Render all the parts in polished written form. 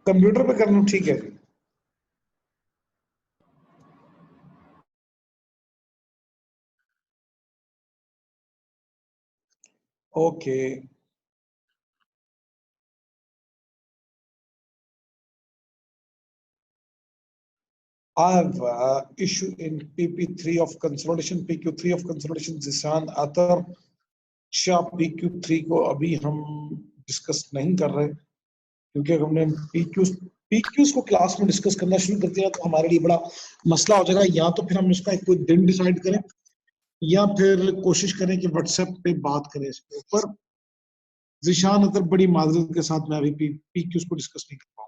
Computer पे करना ठीक है। Okay, I have issue in PP3 of consolidation, PQ3 of consolidation, Zishan Atar अच्छा PQ3 को अभी हम डिस्कस नहीं कर रहे क्योंकि अगर हमने PQs को क्लास में डिस्कस करना शुरू कर दिया तो हमारे लिए बड़ा मसला हो जाएगा। या तो फिर हम इसका एक कोई दिन डिसाइड करें या फिर कोशिश करें कि व्हाट्सएप पे बात करें इसके ऊपर। जिशान अतर बड़ी माजरत के साथ मैं अभी PQs को डिस्कस नहीं कर पाऊंगा।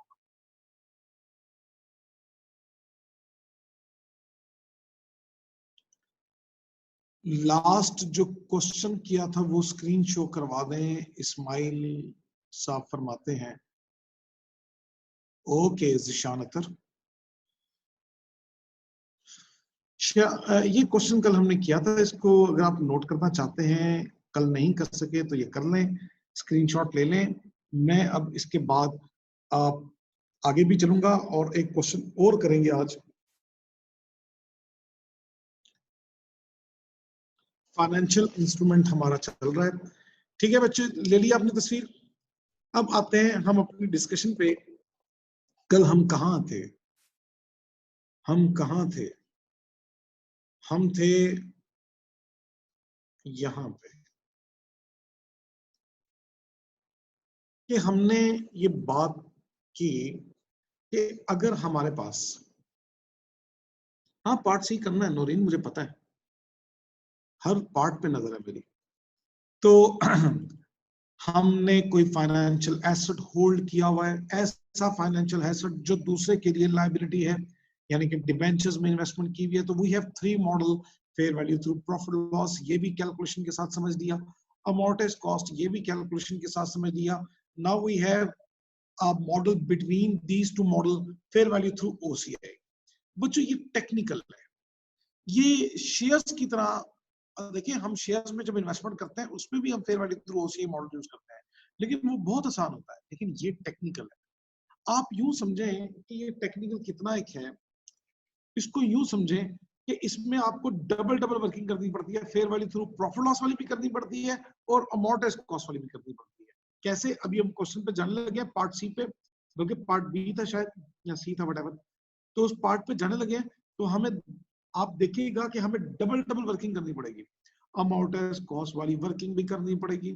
लास्ट जो क्वेश्चन किया था वो स्क्रीन शो करवा दें, इस्माइल साहब फरमाते हैं। ओके जिशान अतर, ये क्वेश्चन कल हमने किया था, इसको अगर आप नोट करना चाहते हैं, कल नहीं कर सके तो ये कर लें, स्क्रीनशॉट ले लें। मैं अब इसके बाद आप आगे भी चलूंगा और एक क्वेश्चन और करेंगे आज। फाइनेंशियल इंस्ट्रूमेंट हमारा चल रहा है, ठीक है बच्चे, ले लिया आपने तस्वीर। अब आते हैं हम अपनी डिस्कशन पे। कल हम कहाँ थे? हम कहाँ थे? हम थे यहां पे कि हमने ये बात की कि अगर हमारे पास, हाँ पार्ट सी करना है नौरीन, मुझे पता है, हर पार्ट पे नजर है मेरी। तो हमने कोई फाइनेंशियल एसेट होल्ड किया हुआ है, ऐसा फाइनेंशियल एसेट जो दूसरे के लिए लायबिलिटी है, यानी कि डिबेंचर्स में इन्वेस्टमेंट की हुई है। तो we have three model, fair value through profit loss, ये भी कैलकुलेशन के साथ समझ लिया, अमोर्टाइज कॉस्ट, ये भी कैलकुलेशन के साथ समझ लिया। Now we have a model between these two model, fair value through OCI. बच्चों ये टेक्निकल है, ये शेयर्स की तरह। देखिए हम शेयर्स में जब इन्वेस्टमेंट करते हैं उसमें भी हम fair value through OCI model use करते हैं, लेकिन वो बहुत आसान होता है, लेकिन ये टेक्निकल है। आप यूं समझें कि ये टेक्निकल कितना एक है, इसको यूं समझें कि इसमें आपको डबल डबल वर्किंग करनी पड़ती है, fair value through profit loss वाली भी करनी पड़ती है और अमोर्टाइज कॉस्ट वाली भी करनी पड़ती है। कैसे? अभी हम क्वेश्चन पे जाने लगे हैं, पार्ट सी पे, बल्कि पार्ट बी था शायद या सी था, व्हाटएवर। तो उस पार्ट पे जाने लगे हैं, तो हमें, आप देखिएगा कि हमें डबल डबल वर्किंग करनी पड़ेगी, अमाउंटेज कॉस्ट वाली वर्किंग भी करनी पड़ेगी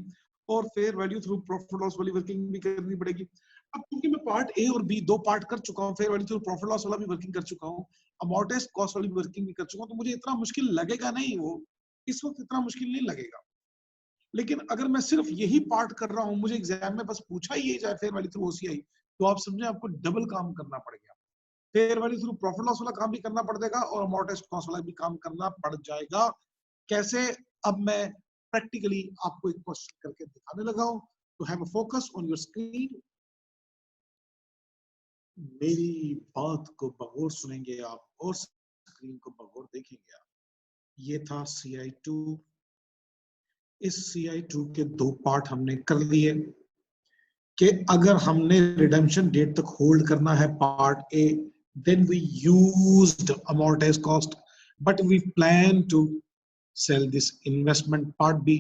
और fair value through profit loss वाली वर्किंग भी करनी पड़ेगी। अब क्योंकि मैं पार्ट ए और बी दो पार्ट कर चुका हूँ, fair value through profit loss वाला भी वर्किंग कर चुका हूँ, अमाउंटेज कॉस्ट वाली वर्किंग भी कर चुका हूँ, तो मुझे इतना मुश्किल लगेगा नहीं, वो इस वक्त इतना मुश्किल नहीं लगेगा। लेकिन अगर मैं सिर्फ यही पार्ट कर रहा हूँ, मुझे एग्जाम में बस पूछा ही जाए फेयर वैल्यू थ्रू ओसीआई, तो आप समझे आपको डबल काम करना पड़ेगा, fair value through profit loss वाला काम भी करना पड़ जाएगा और अमोर्टाइज कॉस्ट वाला भी काम करना पड़ जाएगा। कैसे? अब मैं प्रैक्टिकली आपको एक क्वेश्चन करके दिखाने लगा हूं, तो have a focus on your screen. मेरी बात को बगौर सुनेंगे आप और स्क्रीन को बगौर देखेंगे आप। ये था CI2। इस CI2 के दो पार्ट हमने कर लिए कि अगर हमने रिडेम्पशन डेट तक होल्ड करना है part A, then we used amortized cost, but we plan to sell this investment part B।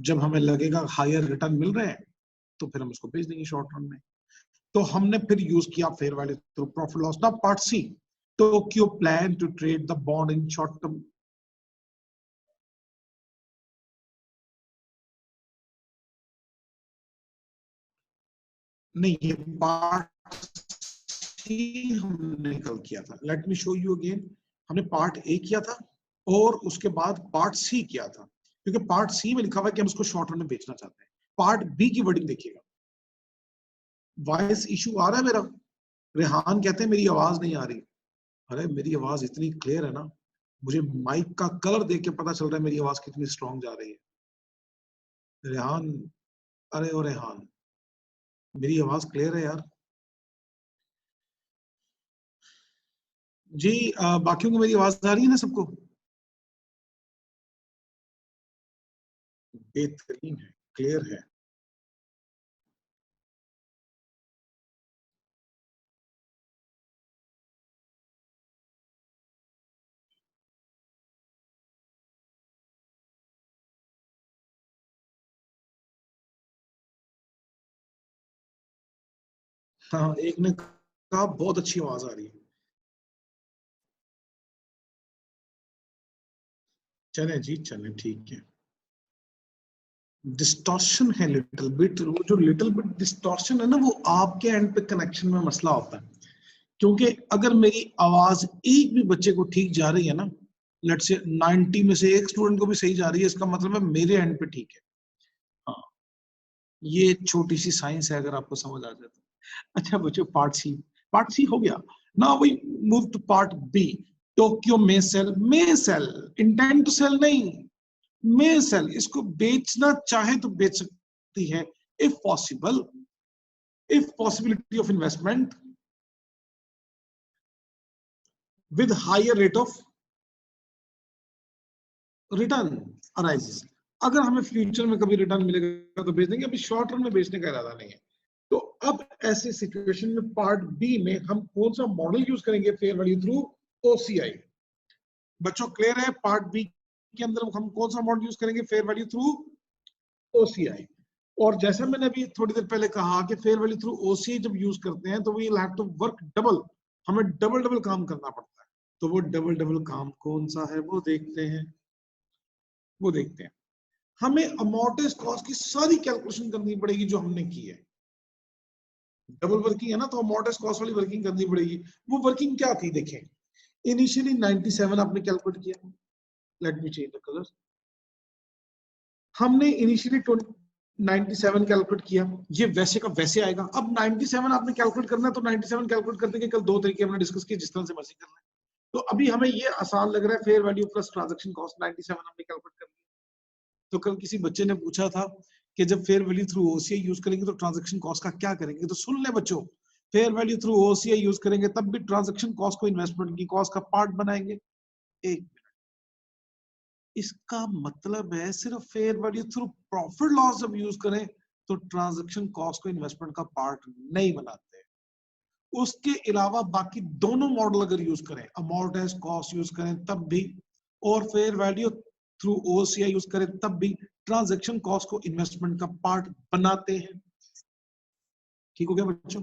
जब हमें लगेगा हायर रिटर्न मिल रहे हैं तो फिर हम उसको बेच देंगे शॉर्ट रन में। तो हमने फिर यूज किया fair value through profit loss. Now part C, Tokyo plan to trade the bond in short term. नहीं, ये पार्ट सी हमने कल किया था। Let me show you again. हमने पार्ट ए किया था और उसके बाद पार्ट सी किया था, क्योंकि पार्ट सी में लिखा हुआ है कि हम उसको शॉर्ट रन में बेचना चाहते हैं। पार्ट बी की वर्डिंग देखिएगा। वॉइस इशू आ रहा है मेरा? रेहान कहते हैं मेरी आवाज नहीं आ रही। अरे मेरी आवाज इतनी क्लियर है ना, मुझे माइक का कलर देख के पता चल रहा है मेरी आवाज कितनी स्ट्रांग जा रही है। रेहान, अरे ओ रेहान, मेरी आवाज क्लियर है यार। जी बाकियों को मेरी आवाज आ रही है ना सबको? बेहतरीन है, क्लियर है। हाँ, एक ने कहा बहुत अच्छी आवाज आ रही है। चले जी चले, ठीक है। डिस्टॉर्शन है लिटिल बिट, वो जो लिटिल बिट डिस्टॉर्शन है ना, वो आपके एंड पे कनेक्शन में मसला होता है। क्योंकि अगर मेरी आवाज एक भी बच्चे को ठीक जा रही है ना, लेट से 90 में से एक स्टूडेंट को भी सही जा रही है, इसका मतलब है मेरे एंड पे ठीक है। हाँ, ये छोटी सी साइंस है, अगर आपको समझ आ जाए तो। अच्छा बच्चों, पार्ट सी हो गया। Now we move to part B. Tokyo में सेल, इंटेंट टू सेल नहीं, में सेल, इसको बेचना चाहे तो बेच सकती है, if possible, if possibility of investment with higher rate of return arises. अगर हमें फ्यूचर में कभी रिटर्न मिलेगा तो बेच देंगे, अभी शॉर्ट टर्म में बेचने का इरादा नहीं है। तो अब ऐसे सिचुएशन में पार्ट बी में हम कौन सा मॉडल यूज करेंगे? Fair value through OCI. बच्चों क्लियर है? पार्ट बी के अंदर हम कौन सा मॉडल यूज करेंगे? Fair value through OCI. और जैसा मैंने अभी थोड़ी देर पहले कहा कि फेयर वैल्यू थ्रू ओसीआई जब यूज करते हैं तो we will have to work double, हमें डबल डबल काम करना पड़ता है। तो वो डबल डबल काम कौन सा है वो देखते हैं, वो देखते हैं। हमें अमोर्टाइज कॉस्ट की सारी कैलकुलेशन करनी पड़ेगी जो हमने की है। डबल वर्किंग है ना, तो अमोर्टाइज कॉस्ट वाली वर्किंग करनी पड़ेगी। वो वर्किंग क्या थी देखें। इनिशियली 97 आपने कैलकुलेट किया, let me change the colour. हमने इनिशियली 97 कैलकुलेट किया, ये वैसे का वैसे आएगा। अब 97 आपने कैलकुलेट करना है, तो 97 कैलकुलेट करने के कल दो तरीके हमने डिस्कस किए, जिस तरह से मर्जी करना है। तो अभी हमें ये आसान लग रहा है, fair value plus transaction cost 97 हमने कैलकुलेट कर लिया। तो कल किसी बच्चे ने पूछा था कि जब fair value through OCI use करेंगे तो ट्रांजैक्शन कॉस्ट का क्या करेंगे? तो सुन ले बच्चों, fair value through OCI use करेंगे तब भी ट्रांजैक्शन कॉस्ट को इन्वेस्टमेंट की कॉस्ट का पार्ट बनाएंगे। एक, इसका मतलब है सिर्फ fair value through profit loss जब यूज करें तो ट्रांजैक्शन कॉस्ट को इन्वेस्टमेंट का पार्ट नहीं बनाते। उसके अलावा बाकी दोनों मॉडल अगर यूज करें, अमोर्टाइज कॉस्ट यूज करें तब भी, और fair value through OCI use करें तब भी, ट्रांजैक्शन कॉस्ट को इन्वेस्टमेंट का पार्ट बनाते हैं। ठीक हो गया बच्चों?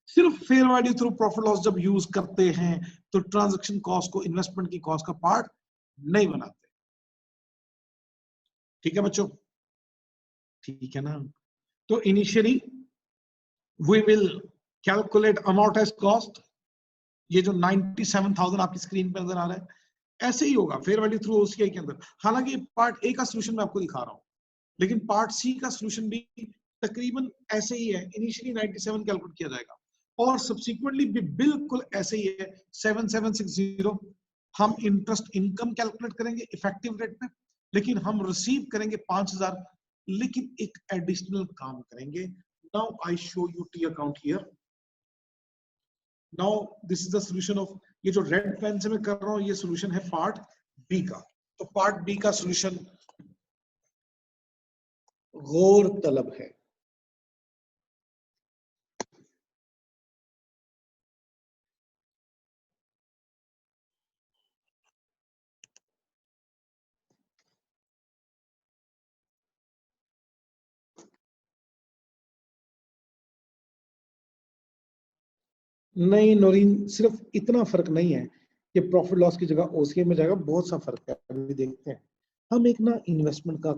सिर्फ fair value through profit loss जब यूज करते हैं तो ट्रांजैक्शन कॉस्ट को इन्वेस्टमेंट की कॉस्ट का पार्ट नहीं बनाते। ठीक है बच्चों? ठीक है ना? तो initially we will calculate amortise cost, ये जो 97,000 आपकी स्क्रीन पर नजर आ रहा है, ऐसे ही होगा फेयर वैल्यू थ्रू ओसीआई के अंदर। हालांकि पार्ट ए का सॉल्यूशन मैं आपको दिखा रहा हूं, लेकिन पार्ट सी का सॉल्यूशन भी तकरीबन ऐसे ही है। इनिशियली 97 कैलकुलेट किया जाएगा और सब्सिक्वेंटली भी बिल्कुल ऐसे ही है। 7760 हम इंटरेस्ट इनकम कैलकुलेट करेंगे इफेक्टिव रेट पे, लेकिन हम रिसीव करेंगे 5,000। लेकिन एक एडिशनल काम करेंगे। Now I show U T account here. Now this is the solution of, ये जो रेड पेन से मैं कर रहा हूं ये सॉल्यूशन है पार्ट बी का। तो पार्ट बी का सॉल्यूशन गौर तलब है। नहीं नौरीन, सिर्फ इतना फर्क नहीं है कि प्रॉफिट लॉस की जगह ओसीए में जाएगा, बहुत सा फर्क है, अभी देखते हैं। हम एक ना इन्वेस्टमेंट का,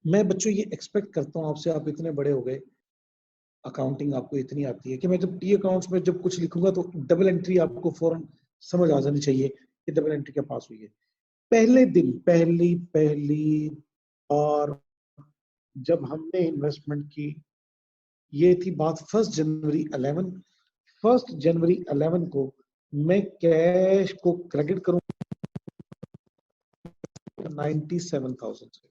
मैं बच्चों ये एक्सपेक्ट करता हूँ आपसे, आप इतने बड़े हो गए, अकाउंटिंग आपको इतनी आती है कि मैं जब टी अकाउंट्स में जब कुछ लिखूंगा तो डबल एंट्री आपको फौरन समझ आ जानी चाहिए कि डबल एंट्री क्या पास हुई है। पहले दिन, पहली पहली और जब हमने इन्वेस्टमेंट की, ये थी बात 1 जनवरी 11। 1 जनवरी 11 को मैं कैश को क्रेडिट करूं 97,000 से।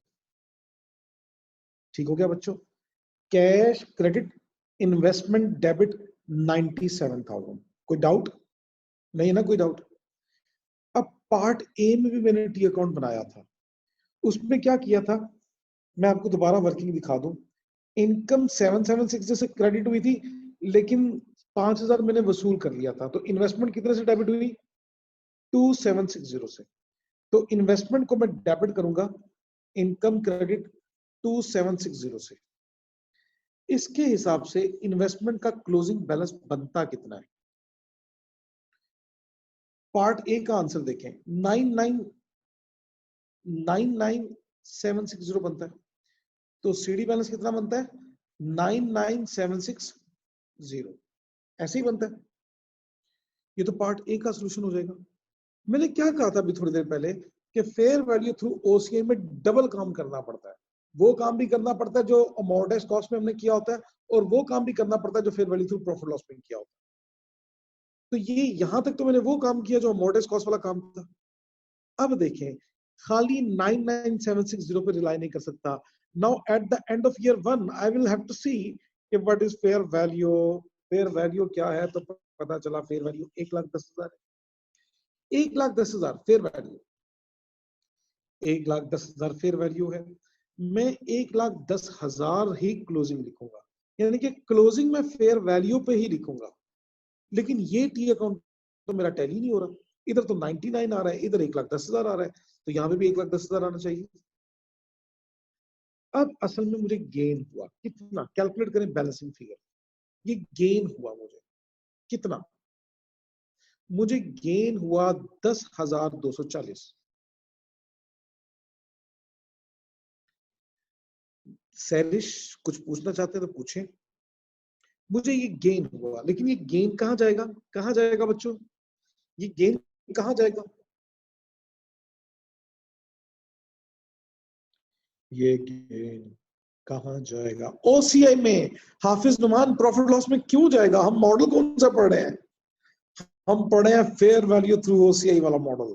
ठीक हो गया बच्चों? Cash credit investment debit 97,000। कोई डाउट? नहीं ना, कोई डाउट? अब पार्ट ए में भी मैंने टी अकाउंट बनाया था, उसमें क्या किया था मैं आपको दोबारा वर्किंग दिखा दूं। इनकम 776 से क्रेडिट हुई थी, लेकिन 5,000 मैंने वसूल कर लिया था, तो इन्वेस्टमेंट कितने से डेबिट हुई? 2760 से। तो इन्वेस्टमेंट को मैं डेबिट करूंगा इनकम क्रेडिट 2760 से, इसके हिसाब से इन्वेस्टमेंट का क्लोजिंग बैलेंस बनता कितना है? पार्ट ए का आंसर देखें, 99760 बनता है, तो सीडी बैलेंस कितना बनता है? 99760, ऐसे ही बनता है। ये तो पार्ट ए का सोल्यूशन हो जाएगा। मैंने क्या कहा था अभी थोड़ी देर पहले कि फेयर वैल्यू थ्रू ओसीआई में डबल काम करना पड़ता है। वो काम भी करना पड़ता है जो अमोर्टाइज्ड कॉस्ट में हमने किया होता है, और वो काम भी करना पड़ता है जो fair value through profit loss में किया होता है। तो ये यहां तक तो मैंने वो काम किया जो अमोर्टाइज्ड कॉस्ट वाला काम था। अब देखें, खाली 99760 पे रिलाई नहीं कर सकता। Now at the end of year 1 I will have to see कि what is fair value. Fair value क्या है? तो पता चला फेयर वैल्यू 1,10,000 है। 1,10,000 फेयर वैल्यू, 1,10,000 फेयर वैल्यू है। मैं 1,10,000 ही क्लोजिंग लिखूंगा, यानी कि क्लोजिंग में फेयर वैल्यू पे ही लिखूंगा। लेकिन ये टी अकाउंट तो मेरा टैली नहीं हो रहा। इधर तो 99 आ रहा है, इधर 1,10,000 आ रहा है, तो यहां पे भी 1,10,000 आना चाहिए। अब असल में मुझे गेन हुआ कितना? कैलकुलेट करें बैलेंसिंग फिगर। ये गेन हुआ मुझे कितना? मुझे गेन हुआ 10,240। सैरिश कुछ पूछना चाहते हैं तो पूछें। मुझे ये गेन हुआ, लेकिन ये गेन कहां जाएगा? कहां जाएगा बच्चों? ये गेन कहां जाएगा? ये गेन कहां जाएगा? ओसीआई में। हाफिज नुमान, प्रॉफिट लॉस में क्यों जाएगा? हम मॉडल कौन सा पढ़ रहे हैं? हम पढ़े हैं फेयर वैल्यू थ्रू ओसीआई वाला मॉडल।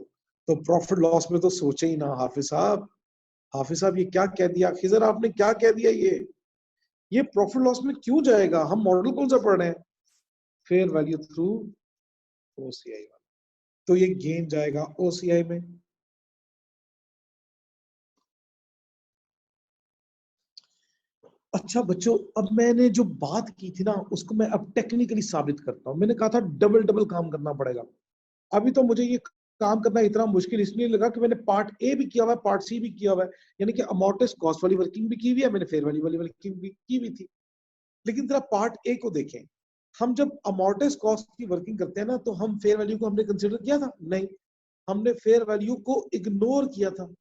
तो प्रॉफिट लॉस में तो सोचे ही ना हाफिज साहब। हाफिज साहब ये क्या कह दिया? खिजर आपने क्या कह दिया? ये प्रॉफिट लॉस में क्यों जाएगा? हम मॉडल कौन सा पढ़ रहे हैं? फेयर वैल्यू थ्रू ओसीआई वाला। तो ये गेन जाएगा ओसीआई में। अच्छा बच्चों, अब मैंने जो बात की थी ना उसको मैं अब टेक्निकली साबित करता हूं। मैंने कहा था डबल डबल काम करना पड़ेगा। अभी तो मुझे ये काम करना इतना मुश्किल इसलिए लगा कि मैंने पार्ट ए भी किया हुआ है, पार्ट सी भी किया हुआ है, यानी कि अमोर्टाइज्ड कॉस्ट वाली वर्किंग भी की हुई है, मैंने फेयर वैल्यू वाली वर्किंग भी की हुई थी। लेकिन जरा पार्ट ए को देखें। हम जब अमोर्टाइज्ड कॉस्ट की वर्किंग करते हैं ना, तो हम फेयर वैल्यू को हमने कंसिडर किया था? नहीं, हमने फेयर वैल्यू को इग्नोर किया था।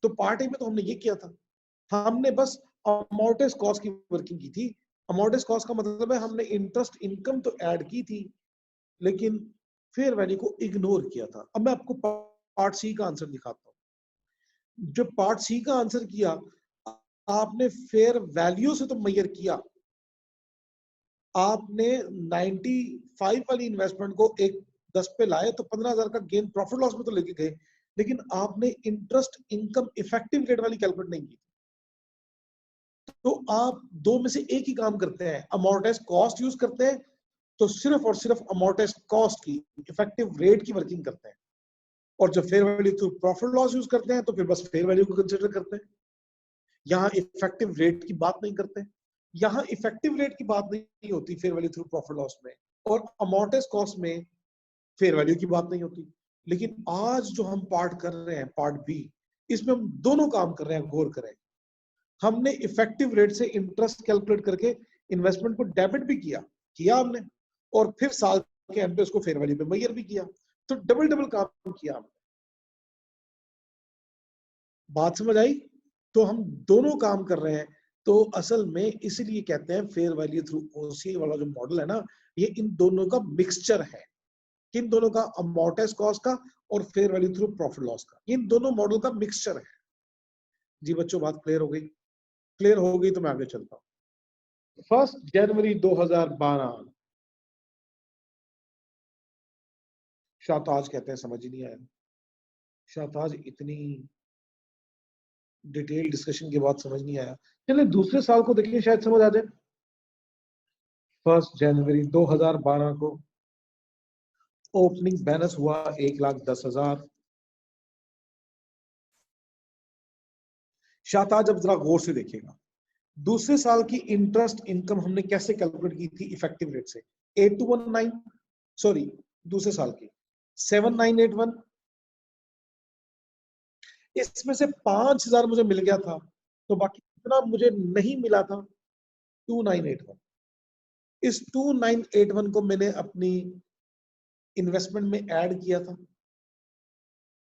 तो पार्ट ए में तो हमने ये किया था, हमने बस अमोर्टाइज्ड कॉस्ट की वर्किंग की थी। अमोर्टाइज्ड कॉस्ट का मतलब है हमने इंटरेस्ट इनकम तो ऐड की थी, लेकिन फेयर वैल्यू को इग्नोर किया था। अब मैं आपको पार्ट सी का आंसर दिखाता हूं। जो पार्ट सी का आंसर किया, आपने फेयर वैल्यू से तो मेजर किया। आपने 95 वाली इन्वेस्टमेंट को एक 10 पे लाए तो 15,000 का गेन प्रॉफिट लॉस में तो लेके गए, लेकिन आपने इंटरेस्ट इनकम इफेक्टिव रेट वाली कैलकुलेट नहीं की। तो आप दो में से एक ही काम करते हैं, अमोर्टाइज कॉस्ट यूज करते हैं तो सिर्फ और सिर्फ अमोर्टाइज कॉस्ट की इफेक्टिव रेट की वर्किंग करते हैं, और जब fair value through profit loss use करते हैं तो फिर बस फेयर वैल्यू को कंसिडर करते हैं। यहाँ इफेक्टिव रेट की बात नहीं करते। यहाँ इफेक्टिव रेट की बात नहीं होती fair value through profit loss में, और अमोर्टाइज कॉस्ट में फेयर वैल्यू की बात नहीं होती। लेकिन आज जो हम पार्ट कर रहे हैं, पार्ट बी, इसमें हम दोनों काम कर रहे हैं। गौर करें, हमने इफेक्टिव रेट से इंटरेस्ट कैलकुलेट करके इन्वेस्टमेंट को डेबिट भी किया हमने, और फिर साल के एंड पे उसको फेयर वैल्यू पे मेजर भी किया। तो डबल डबल काम किया हमने। बात समझ आई? तो हम दोनों काम कर रहे हैं। तो असल में इसीलिए कहते हैं फेयर वैल्यू थ्रू ओसीआई वाला जो मॉडल है ना, ये इन दोनों का मिक्सचर है। किन दोनों का? अमोर्टाइज्ड कॉस्ट का और fair value through profit loss का। इन दोनों मॉडल का मिक्सचर है। जी बच्चों, बात क्लियर हो गई? क्लियर हो गई तो मैं आगे चलता हूँ। 1 जनवरी 2012। शाहताज कहते हैं समझ ही नहीं आया। शाहताज, इतनी डिटेल डिस्कशन के बाद समझ नहीं आया। चलिए दूसरे साल को देखिए, शायद समझ आ जाए। 1 जनवरी 2012 को ओपनिंग बैलेंस हुआ 1,10,000। शाहताज अब जरा गौर से देखिएगा, दूसरे साल की इंटरेस्ट इनकम हमने कैसे कैलकुलेट की थी? इफेक्टिव रेट से। 8219, सॉरी दूसरे साल की 7981, इसमें से 5,000 मुझे मिल गया था, तो बाकी कितना मुझे नहीं मिला था? 2981। इस 2981 को मैंने अपनी इन्वेस्टमेंट में ऐड किया था,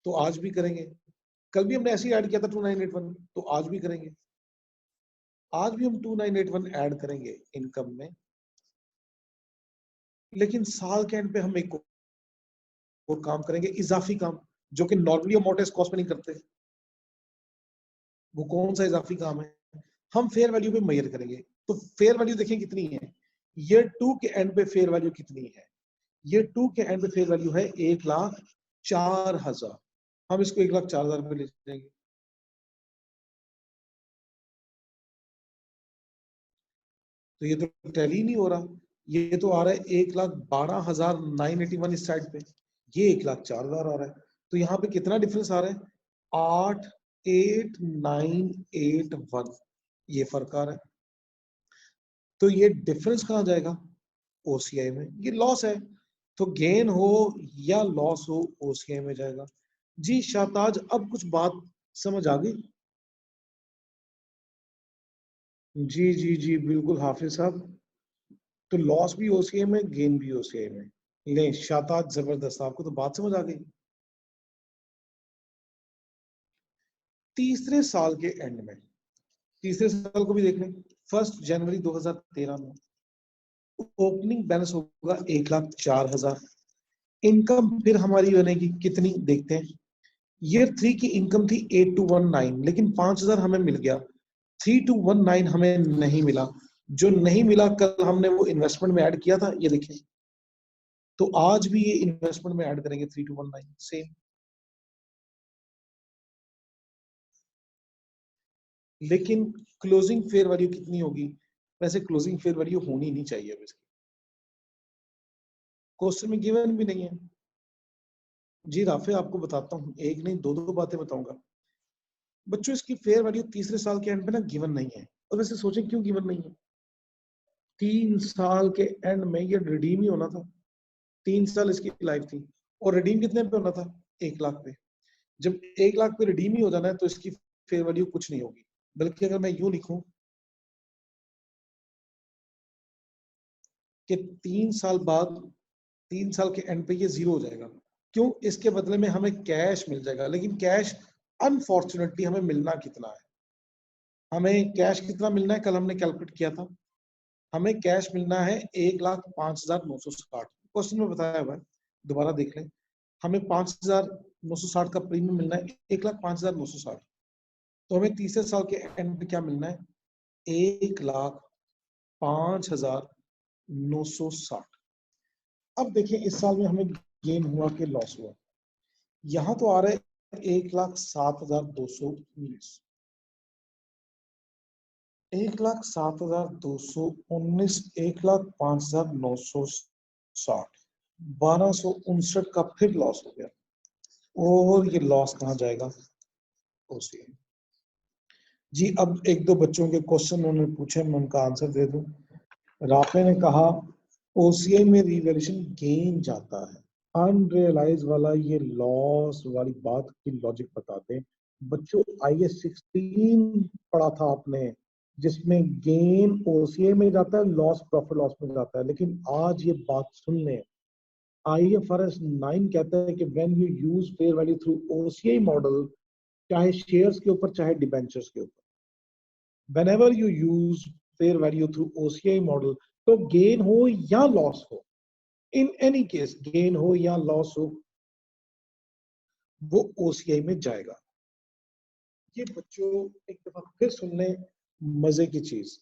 तो आज भी करेंगे। कल भी हमने ऐसे ही ऐड किया था 2981, तो आज भी करेंगे। आज भी हम 2981 ऐड करेंगे इनकम में, लेकिन साल के एंड पे हम एक और काम करेंगे, इजाफी काम, जो कि नॉर्मली अमोर्टाइज कॉस्ट में नहीं करते। वो कौन सा इजाफी काम है? हम फेयर वैल्यू पे मेजर करेंगे। तो फेयर वैल्यू देखें कितनी है, ईयर 2 के एंड पे फेयर वैल्यू कितनी है? ईयर 2 के एंड पे फेयर वैल्यू है 1,04,000। हम इसको 1,04,000 पे ले जाएंगे। तो ये तो टैली नहीं हो रहा, ये तो आ रहा है 1,12,981 इस साइड पे, ये 1,04,000 आ रहा है। तो यहाँ पे कितना डिफरेंस आ रहा है? 8,8,981, ये फर्क आ रहा है। तो ये डिफरेंस कहाँ जाएगा? ओसीआई में। ये लॉस है, तो गेन हो या लॉस हो ओसीआई में जाएगा। जी शाहताज, अब कुछ बात समझ आ गई? जी जी जी बिल्कुल हाफिज साहब। तो लॉस भी ओसीआई में, गेन भी ओसीआई में। ले शाहताज, जबरदस्त, आपको तो बात समझ आ गई। तीसरे साल के एंड में, तीसरे साल को भी देख लें, 1 जनवरी 2013 में ओपनिंग बैलेंस होगा 1,04,000। इनकम फिर हमारी बनेगी कितनी, देखते हैं। ईयर 3 की इनकम थी 8,219, लेकिन 5,000 हमें मिल गया, 3,219 हमें नहीं मिला। जो नहीं मिला कल हमने वो इन्वेस्टमेंट में ऐड किया था, ये देखें। तो आज भी ये इन्वेस्टमेंट में ऐड करेंगे 3,219 सेम। लेकिन क्लोजिंग फेयर वैल्यू कितनी होगी? वैसे क्लोजिंग फेयर वैल्यू होनी नहीं चाहिए अब इसकी, क्वेश्चन में गिवन भी नहीं है। जी राफे, आपको बताता हूँ, एक नहीं दो दो बातें बताऊंगा। बच्चों, इसकी फेयर वैल्यू तीसरे साल के एंड पे ना गिवन नहीं है। और वैसे सोचें क्यों गिवन नहीं है? 3 साल के एंड में ये रिडीम ही होना था। 3 साल इसकी लाइफ थी, और रिडीम कितने पे होना था? 1,00,000 पे। जब 1,00,000 पे रिडीम ही हो जाना है, तो इसकी फेयर वैल्यू कुछ नहीं होगी। बल्कि अगर मैं यूं लिखूं कि 3 साल बाद, 3 साल के एंड पे ये जीरो हो जाएगा। क्यों? इसके बदले में हमें कैश मिल जाएगा, लेकिन कैश अनफॉर्चुनेटली हमें मिलना कितना है? हमें कैश कितना मिलना है? कल हमने कैलकुलेट किया था, हमें कैश मिलना है 1,05,960। क्वेश्चन में बताया हुआ है, दोबारा देख लें। हमें 5,960 का प्रीमियम मिलना है, 1,05,960। तो हमें तीसरे साल के एंड पे क्या मिलना है? 1,05,960। अब देखिए इस साल में हमें गेन हुआ कि लॉस हुआ? यहाँ तो आ रहा है 1,07,219, 1,07,219, 1,05,960, 1,259 का फिर लॉस हो गया। और ये लॉस कहाँ जाएगा? ओसीआई। जी अब एक दो बच्चों के क्वेश्चन उन्होंने पूछे, मैं उनका आंसर दे दूं। राफे ने कहा ओसीआई में रिवैल्यूएशन गेन जाता है, अनरियलाइज वाला ये लॉस वाली बात की लॉजिक बताते हैं। बच्चों IAS 16 पढ़ा था आपने, जिसमें गेन ओसीआई में जाता है, लॉस प्रॉफिट लॉस में जाता है। लेकिन आज ये बात सुन लें, IFRS 9 कहता है कि when you use fair value through OCI model, चाहे शेयर्स के ऊपर चाहे डिबेंचर्स के ऊपर, whenever you use fair value through OCI model, तो गेन हो या लॉस हो, इन एनी केस गेन हो या लॉस हो, वो OCI में जाएगा। ये बच्चों एक दफा फिर सुन लें मजे की चीज।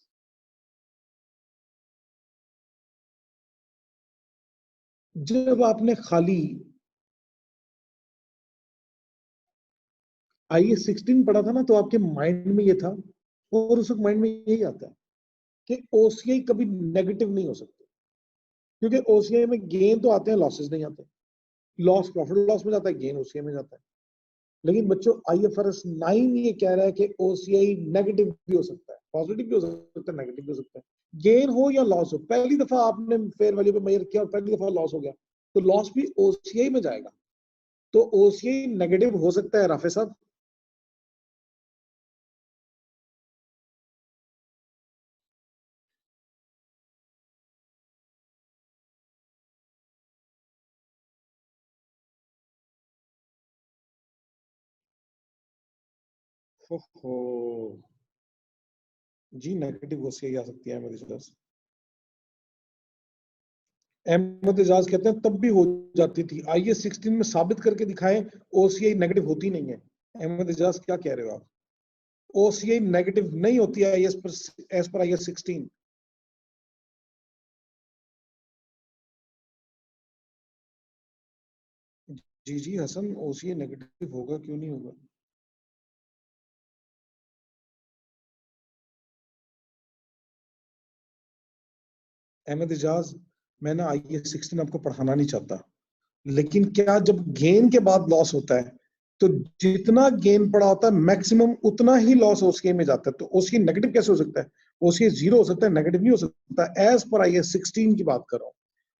जब आपने खाली IAS 16 पढ़ा था ना, तो आपके माइंड में ये था, और उस माइंड में यही आता है कि OCI कभी नेगेटिव नहीं हो सकती, क्योंकि OCI में गेन तो आते हैं, लॉसेस नहीं आते। लॉस प्रॉफिट लॉस में जाता है, गेन OCI में जाता है। लेकिन बच्चों IFRS 9 ये कह रहा है कि OCI नेगेटिव भी हो सकता है, पॉजिटिव भी हो सकता है, नेगेटिव भी हो सकता है। गेन हो या लॉस हो, पहली दफा आपने फेयर वैल्यू पे मेजर किया और पहली दफा लॉस हो गया, तो लॉस भी OCI में जाएगा। तो OCI नेगेटिव हो सकता है राफे साहब, ओहो जी, नेगेटिव ओसीआई आ सकती है अहमद इजाज। अहमद इजाज कहते हैं तब भी हो जाती थी, आइए 16 में साबित करके दिखाएं ओसीआई नेगेटिव होती नहीं है। अहमद इजाज क्या कह रहे हो आप? ओसीआई नेगेटिव नहीं होती है आईएस पर, एज पर आईएस 16। जी जी हसन, ओसीआई नेगेटिव होगा, क्यों नहीं होगा। अहमद इजाज, मैं ना आईएस 16 आपको पढ़ाना नहीं चाहता, लेकिन क्या जब गेन के बाद लॉस होता है तो जितना गेन पड़ा होता है मैक्सिमम उतना ही लॉस ओसीआई में जाता है, तो ओसीआई नेगेटिव कैसे हो सकता है? ओसीआई जीरो हो सकता है, नेगेटिव नहीं हो सकता। एज पर आईएस 16 की बात कर रहा हूँ।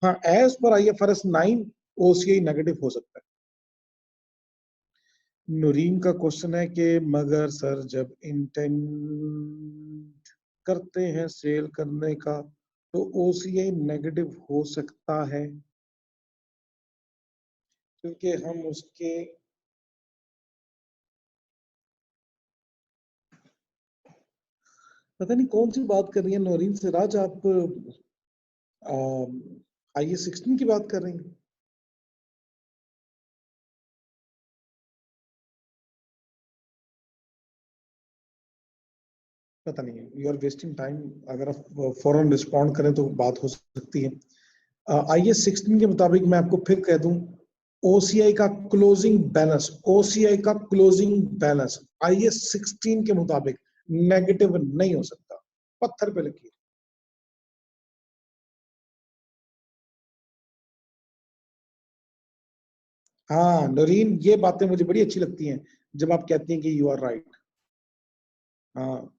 हाँ, as per IFRS 9 OCI negative हो सकता है। नूरीन का क्वेश्चन है कि मगर सर जब इंटेंट करते हैं सेल करने का तो ओसीआई नेगेटिव हो सकता है, क्योंकि हम उसके, पता नहीं कौन सी बात कर रही है नौरीन सिराज आप, आईएस 16 की बात कर रही हैं? पता नहीं, यू आर वेस्टिंग टाइम। अगर आप फौरन रिस्पॉन्ड करें तो बात हो सकती है। आईएस 16 के मुताबिक मैं आपको फिर कह दूं, ओसीआई का क्लोजिंग बैलेंस, ओसीआई का क्लोजिंग बैलेंस आईएस 16 के मुताबिक नेगेटिव नहीं हो सकता। पत्थर पे लकीर। हाँ नौरीन, ये बातें मुझे बड़ी अच्छी लगती हैं जब आप कहती हैं कि यू आर राइट। हाँ,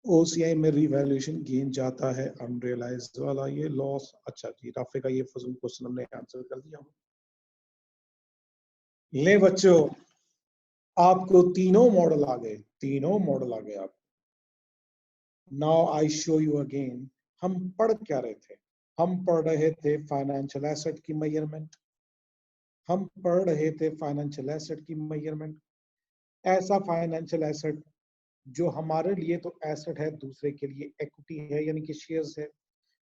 ओसीआई में रिवैल्यूएशन गेन जाता है, अनरियलाइज्ड वाला ये लॉस। अच्छा जी, राफे का ये फजूल क्वेश्चन हमने आंसर कर दिया। ले बच्चों, आपको तीनों मॉडल आ गए, तीनों मॉडल आ गए आप। Now I show you again, हम पढ़ क्या रहे थे? हम पढ़ रहे थे फाइनेंशियल एसेट की मेजरमेंट। हम पढ़ रहे थे फाइनेंशियल एसेट की मेजरमेंट। ऐसा फाइनेंशियल एसेट जो हमारे लिए तो एसेट है, दूसरे के लिए इक्विटी है, यानी कि शेयर्स है।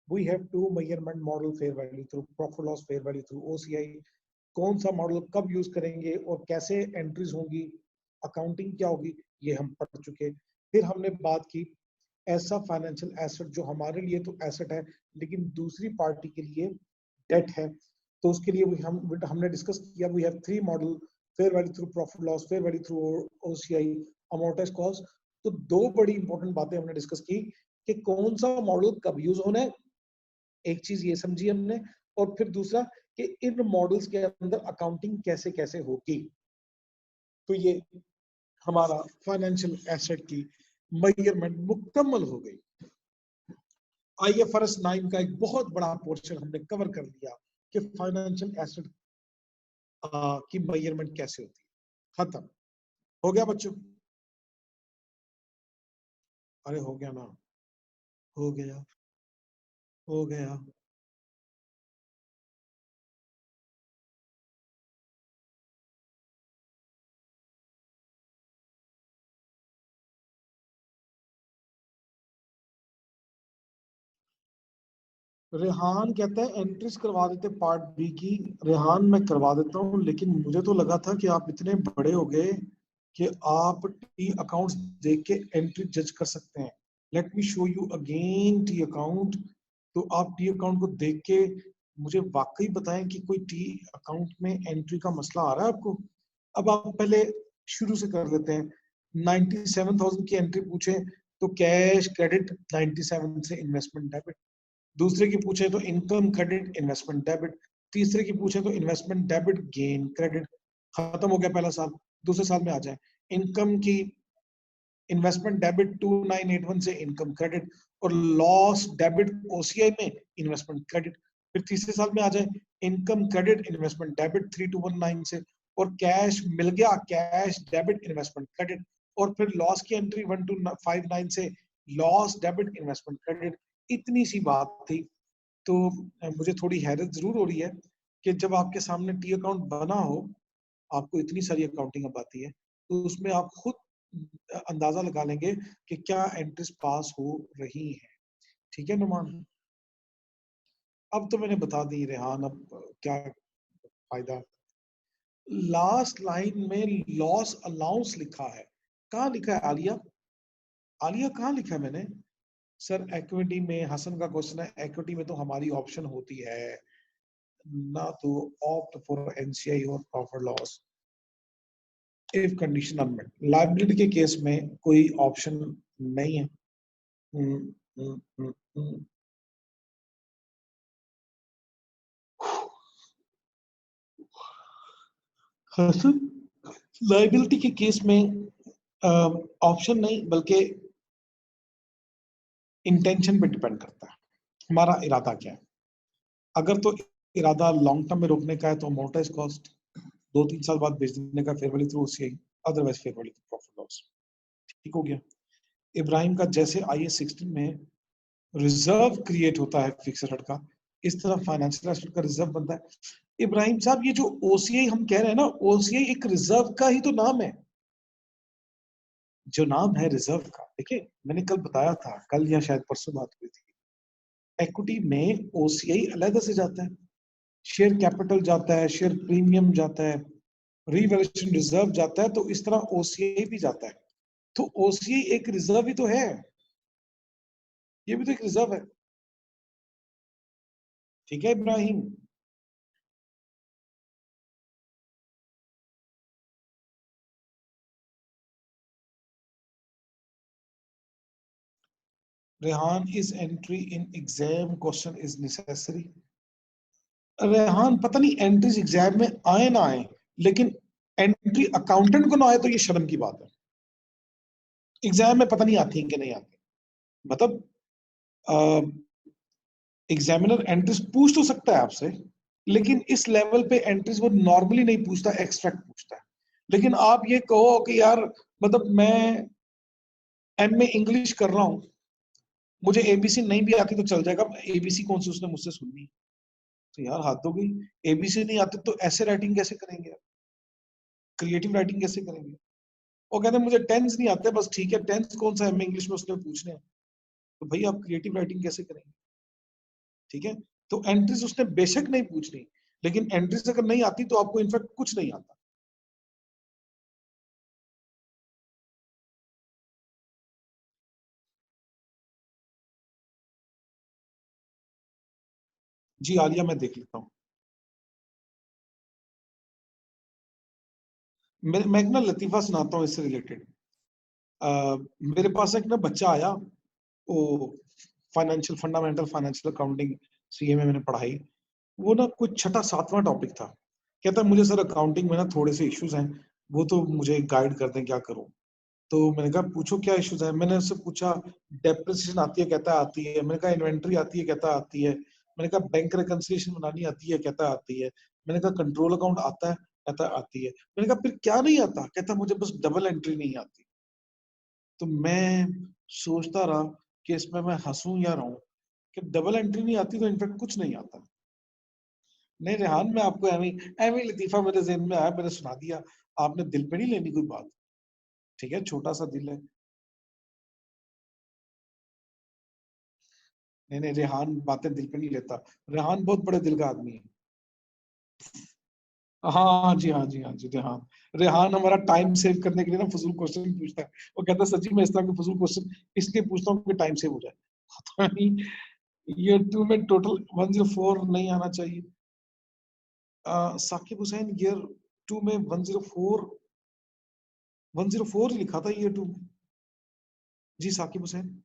We have two measurement model, fair value through profit loss, fair value through OCI। कौन सा मॉडल कब यूज करेंगे और कैसे एंट्रीज होंगी, अकाउंटिंग क्या होगी, ये हम पढ़ चुके। फिर हमने बात की ऐसा फाइनेंशियल एसेट जो हमारे लिए तो एसेट है लेकिन दूसरी पार्टी के लिए डेट है, तो उसके लिए हमने डिस्कस किया we have three model, fair value through profit loss, fair value through OCI, amortised cost. तो दो बड़ी इंपॉर्टेंट बातें हमने डिस्कस की कि कौन सा मॉडल कब यूज होना है, एक चीज ये समझी हमने, और फिर दूसरा कि इन मॉडल्स के अंदर अकाउंटिंग कैसे कैसे होगी। तो ये हमारा फाइनेंशियल एसेट की मेजरमेंट मुकम्मल हो गई। आईएफआरएस 9 का एक बहुत बड़ा पोर्शन हमने कवर कर लिया कि फाइनेंशियल एसेट की मेजरमेंट कैसे होती है। खत्म हो गया बच्चों? अरे हो गया ना, हो गया, हो गया। रेहान कहता है एंट्रीज करवा देते पार्ट बी की। रेहान मैं करवा देता हूँ, लेकिन मुझे तो लगा था कि आप इतने बड़े हो गए कि आप टी अकाउंट्स देख के एंट्री जज कर सकते हैं। Late me show you again T account. तो आप टी अकाउंट को देख के मुझे वाकई बताएं कि कोई टी अकाउंट में एंट्री का मसला आ रहा है आपको। अब आप पहले शुरू से कर लेते हैं। 97,000 की एंट्री पूछे तो कैश क्रेडिट 97 से इन्वेस्टमेंट डेबिट। दूसरे की पूछे तो इनकम क्रेडिट इन्वेस्टमेंट डेबिट। तीसरे की पूछे तो इन्वेस्टमेंट डेबिट गेन क्रेडिट। खत्म हो गया पहला साल। दूसरे साल में आ जाए, इनकम की इन्वेस्टमेंट डेबिट 2981 से इनकम क्रेडिट, और लॉस डेबिट ओसीआई में इन्वेस्टमेंट क्रेडिट। फिर तीसरे साल में आ जाए, इनकम क्रेडिट इन्वेस्टमेंट डेबिट 3219 से, और कैश मिल गया, कैश डेबिट इन्वेस्टमेंट क्रेडिट। और फिर लॉस की एंट्री 1259 से लॉस डेबिट इन्वेस्टमेंट क्रेडिट। इतनी सी बात थी। तो मुझे थोड़ी हैरत जरूर हो रही है कि जब आपके सामने टी अकाउंट बना हो आपको इतनी सारी अकाउंटिंग अब आती है, तो उसमें आप खुद अंदाजा लगा लेंगे कि क्या एंट्रीज पास हो रही हैं। ठीक है नुमान, अब तो मैंने बता दी रेहान, अब क्या फायदा। लास्ट लाइन में लॉस अलाउंस लिखा है, कहाँ लिखा है आलिया? आलिया कहाँ लिखा है मैंने? सर इक्विटी में, हसन का क्वेश्चन है, इक्विटी में तो हमारी ऑप्शन होती है ना to opt for NCI और profit loss if condition unmet. Liability के केस में कोई ऑप्शन नहीं है। हम्म, हम्म, हम्म, हम्म। हसन, लायबिलिटी के केस में ऑप्शन नहीं बल्कि इंटेंशन पे डिपेंड करता है, हमारा इरादा क्या है। अगर तो इरादा लॉन्ग टर्म में रोकने का है तो अमोर्टाइज कॉस्ट 2-3 साल बाद बेच देने का, fair value through OCI, otherwise fair value through profit loss. ठीक हो गया। इब्राहिम का जैसे IAS 16 में रिजर्व क्रिएट होता है फिक्स एसेट का, इस तरह फाइनेंशियल एसेट का रिजर्व बनता है। इब्राहिम साहब ये जो ओसीआई हम कह रहे हैं ना, ओसीआई एक रिजर्व का ही तो नाम है, जो नाम है रिजर्व का। देखिए मैंने कल बताया था, कल या शायद परसों बात हुई थी, इक्विटी में ओसीआई अलग से जाता है, शेयर कैपिटल जाता है, शेयर प्रीमियम जाता है, रीवैल्यूएशन रिजर्व जाता है, तो इस तरह ओसीआई भी जाता है। तो ओसीआई एक रिजर्व ही तो है, ये भी तो एक रिजर्व है। ठीक है Ibrahim? Rehan, is entry in exam question is necessary? Rehan पता नहीं एंट्रीज एग्जाम में आए ना आए, लेकिन एंट्री अकाउंटेंट को ना आए तो ये शर्म की बात है। एग्जाम में पता नहीं आती है कि नहीं आती, मतलब एग्जामिनर एंट्रीज पूछ तो सकता है आपसे, लेकिन इस लेवल पे एंट्रीज वो नॉर्मली नहीं पूछता, एक्सट्रैक्ट पूछता है। लेकिन आप ये कहो कि यार मतलब मैं MA इंग्लिश कर रहा हूँ, मुझे ABC नहीं भी आती तो चल जाएगा, ABC कौन सी उसने मुझसे सुननी है? तो यार हाथ हो गई, ABC नहीं आती तो ऐसे राइटिंग कैसे करेंगे, क्रिएटिव राइटिंग कैसे करेंगे? वो कहते हैं मुझे टेंस नहीं आते, बस ठीक है, टेंस कौन सा MA इंग्लिश में उसने पूछने हैं, तो भाई आप क्रिएटिव राइटिंग कैसे करेंगे? ठीक है, तो एंट्रीज उसने बेशक नहीं पूछनी, लेकिन एंट्रीज अगर नहीं आती तो आपको इनफैक्ट कुछ नहीं आता। जी आलिया, मैं देख लेता हूँ। मैं एक ना लतीफा सुनाता हूँ इससे रिलेटेड। मेरे पास एक ना बच्चा आया, वो financial fundamental financial accounting CA में मैंने पढ़ाई, वो ना कुछ छठा सातवां टॉपिक था। कहता है मुझे सर अकाउंटिंग में ना थोड़े से इश्यूज हैं, वो तो मुझे गाइड कर दें क्या करूं। तो मैंने कहा पूछो क्या इश्यूज है। मैंने उससे पूछा डेप्रिसिएशन आती है, कहता आती है। मैंने कहा इन्वेंट्री आती है, कहता आती है। मैंने कहा बैंक रिकंसिलिएशन बनानी आती है, कहता आती है। मैंने कहा कंट्रोल अकाउंट आता है, कहता आती है। मैंने कहा फिर क्या नहीं आता, कहता मुझे बस डबल एंट्री नहीं आती। तो मैं सोचता रहा कि इसमें मैं हंसूं या रहूं, कि डबल एंट्री नहीं आती तो इनफैक्ट कुछ नहीं आता। नहीं रेहान, मैं आपको एवं एवं लतीफा मेरे जहन में आया, मैंने सुना दिया, आपने दिल पे नहीं लेनी कोई बात। ठीक है, छोटा सा दिल है। नहीं नहीं, रेहान बातें दिल पे नहीं लेता, रेहान बहुत बड़े दिल का आदमी है। हाँ जी, हाँ जी, हाँ जी रेहान। रेहान हमारा टाइम सेव करने के लिए ना फजूल क्वेश्चन पूछता है। वो कहता है सच्ची मैं इस तरह के फजूल क्वेश्चन इसलिए पूछता हूँ कि टाइम सेव हो जाए। ईयर 2 में टोटल 104 नहीं आना चाहिए। साकिब हुसैन ईयर 2 में 104 लिखा था ईयर 2 में। जी साकिब हुसैन,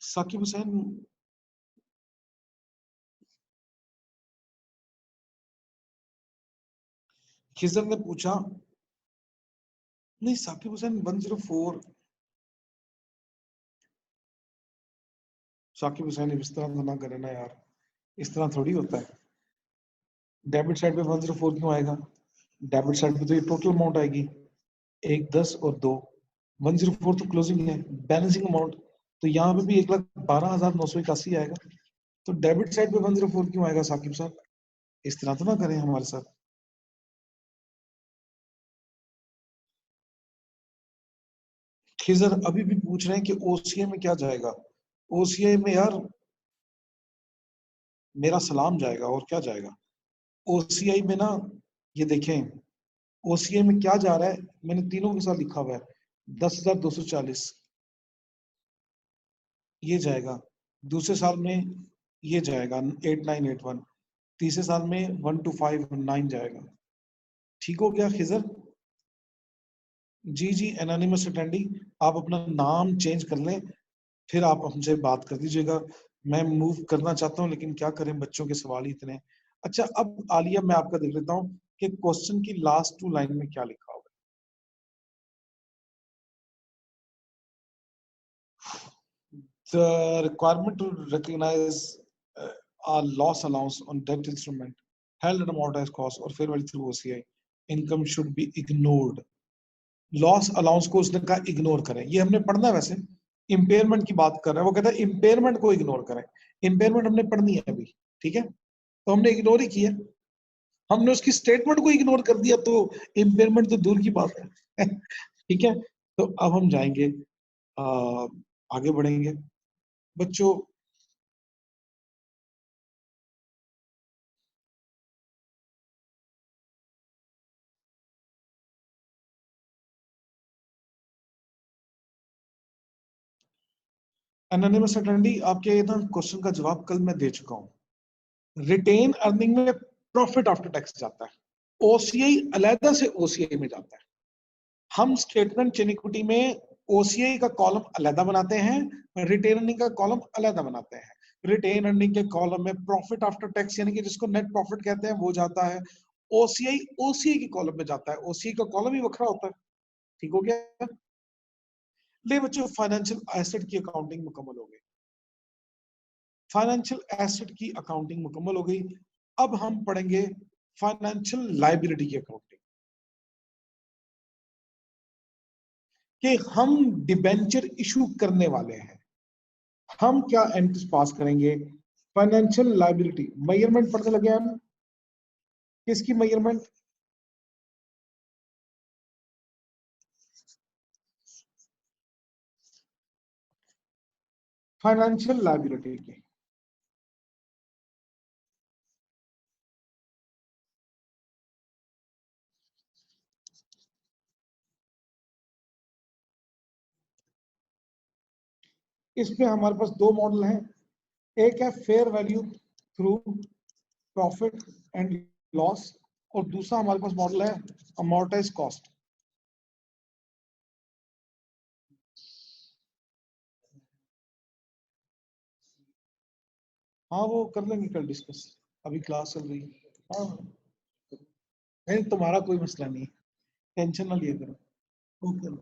साकिब हुसैन। खिजर ने पूछा, नहीं साकिब हुसैन 104। साकिब हुसैन इस तरह तो ना करे ना यार, इस तरह थोड़ी होता है। डेबिट साइड पे 104 क्यों आएगा? डेबिट साइड पे तो ये टोटल अमाउंट आएगी, 1, 10 और 2। 104 तो क्लोजिंग है, बैलेंसिंग अमाउंट, तो यहाँ पे भी 1,12,981 आएगा। तो डेबिट साइड पे 104 क्यों आएगा साकिब साहब? इस तरह तो ना करें हमारे साथ। खिजर अभी भी पूछ रहे हैं कि ओसीआई में क्या जाएगा। ओसीआई में यार मेरा सलाम जाएगा और क्या जाएगा। ओसीआई में ना, ये देखें ओसीआई में क्या जा रहा है, मैंने तीनों के साथ लिखा हुआ है। 10,240 ये जाएगा, दूसरे साल में ये जाएगा 8981, तीसरे साल में 1259 जाएगा। ठीक हो गया खिजर? जी जी, एनोनिमस अटेंडी, आप अपना नाम चेंज कर लें, फिर आप हमसे बात कर दीजिएगा। मैं मूव करना चाहता हूँ लेकिन क्या करें, बच्चों के सवाल ही इतने। अच्छा, अब आलिया मैं आपका देख लेता हूँ कि क्वेश्चन की लास्ट 2 लाइन में क्या लिखा हुआ है। The requirement to recognize a loss allowance on debt instrument held at amortized cost or fair value through OCI income should be ignored. Loss allowance को उसने कहा इग्नोर करें, ये हमने पढ़ना है। वैसे इम्पेयरमेंट की बात कर रहे हैं, वो कहता है इम्पेयरमेंट को इग्नोर करें। इम्पेयरमेंट हमने पढ़नी है अभी, ठीक है, तो हमने इग्नोर ही किया, हमने उसकी स्टेटमेंट को इग्नोर कर दिया, तो इम्पेयरमेंट तो दूर की बात है। ठीक है, तो अब हम जाएंगे, आगे बढ़ेंगे बच्चों। एनोनिमस अटेंडी, आपके ना क्वेश्चन का जवाब कल मैं दे चुका हूं। रिटेन अर्निंग में प्रॉफिट आफ्टर टैक्स जाता है, ओसीआई अलहदा से ओसीआई में जाता है। हम स्टेटमेंट चेन इक्विटी में ओसीआई का कॉलम अलहदा बनाते हैं, रिटेन अर्निंग का कॉलम अलहदा बनाते हैं। रिटेन अर्निंग के कॉलम में प्रॉफिट आफ्टर टैक्स यानी कि जिसको नेट प्रॉफिट कहते हैं वो जाता है। ओसीआई ओसीआई के कॉलम में जाता है, ओसीआई का कॉलम ही वखरा होता है। ठीक हो गया? ले बच्चों, फाइनेंशियल एसेट की अकाउंटिंग मुकम्मल हो गई। फाइनेंशियल एसेट की अकाउंटिंग मुकम्मल हो गई। अब हम पढ़ेंगे फाइनेंशियल लायबिलिटी की अकाउंटिंग, कि हम डिबेंचर इशू करने वाले हैं, हम क्या एंट्रीज पास करेंगे। फाइनेंशियल लायबिलिटी मेजरमेंट पढ़ने लगे हम, किसकी मेजरमेंट? फाइनेंशियल लायबिलिटी की। इसमें हमारे पास 2 मॉडल हैं, एक है fair value through profit and loss, और दूसरा हमारे पास मॉडल है अमोर्टाइज कॉस्ट। हाँ वो कर लेंगे कल डिस्कस, अभी क्लास चल रही है। हाँ नहीं, तुम्हारा कोई मसला नहीं, टेंशन ना लिया करो। ओके।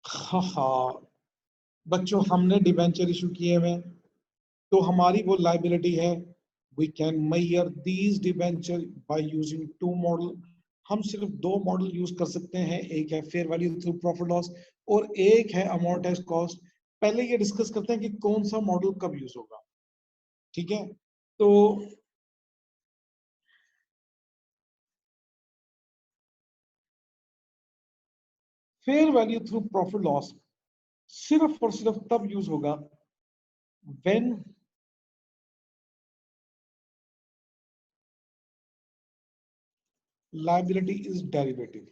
हाँ हाँ बच्चों, हमने डिबेंचर इशू किए हुए हैं, तो हमारी वो लाइबिलिटी है। We can measure these debenture by using 2 model. हम सिर्फ 2 मॉडल यूज कर सकते हैं, एक है fair value through profit loss और एक है अमोर्टाइज कॉस्ट। पहले ये डिस्कस करते हैं कि कौन सा मॉडल कब यूज होगा। ठीक है, तो fair value through profit loss सिर्फ और सिर्फ तब यूज होगा when liability is derivative.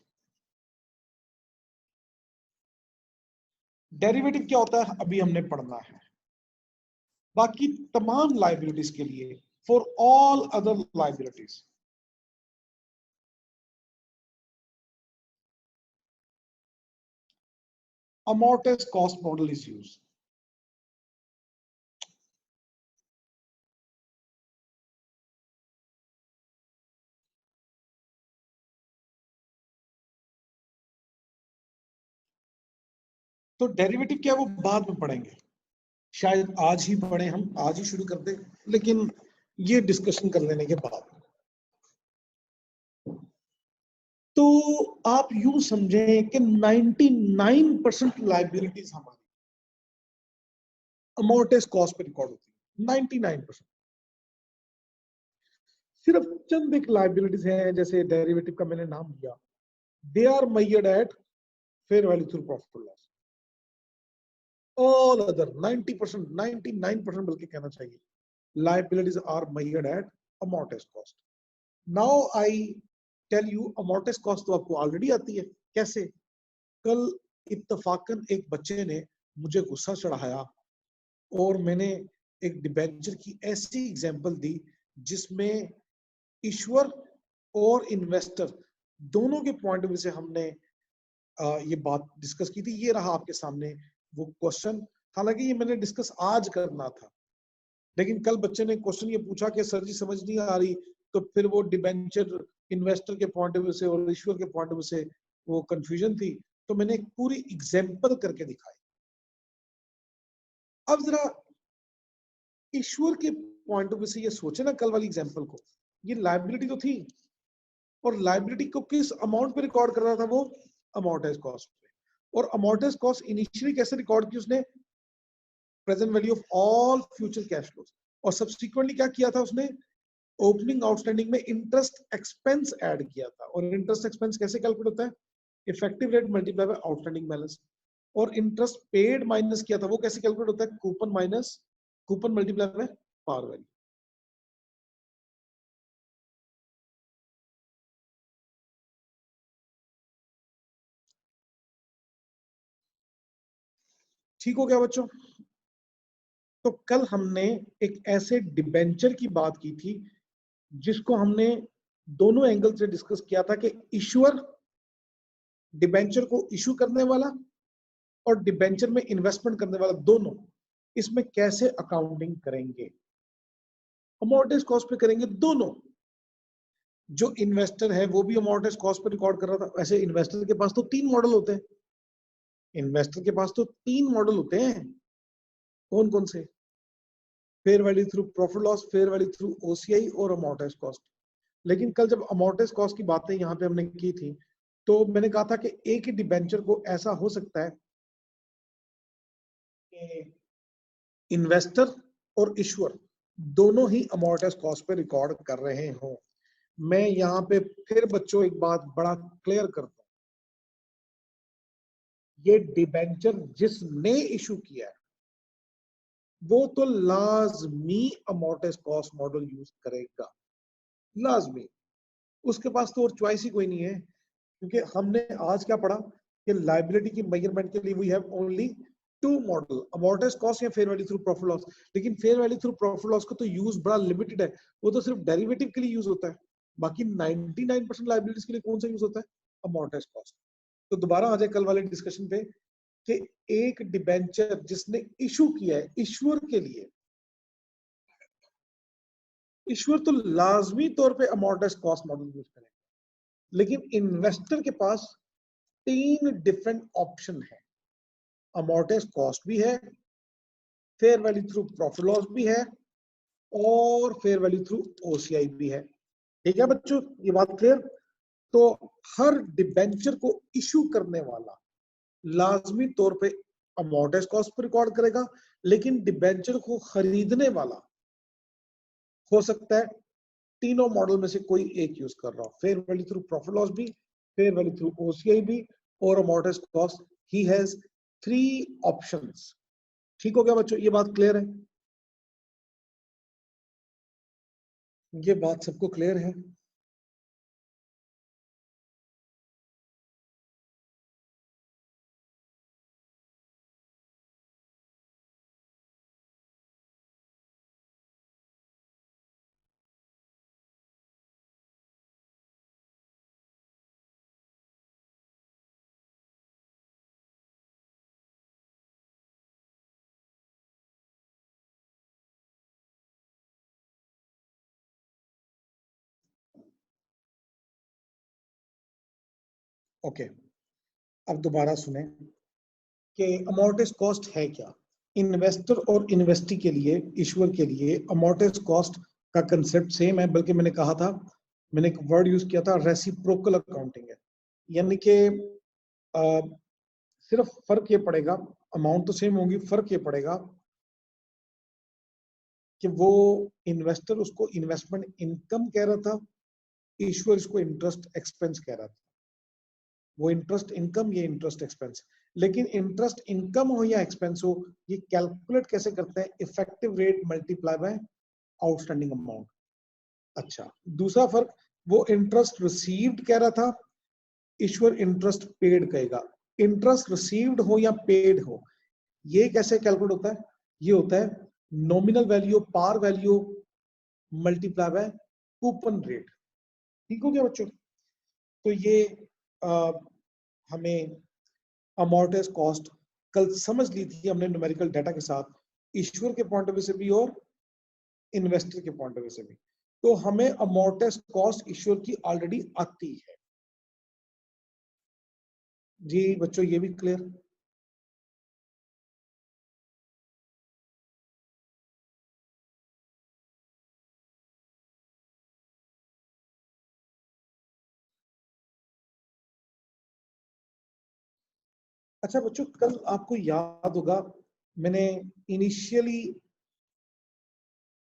Derivative क्या होता है अभी हमने पढ़ना है, बाकी तमाम लाइबिलिटीज के लिए, for all other liabilities, amortized cost model is used. तो डेरिवेटिव क्या है वो बाद में पढ़ेंगे, शायद आज ही पढ़े, हम आज ही शुरू कर दें, लेकिन ये डिस्कशन कर लेने के बाद। तो आप यूं समझें कि 99% लाइबिलिटीज हमारी अमोर्टाइज कॉस्ट पे रिकॉर्ड होती है, 99%। सिर्फ चंद एक लाइबिलिटीज हैं, जैसे डेरिवेटिव का मैंने नाम दिया, they are measured at fair value through profit loss. All other 90%, 99% बल्कि कहना चाहिए, liabilities are measured at amortized cost. Now I tell you amortized cost तो आपको ऑलरेडी आती है। कैसे? कल इत्तफाकन एक बच्चे ने मुझे गुस्सा चढ़ाया और मैंने एक डिबेंचर की ऐसी एग्जांपल दी जिसमें इश्यूअर और इन्वेस्टर दोनों के पॉइंट ऑफ व्यू से हमने ये बात डिस्कस की थी। ये रहा आपके सामने वो क्वेश्चन। हालांकि ये मैंने डिस्कस आज करना था, लेकिन कल बच्चे ने क्वेश्चन ये पूछा कि सर जी समझ नहीं आ रही, तो फिर वो डिबेंचर इन्वेस्टर के पॉइंट ऑफ व्यू से और इश्यूअर के पॉइंट ऑफ व्यू से वो कंफ्यूजन थी, तो मैंने एक पूरी एग्जांपल करके दिखाई। अब जरा इश्यूअर के पॉइंट ऑफ व्यू से ये सोचे ना, कल वाली एग्जांपल को, ये लायबिलिटी तो थी और लायबिलिटी को किस अमाउंट पे रिकॉर्ड कर रहा था वो? अमोर्टाइज कॉस्ट पे। और अमोर्टाइज कॉस्ट इनिशियली कैसे रिकॉर्ड की उसने? Present value of all future cash flows. और सब्सिक्वेंटली क्या किया था उसने? ओपनिंग आउटस्टैंडिंग में इंटरेस्ट एक्सपेंस ऐड किया था। और इंटरेस्ट एक्सपेंस कैसे कैलकुलेट होता है? Effective rate multiply by outstanding balance. और इंटरेस्ट पेड माइनस किया था, वो कैसे कैलकुलेट होता है? Coupon minus coupon multiply by par value. ठीक हो गया बच्चों? तो कल हमने एक ऐसे डिबेंचर की बात की थी जिसको हमने दोनों एंगल से डिस्कस किया था कि इश्यूअर डिबेंचर को इशू करने वाला और डिबेंचर में इन्वेस्टमेंट करने वाला, दोनों इसमें कैसे अकाउंटिंग करेंगे? अमोर्टाइज कॉस्ट पे करेंगे दोनों। जो इन्वेस्टर है वो भी अमोर्टाइज कॉस्ट पे रिकॉर्ड कर रहा था। वैसे इन्वेस्टर के पास तो 3 मॉडल होते हैं। इन्वेस्टर के पास तो 3 मॉडल होते हैं। कौन कौन से? Fair value through profit loss, fair value through OCI और अमोर्टाइज कॉस्ट। लेकिन कल जब अमोर्टाइज कॉस्ट की बातें यहाँ पे हमने की थी, तो मैंने कहा था कि एक ही डिबेंचर को ऐसा हो सकता है कि इन्वेस्टर और इश्यूअर दोनों ही अमोर्टाइज कॉस्ट पे रिकॉर्ड कर रहे हों। मैं यहाँ पे फिर बच्चों एक बात बड़ा क्लियर करता हूँ, ये डिबेंचर जिसने इशू किया है वो तो लाजमी अमोर्टाइज कॉस्ट मॉडल यूज करेगा, लाजमी। उसके पास तो और चॉइस ही कोई नहीं है, क्योंकि हमने आज क्या पढ़ा कि लायबिलिटी की मेजरमेंट के लिए we have only 2 model, amortise cost या fair value through profit loss. लेकिन fair value through profit loss का तो यूज बड़ा लिमिटेड है, वो तो सिर्फ डेरिवेटिव के लिए यूज होता है। बाकी 99% लायबिलिटीज के लिए कौन सा यूज होता है? Amortise cost. तो दोबारा आ जाए कल वाले डिस्कशन पे कि एक डिबेंचर जिसने इशू किया है, इश्यूअर के लिए, इश्यूअर तो लाजमी तौर पे अमोर्टाइज कॉस्ट मॉडल यूज करेगा। लेकिन इन्वेस्टर के पास 3 डिफरेंट ऑप्शन है। अमोर्टाइज कॉस्ट भी है, fair value through profit loss भी है और फेयर वैल्यू थ्रू ओसीआई भी है। ठीक है बच्चों, ये बात क्लियर? तो हर डिबेंचर को इशू करने वाला लाजमी तौर पे अमोर्टाइज कॉस्ट पर रिकॉर्ड करेगा, लेकिन डिबेंचर को खरीदने वाला हो सकता है तीनों मॉडल में से कोई एक यूज कर रहा हो। Fair value through profit loss भी, फेयर वैल्यू थ्रू ओसीआई भी और amortise cost. He has 3 options. ठीक हो गया बच्चों? ये बात क्लियर है? ये बात सबको क्लियर है? ओके, अब दोबारा सुने कि अमोर्टाइज कॉस्ट है क्या। इन्वेस्टर और इन्वेस्टी के लिए, इश्यूअर के लिए अमोर्टाइज कॉस्ट का कंसेप्ट सेम है, बल्कि मैंने कहा था, मैंने एक वर्ड यूज किया था, रेसिप्रोकल अकाउंटिंग है। यानी कि सिर्फ फर्क ये पड़ेगा, अमाउंट तो सेम होगी, फर्क ये पड़ेगा कि वो इन्वेस्टर उसको इन्वेस्टमेंट इनकम कह रहा था, ईश्वर इसको इंटरेस्ट एक्सपेंस कह रहा था। वो इंटरेस्ट इनकम, ये इंटरेस्ट एक्सपेंस। लेकिन इंटरेस्ट इनकम हो या एक्सपेंस हो, ये कैलकुलेट कैसे करते हैं? Effective rate multiply by outstanding amount. अच्छा, दूसरा फर्क, वो इंटरेस्ट रिसीव्ड कह रहा था, ईश्वर इंटरेस्ट पेड कहेगा। इंटरेस्ट रिसीव्ड हो या पेड हो, ये कैसे कैलकुलेट होता है? ये होता है nominal value par value multiply by coupon rate. ठीक हो गया बच्चों? तो ये हमें अमोर्टाइज कॉस्ट कल समझ ली थी हमने न्यूमेरिकल डाटा के साथ, ईश्वर के पॉइंट ऑफ व्यू से भी और इन्वेस्टर के पॉइंट ऑफ व्यू से भी। तो हमें अमोर्टाइज कॉस्ट ईश्वर की ऑलरेडी आती है। जी बच्चों, ये भी क्लियर? अच्छा बच्चों, कल आपको याद होगा मैंने इनिशियली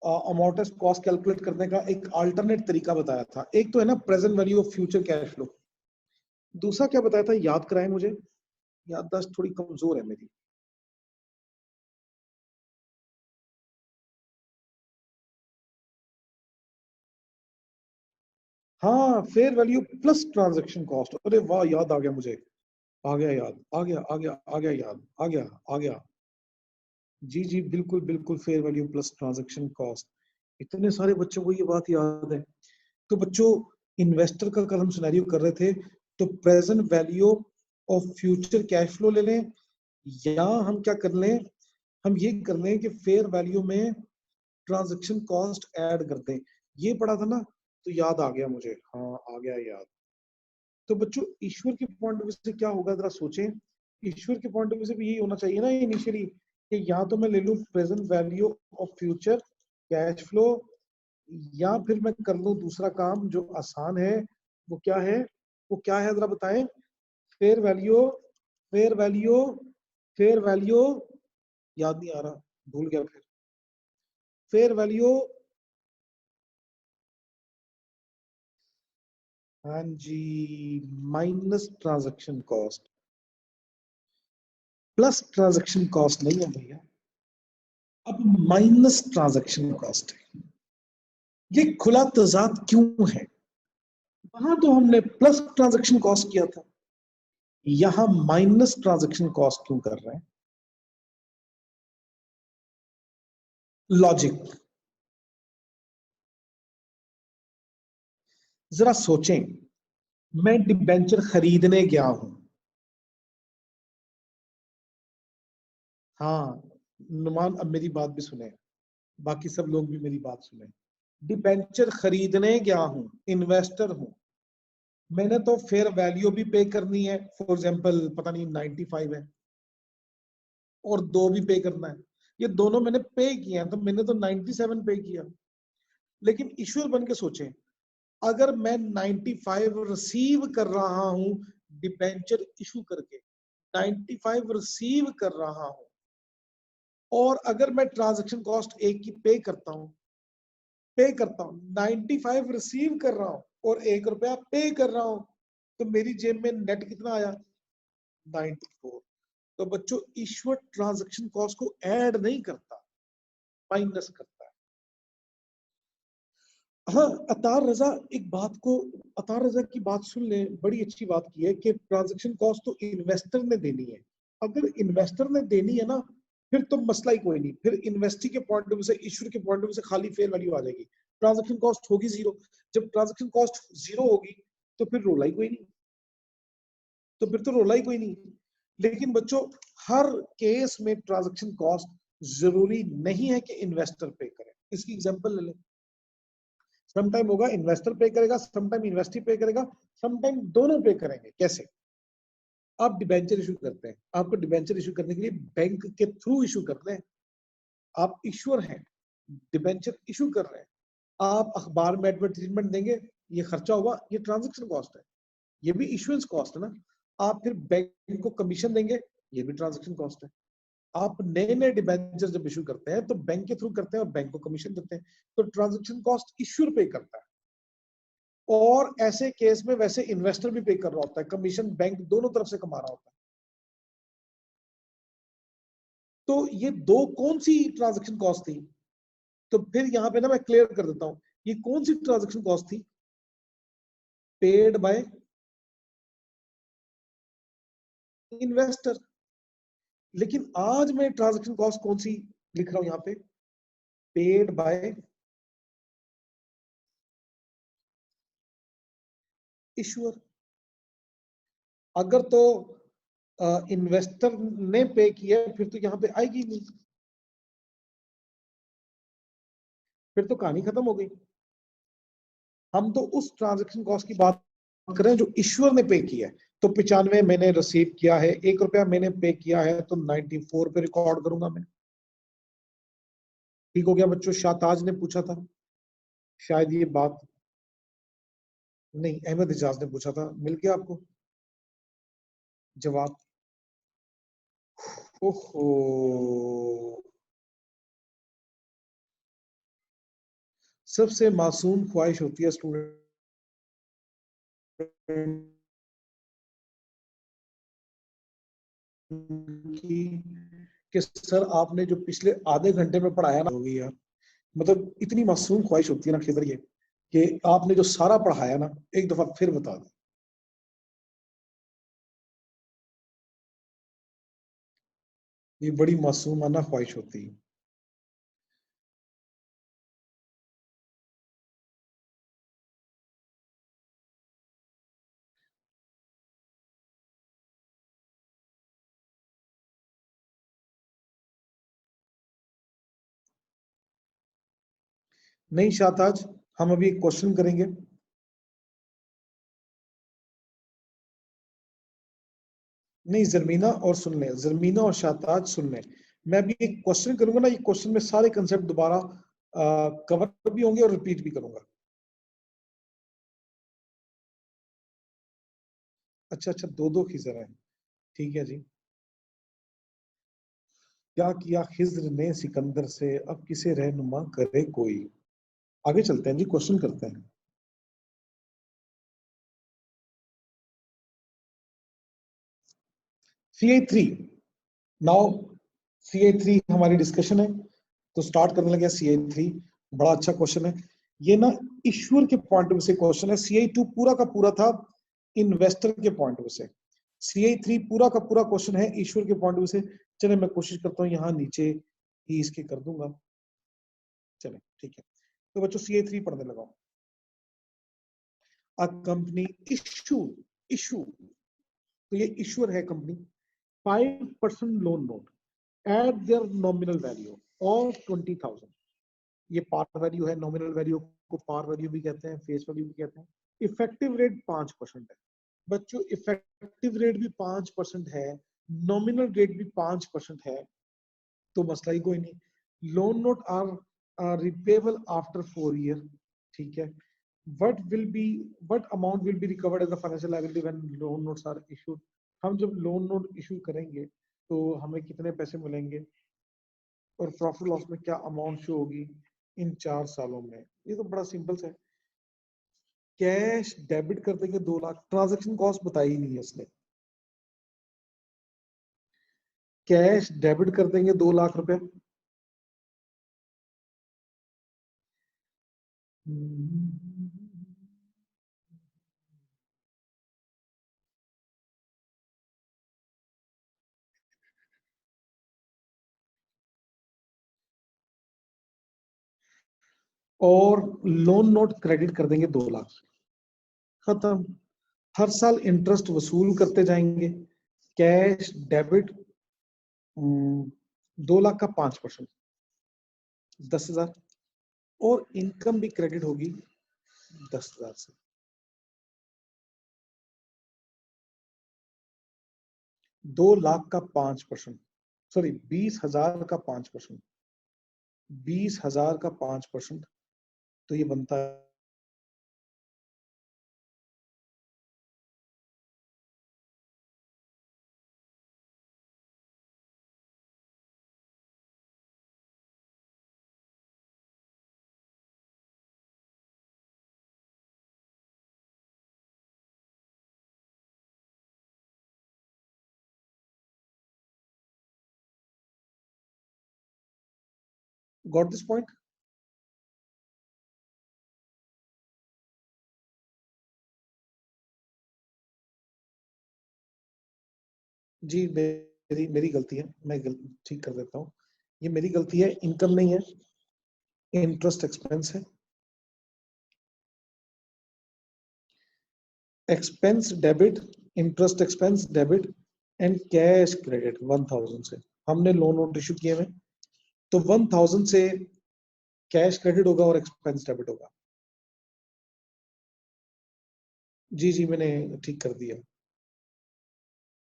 अमोर्टाइज कॉस्ट कैलकुलेट करने का एक अल्टरनेट तरीका बताया था। एक तो है ना present value of future cash flow, दूसरा क्या बताया था? याद कराएं मुझे, याददाश्त थोड़ी कमजोर है मेरी। हाँ, fair value plus transaction cost. अरे वाह, याद आ गया मुझे, आ गया याद, आ गया याद, आ गया। जी जी, बिल्कुल बिल्कुल, fair value plus transaction cost. इतने सारे बच्चों को ये बात याद है। तो बच्चों, इन्वेस्टर का कल हम सिनेरियो कर रहे थे, तो present value of future cash flow ले लें, या हम क्या कर लें, हम ये कर लें कि फेयर वैल्यू में ट्रांजैक्शन कॉस्ट ऐड कर दें। ये पढ़ा था ना, तो याद आ गया मुझे, हाँ आ गया याद। तो बच्चों, ईश्वर के पॉइंट ऑफ व्यू से क्या होगा जरा सोचें। ईश्वर के पॉइंट ऑफ व्यू से भी यही होना चाहिए ना इनिशियली, कि या तो मैं ले लूं present value of future cash flow, या फिर मैं कर लूं दूसरा काम जो आसान है। वो क्या है? वो क्या है जरा बताएं? Fair value, fair value, fair value, याद नहीं आ रहा, भूल गया फिर। फेयर वैल्यू, हाँ जी, minus transaction cost, plus transaction cost नहीं है भैया, अब माइनस ट्रांजैक्शन कॉस्ट है। ये खुला तजाद क्यों है? वहां तो हमने प्लस ट्रांजैक्शन कॉस्ट किया था, यहां माइनस ट्रांजैक्शन कॉस्ट क्यों कर रहे हैं? लॉजिक, जरा सोचें। मैं डिबेंचर खरीदने गया हूं, हाँ नुमान अब मेरी बात भी सुने, बाकी सब लोग भी मेरी बात सुने। डिबेंचर खरीदने गया हूं, इन्वेस्टर हूं, मैंने तो फेयर वैल्यू भी पे करनी है, फॉर एग्जांपल पता नहीं 95 है, और 2 भी पे करना है। ये दोनों मैंने पे किए हैं, तो मैंने तो 97 पे किया। लेकिन इश्यूर बन के सोचें, अगर मैं 95 रिसीव कर रहा हूं डिबेंचर इशू करके, 95 रिसीव कर रहा हूं, और अगर मैं ट्रांजैक्शन कॉस्ट एक की पे करता हूं, 95 रिसीव कर रहा हूं और ₹1 पे कर रहा हूं, तो मेरी जेब में नेट कितना आया? 94। तो बच्चों, ईश्वर ट्रांजैक्शन कॉस्ट को ऐड नहीं करता, माइनस करता है। हाँ, अतार रजा एक बात को, अतार रजा की बात सुन ले, बड़ी अच्छी बात की है कि ट्रांजैक्शन कॉस्ट तो इन्वेस्टर ने देनी है। अगर इन्वेस्टर ने देनी है ना, फिर तो मसला ही कोई नहीं, फिर इन्वेस्टी के पॉइंट ऑफ व्यू से, इश्यूर के पॉइंट ऑफ व्यू से खाली फेयर वैल्यू आ जाएगी, ट्रांजैक्शन कॉस्ट होगी जीरो। जब ट्रांजैक्शन कॉस्ट जीरो होगी, तो फिर रोला ही कोई नहीं, तो फिर तो रोला ही कोई नहीं। लेकिन बच्चों, हर केस में ट्रांजैक्शन कॉस्ट जरूरी नहीं है कि इन्वेस्टर पे करे। इसकी एग्जांपल ले लें, सम टाइम होगा इन्वेस्टर पे करेगा, सम टाइम इन्वेस्टी पे करेगा, सम टाइम दोनों पे करेंगे। कैसे? आप डिबेंचर इशू करते हैं, आपको डिबेंचर इशू करने के लिए बैंक के थ्रू इशू करते हैं, आप इश्यूअर हैं, डिबेंचर इशू कर रहे हैं, आप अखबार में एडवर्टीजमेंट देंगे, ये खर्चा हुआ, ये ट्रांजैक्शन कॉस्ट है, ये भी इशुएंस कॉस्ट है ना। आप फिर बैंक को कमीशन देंगे, ये भी ट्रांजैक्शन कॉस्ट है। आप नए नए डिबेंचर जब इशू करते हैं तो बैंक के थ्रू करते हैं और बैंक को कमीशन देते हैं, तो ट्रांजैक्शन कॉस्ट इश्यूर पे करता है, और ऐसे केस में वैसे इन्वेस्टर भी पे कर रहा होता है, कमीशन बैंक दोनों तरफ से कमा रहा होता है। तो ये दो कौन सी ट्रांजैक्शन कॉस्ट थी? तो फिर यहां पे ना मैं क्लियर कर देता हूं, ये कौन सी ट्रांजैक्शन कॉस्ट थी? Paid by investor. लेकिन आज मैं ट्रांजैक्शन कॉस्ट कौन सी लिख रहा हूं यहां पे? Paid by issuer. अगर तो इन्वेस्टर ने पे किया फिर तो यहां पे आएगी नहीं, फिर तो कहानी खत्म हो गई। हम तो उस ट्रांजैक्शन कॉस्ट की बात कर रहे हैं जो ईश्वर ने पे किया है। तो 95 मैंने रिसीव किया है, 1 रुपया मैंने पे किया है, तो 94 पे रिकॉर्ड करूंगा मैं। ठीक हो गया बच्चों? शाहताज ने पूछा था शायद ये बात, नहीं अहमद इजाज ने पूछा था, मिल गया आपको जवाब? ओहो, सबसे मासूम ख्वाहिश होती है स्टूडेंट की कि सर आपने जो पिछले आधे घंटे में पढ़ाया ना, होगी यार। मतलब इतनी मासूम ख्वाहिश होती है ना खिदर, ये कि आपने जो सारा पढ़ाया ना एक दफा फिर बता दें। ये बड़ी मासूमाना ख्वाहिश होती है। नहीं शाहताज, हम अभी एक क्वेश्चन करेंगे। नहीं जरमीना और सुन ले, जरमीना और शाहताज सुन ले, मैं अभी एक क्वेश्चन करूंगा ना, ये क्वेश्चन में सारे कंसेप्ट दोबारा कवर भी होंगे और रिपीट भी करूंगा। अच्छा अच्छा, दो दो खिजर है, ठीक है जी। क्या किया खिज्र ने सिकंदर से, अब किसे रहनुमा करे कोई। आगे चलते हैं जी, क्वेश्चन करते हैं। CA3 नाउ, CA3 हमारी डिस्कशन है, तो स्टार्ट करने लगे। CA3 बड़ा अच्छा क्वेश्चन है ये ना, ईश्वर के पॉइंट ऑफ व्यू से क्वेश्चन है। CA2 पूरा का पूरा था इन्वेस्टर के पॉइंट ऑफ व्यू से, CA3 पूरा का पूरा क्वेश्चन है ईश्वर के पॉइंट ऑफ व्यू से। चले मैं कोशिश करता हूँ यहाँ नीचे ही इसके कर दूंगा। चले ठीक है, तो बच्चों CA3 पढ़ने लगा। अ कंपनी इशू, इशू, तो ये ईश्वर है company, 5% loan note eight there nominal value of 20,000। ये पार वैल्यू है, नॉमिनल वैल्यू को पार वैल्यू भी कहते हैं, फेस वैल्यू भी कहते हैं। इफेक्टिव रेट 5% है। बच्चों इफेक्टिव रेट भी 5% है, नॉमिनल रेट भी 5% है, तो मसला ही कोई नहीं। Loan note are repayable after 4 year, ठीक है। what will be what amount will be recovered as a financial liability when loan notes are issued? हम जब लोन नोट इशू करेंगे तो हमें कितने पैसे मिलेंगे, और प्रॉफिट लॉस में क्या अमाउंट शो होगी इन 4 सालों में? ये तो बड़ा सिंपल सा है। कैश डेबिट कर देंगे 2 लाख, ट्रांजेक्शन कॉस्ट बताई ही नहीं है इसने। कैश डेबिट कर देंगे 2 लाख रुपए, और लोन नोट क्रेडिट कर देंगे 2 लाख, खत्म। हर साल इंटरेस्ट वसूल करते जाएंगे। कैश डेबिट 2 लाख का 5%, 10,000, और इनकम भी क्रेडिट होगी 10,000 से। 2 लाख का 5%, सॉरी 20,000 का 5%, 20,000 का 5%, तो ये बनता है गॉट दिस पॉइंट? जी मेरी मेरी गलती है, मैं ठीक कर देता हूँ। ये मेरी गलती है, इनकम नहीं है, इंटरेस्ट एक्सपेंस है। Expense debit, interest expense debit and cash credit 1000 से हमने लोन नोट इशू किए हुए, तो 1000 से कैश क्रेडिट होगा और एक्सपेंस डेबिट होगा। जी जी मैंने ठीक कर दिया,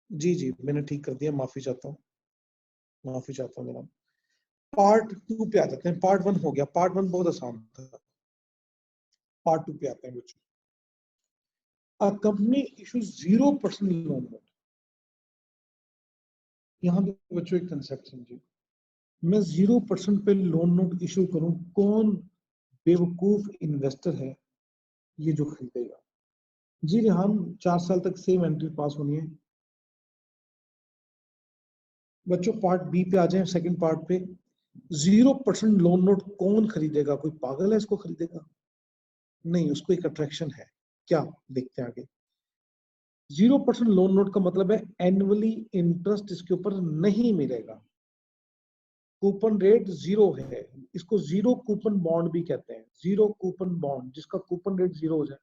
जी जी मैंने ठीक कर दिया, माफी चाहता हूँ, माफी चाहता हूँ जनाब। पार्ट 2 पे आ जाते हैं, पार्ट 1 हो गया, पार्ट 1 बहुत आसान था, पार्ट 2 पे आते हैं बच्चों। A company issues 0% loan note. यहाँ पे बच्चों एक कंसेप्ट समझिए, मैं 0% पे लोन नोट इशू करूं, कौन बेवकूफ इन्वेस्टर है ये जो खरीदेगा? जी रेहान 4 साल तक सेम एंट्री पास होनी है। बच्चों पार्ट बी पे आ जाए, सेकंड पार्ट पे। 0% लोन नोट कौन खरीदेगा? कोई पागल है इसको खरीदेगा? नहीं, उसको एक अट्रैक्शन है। क्या? देखते हैं आगे। 0% लोन नोट का मतलब है एनुअली इंटरेस्ट इसके ऊपर नहीं मिलेगा, कूपन रेट 0 है, इसको जीरो कूपन बॉन्ड भी कहते हैं। जीरो कूपन बॉन्ड, जिसका कूपन रेट 0 हो जाए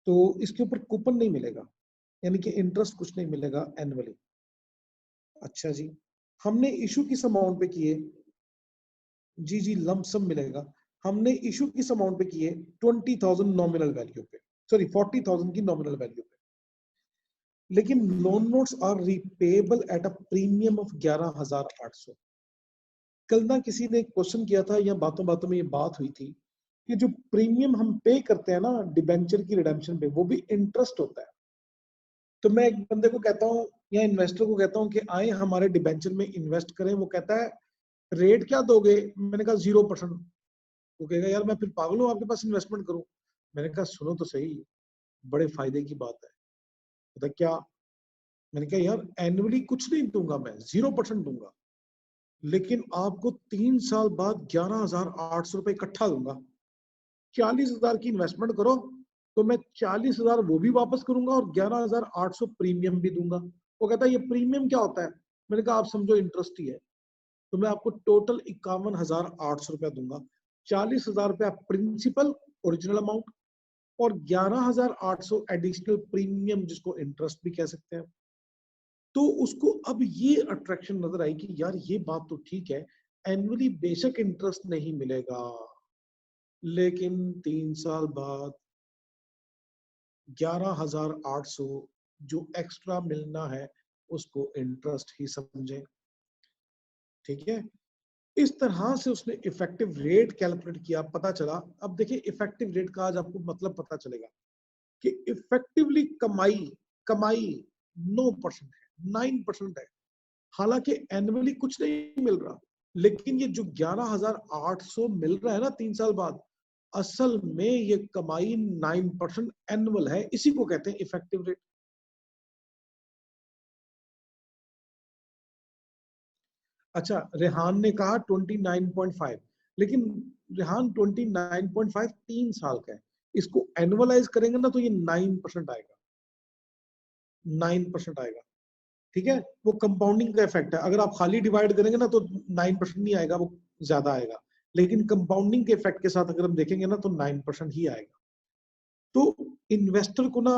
तो इसके ऊपर कूपन नहीं मिलेगा, यानी कि इंटरेस्ट कुछ नहीं मिलेगा एनुअली। अच्छा जी, हमने इशू किस अमाउंट पे किए? जी जी लंप सम मिलेगा। हमने इशू किस अमाउंट पे किए? 20,000 नॉमिनल वैल्यू पे, सॉरी 40,000 की नॉमिनल वैल्यू पे। लेकिन loan notes are repayable at a premium of 11,800। कल ना किसी ने क्वेश्चन किया था, या बातों बातों में ये बात हुई थी कि जो प्रीमियम हम पे करते हैं ना डिबेंचर की रिडेम्पशन पे, वो भी इंटरेस्ट होता है। तो मैं एक बंदे को कहता हूँ या इन्वेस्टर को कहता हूँ कि आए हमारे डिबेंचर में इन्वेस्ट करें, वो कहता है रेट क्या दोगे? मैंने कहा 0%। वो कहेगा यार मैं फिर पागल हूँ आपके पास इन्वेस्टमेंट करूँ? मैंने कहा सुनो तो सही, बड़े फायदे की बात है। तो क्या? मैंने कहा यार एनुअली कुछ नहीं दूंगा, मैं 0% दूंगा, लेकिन आपको 3 साल बाद 11,800 रुपए इकट्ठा दूंगा। 40,000 की इन्वेस्टमेंट करो तो मैं 40,000 वो भी वापस करूंगा और 11,800 प्रीमियम भी दूंगा। वो कहता है ये प्रीमियम क्या होता है? मैंने कहा आप समझो इंटरेस्ट ही है। तो मैं आपको टोटल 51,800 रुपया दूंगा, 40,000 रुपया प्रिंसिपल ओरिजिनल अमाउंट और 11,800 एडिशनल प्रीमियम, जिसको इंटरेस्ट भी कह सकते हैं। तो उसको अब ये अट्रैक्शन नजर आई कि यार ये बात तो ठीक है, एनुअली बेशक इंटरेस्ट नहीं मिलेगा, लेकिन 3 साल बाद 11,800 जो एक्स्ट्रा मिलना है उसको इंटरेस्ट ही समझे। ठीक है, इस तरह से उसने इफेक्टिव रेट कैलकुलेट किया, पता चला। अब देखिए इफेक्टिव रेट का आज आपको मतलब पता चलेगा कि इफेक्टिवली कमाई कमाई 9% है, 9% है। हालांकि एनुअली कुछ नहीं मिल रहा, लेकिन ये जो 11,800 मिल रहा है ना 3 साल बाद, असल में ये कमाई 9% एनुअल है। इसी को कहते हैं इफेक्टिव रेट। अच्छा, रेहान ने कहा 29.5, लेकिन रेहान 29.5 3 साल का है, इसको एनुअलाइज करेंगे ना तो ये 9% आएगा, 9% आएगा। ठीक है, वो कंपाउंडिंग का इफेक्ट है। अगर आप खाली डिवाइड करेंगे ना तो 9% नहीं आएगा, वो ज्यादा आएगा। लेकिन कंपाउंडिंग के इफेक्ट के साथ अगर हम देखेंगे ना तो 9% ही आएगा। तो इन्वेस्टर को ना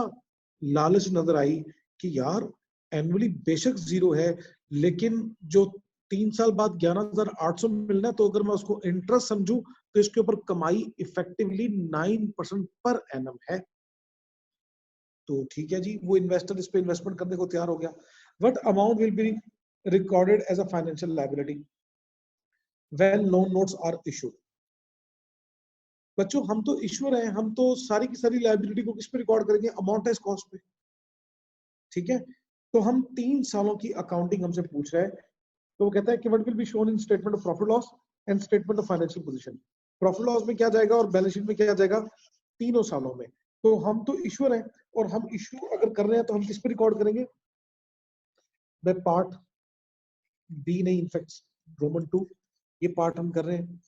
लालच नजर आई कि यार एनुअली बेशक 0 है, लेकिन जो 3 साल बाद 11,800 मिलना है, तो अगर मैं उसको इंटरेस्ट समझूं तो इसके ऊपर कमाई इफेक्टिवली 9% पर एनम है। तो ठीक है जी, वो इन्वेस्टर इस पे इन्वेस्टमेंट करने को तैयार हो गया। What amount will be recorded as a financial liability when loan notes are issued? बच्चों हम तो इश्यूर हैं, हम तो सारी की सारी लायबिलिटी को किस पे रिकॉर्ड करेंगे? अमाउंटाइज कॉस्ट पे। ठीक है, तो हम 3 सालों की अकाउंटिंग हमसे पूछ रहे हैं। तो वो कहता है कि what will be shown in statement of profit loss and statement of financial position. Profit loss में क्या जाएगा और बैलेंस शीट में क्या जाएगा, तीनों सालों में। तो हम तो इश्यूर हैं, और हम इशू अगर कर रहे हैं तो हम किस पे रिकॉर्ड करेंगे? पार्ट बी नहीं, इनफैक्ट रोमन 2 ये पार्ट हम कर रहे हैं।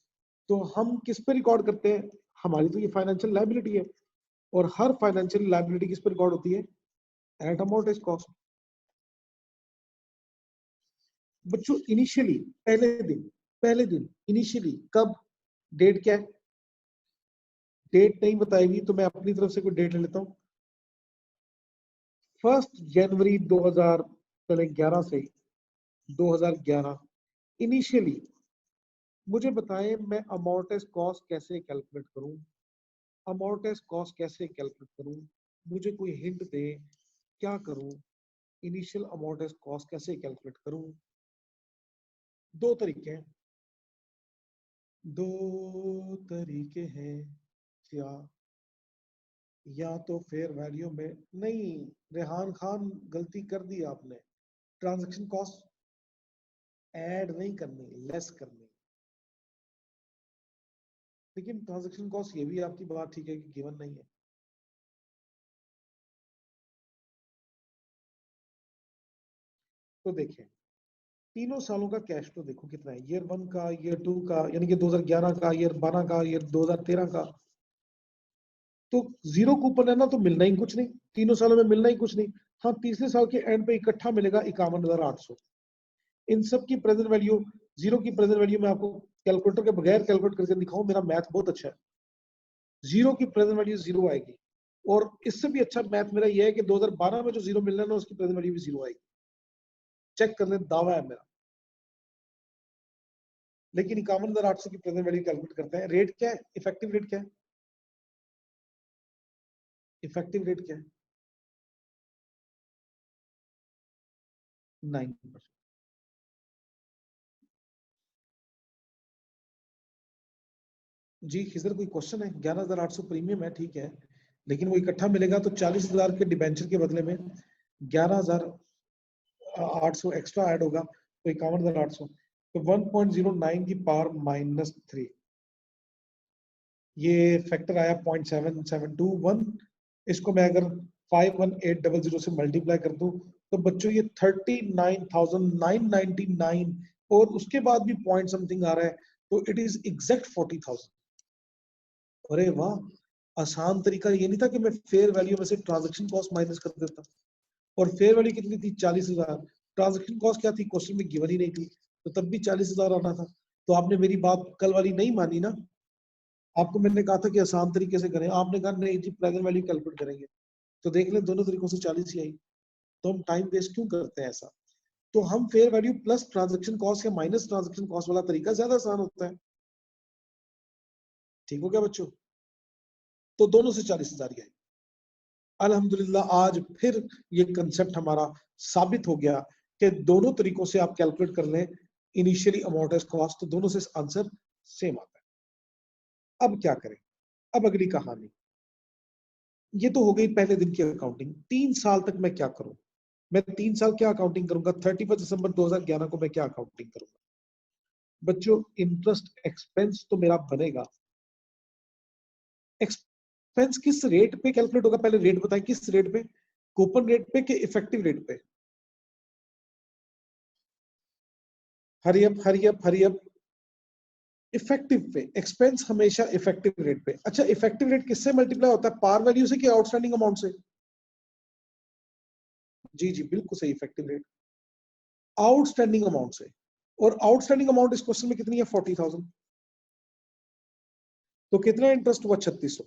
तो हम किस पे रिकॉर्ड करते हैं? हमारी तो ये फाइनेंशियल लायबिलिटी है, और हर फाइनेंशियल लायबिलिटी किस पे रिकॉर्ड होती है? At amortised cost. बच्चों इनिशियली पहले दिन इनिशियली कब? डेट क्या है? डेट नहीं बताएगी तो मैं अपनी तरफ से कोई डेट ले लेता हूँ। 1 जनवरी 2011 से 2011 इनिशियली मुझे बताएं मैं अमाउंटेज कॉस्ट कैसे कैलकुलेट करूं? अमाउंटेज कॉस्ट कैसे कैलकुलेट करूं? मुझे कोई हिंट दे, क्या करूं? इनिशियल अमाउंटेज कॉस्ट कैसे कैलकुलेट करूं? दो तरीके हैं, क्या? या तो फेयर वैल्यू में नहीं, रेहान खान गलती कर दी आपने। ट्रांजैक्शन कॉस्ट ऐड नहीं करनी, लेस करनी। लेकिन ट्रांजैक्शन कॉस्ट, ये भी आपकी बात ठीक है कि गिवन नहीं है। तो देखें तीनों सालों का कैश फ्लो देखो कितना है, ईयर 1 का, ईयर 2 का, यानी कि 2011 का, ईयर 12 का, ईयर 2013 का। तो जीरो कूपन है ना, तो मिलना ही कुछ नहीं, तीनों सालों में मिलना ही कुछ नहीं। हाँ, तीसरे साल के एंड पे इकट्ठा मिलेगा 51,800। इन सब की प्रेजेंट वैल्यू, जीरो की प्रेजेंट वैल्यू मैं आपको कैलकुलेटर के बगैर कैलकुलेट करके दिखाऊं, मेरा मैथ बहुत अच्छा है। जीरो की प्रेजेंट वैल्यू जीरो आएगी, और इससे भी अच्छा मैथ मेरा यह है कि 2012 में जो जीरो मिलना है ना, उसकी प्रेजेंट वैल्यू भी जीरो आएगी। चेक कर ले, दावा है मेरा। लेकिन 51,800 की प्रेजेंट वैल्यू कैलकुलेट करते हैं। रेट क्या है? इफेक्टिव रेट क्या है? इफेक्टिव रेट क्या है? 9%। जी खिजर, कोई क्वेश्चन है? 11,800 प्रीमियम है, ठीक है, लेकिन वो इकट्ठा मिलेगा तो 40,000 के डिबेंचर के बदले में 11,800 एक्स्ट्रा ऐड होगा, तो 51,800। तो 1.09 की पावर -3, ये फैक्टर आया 0.7721। इसको मैं अगर 51800 से मल्टीप्लाई कर दूं तो बच्चों ये 39,999, और उसके बाद भी पॉइंट समथिंग आ रहा है, तो इट इज एग्जैक्ट 40,000। अरे वाह, आसान तरीका ये नहीं था कि मैं फेयर वैल्यू में से ट्रांजैक्शन कॉस्ट माइनस कर देता। और फेयर वैल्यू कितनी थी? 40,000। ट्रांजैक्शन कॉस्ट क्या थी? क्वेश्चन में गिवन ही नहीं थी, तो तब भी 40,000 आना था। तो आपने मेरी बात कल वाली नहीं मानी ना। आपको मैंने कहा था कि आसान तरीके से करें, आपने कहा नहीं जी प्रेजेंट वैल्यू कैलकुलेट करेंगे। तो देख ले, दोनों तरीकों से 40 ही आई। तो हम टाइम वेस्ट क्यों करते हैं ऐसा? तो हम fair value plus transaction cost या माइनस ट्रांजैक्शन कॉस्ट वाला तरीका ज्यादा आसान होता है। ठीक हो गया बच्चों? तो दोनों से 40,000 ही आई। अल्हम्दुलिल्लाह आज फिर ये कंसेप्ट हमारा साबित हो गया कि दोनों तरीकों से आप कैलकुलेट कर लें इनिशियली अमाउंटेज कॉस्ट, तो दोनों से आंसर सेम आता है। अब क्या करें? अब अगली कहानी। ये तो हो गई पहले दिन की अकाउंटिंग। 3 साल तक मैं क्या करूं? मैं 3 साल क्या अकाउंटिंग करूंगा? 31 दिसंबर 2011 को मैं क्या अकाउंटिंग करूंगा? बच्चों इंटरेस्ट एक्सपेंस तो मेरा बनेगा। एक्सपेंस किस रेट पे कैलकुलेट होगा? पहले रेट बताएं, किस रेट पे? कूपन रेट पे कि इफेक्टिव रेट पे? Hurry up hurry up hurry up. Effective पे। एक्सपेंस हमेशा इफेक्टिव रेट पे। अच्छा, इफेक्टिव रेट किससे मल्टीप्लाई होता है? पार वैल्यू से कि आउटस्टैंडिंग अमाउंट से? जी जी बिल्कुल सही, इफेक्टिव रेट आउटस्टैंडिंग अमाउंट से। और आउटस्टैंडिंग अमाउंट इस क्वेश्चन में कितनी है? 40,000। तो कितना इंटरेस्ट हुआ? 3600।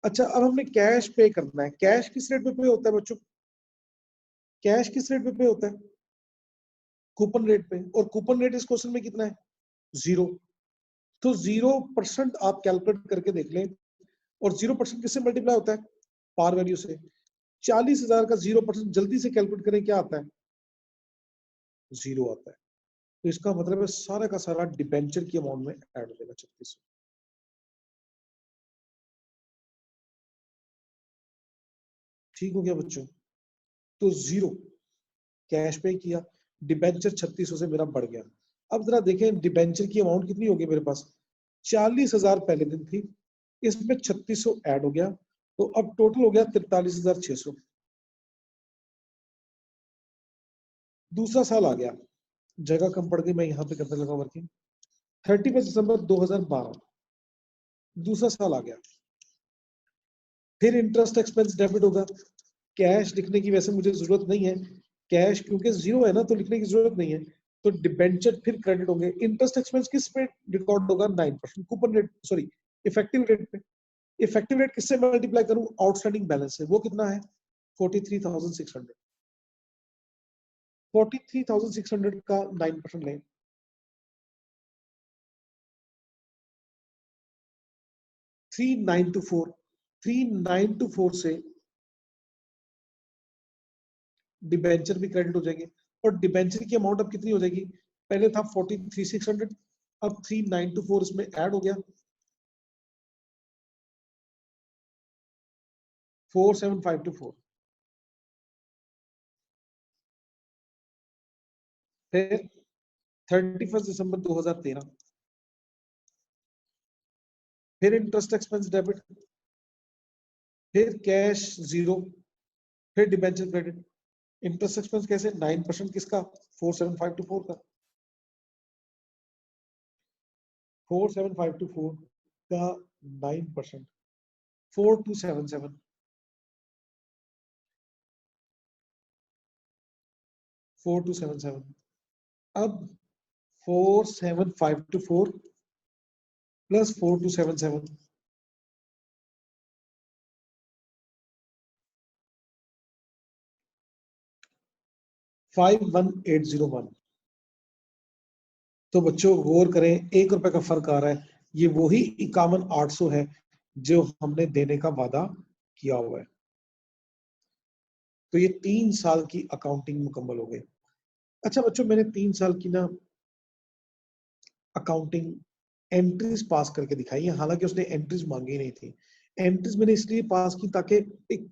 अच्छा, अब हमने कैश पे करना है। कैश किस रेट पे होता है बच्चों? कैश किस रेट पे होता है? कूपन रेट पे। और कूपन रेट इस क्वेश्चन में कितना है? 0। तो 0% आप कैलकुलेट करके देख लें। और 0% किससे मल्टीप्लाई होता है? पार वैल्यू से। 40,000 का 0% जल्दी से कैलकुलेट करें, क्या आता है? 0 आता है। तो इसका मतलब है सारा का सारा डिबेंचर की अमाउंट में ऐड हो जाएगा 3600। ठीक हो गया बच्चों? तो 0 कैश पे किया, डिबेंचर 3600 से मेरा बढ़ गया। अब जरा देखें डिबेंचर की अमाउंट कितनी होगी मेरे पास? 40,000 पहले दिन थी, इसमें 3600 ऐड हो गया, तो अब टोटल हो गया 43,600। दूसरा साल आ गया, जगह कम पड़ गई, मैं यहाँ पे करने लगा वर्किंग। 31 दिसंबर 2012 दूसरा साल आ गया, फिर इंटरेस्ट एक्सपेंस डेबिट होगा। कैश लिखने की वैसे मुझे जरूरत नहीं है, कैश क्योंकि जीरो है ना तो लिखने की जरूरत नहीं है। तो डिबेंचर फिर क्रेडिट होंगे। इंटरेस्ट एक्सपेंस किस पे रिकॉर्ड होगा? 9% coupon rate, sorry effective rate पे। इफेक्टिव रेट किससे मल्टीप्लाई करूं? आउटस्टैंडिंग बैलेंस है, वो कितना है? 43,600। 43,600 का 9% लें, 3924, 3924 से डिबेंचर भी क्रेडिट हो जाएंगे। और डिबेंचर की अमाउंट अब कितनी हो जाएगी? पहले था 43,600, अब 3924 इसमें ऐड हो गया, 47,524। फिर 31 दिसंबर 2013, फिर इंटरेस्ट एक्सपेंस डेबिट, फिर कैश जीरो, फिर डिबेंचर क्रेडिट। इंटरेस्ट एक्सपेंस कैसे? 9% किसका? 47,524 का। 47,524 का 9%, 4277, 4277। अब 47,524 प्लस 4277, 51,801। तो बच्चों गौर करें, ₹1 का फर्क आ रहा है। ये वही 51,800 है जो हमने देने का वादा किया हुआ है। तो ये 3 साल की अकाउंटिंग मुकम्मल हो गई। अच्छा बच्चों, मैंने 3 साल की ना अकाउंटिंग एंट्रीज पास करके दिखाई है, हालांकि उसने एंट्रीज मांगी नहीं थी। एंट्रीज मैंने इसलिए पास की ताकि एक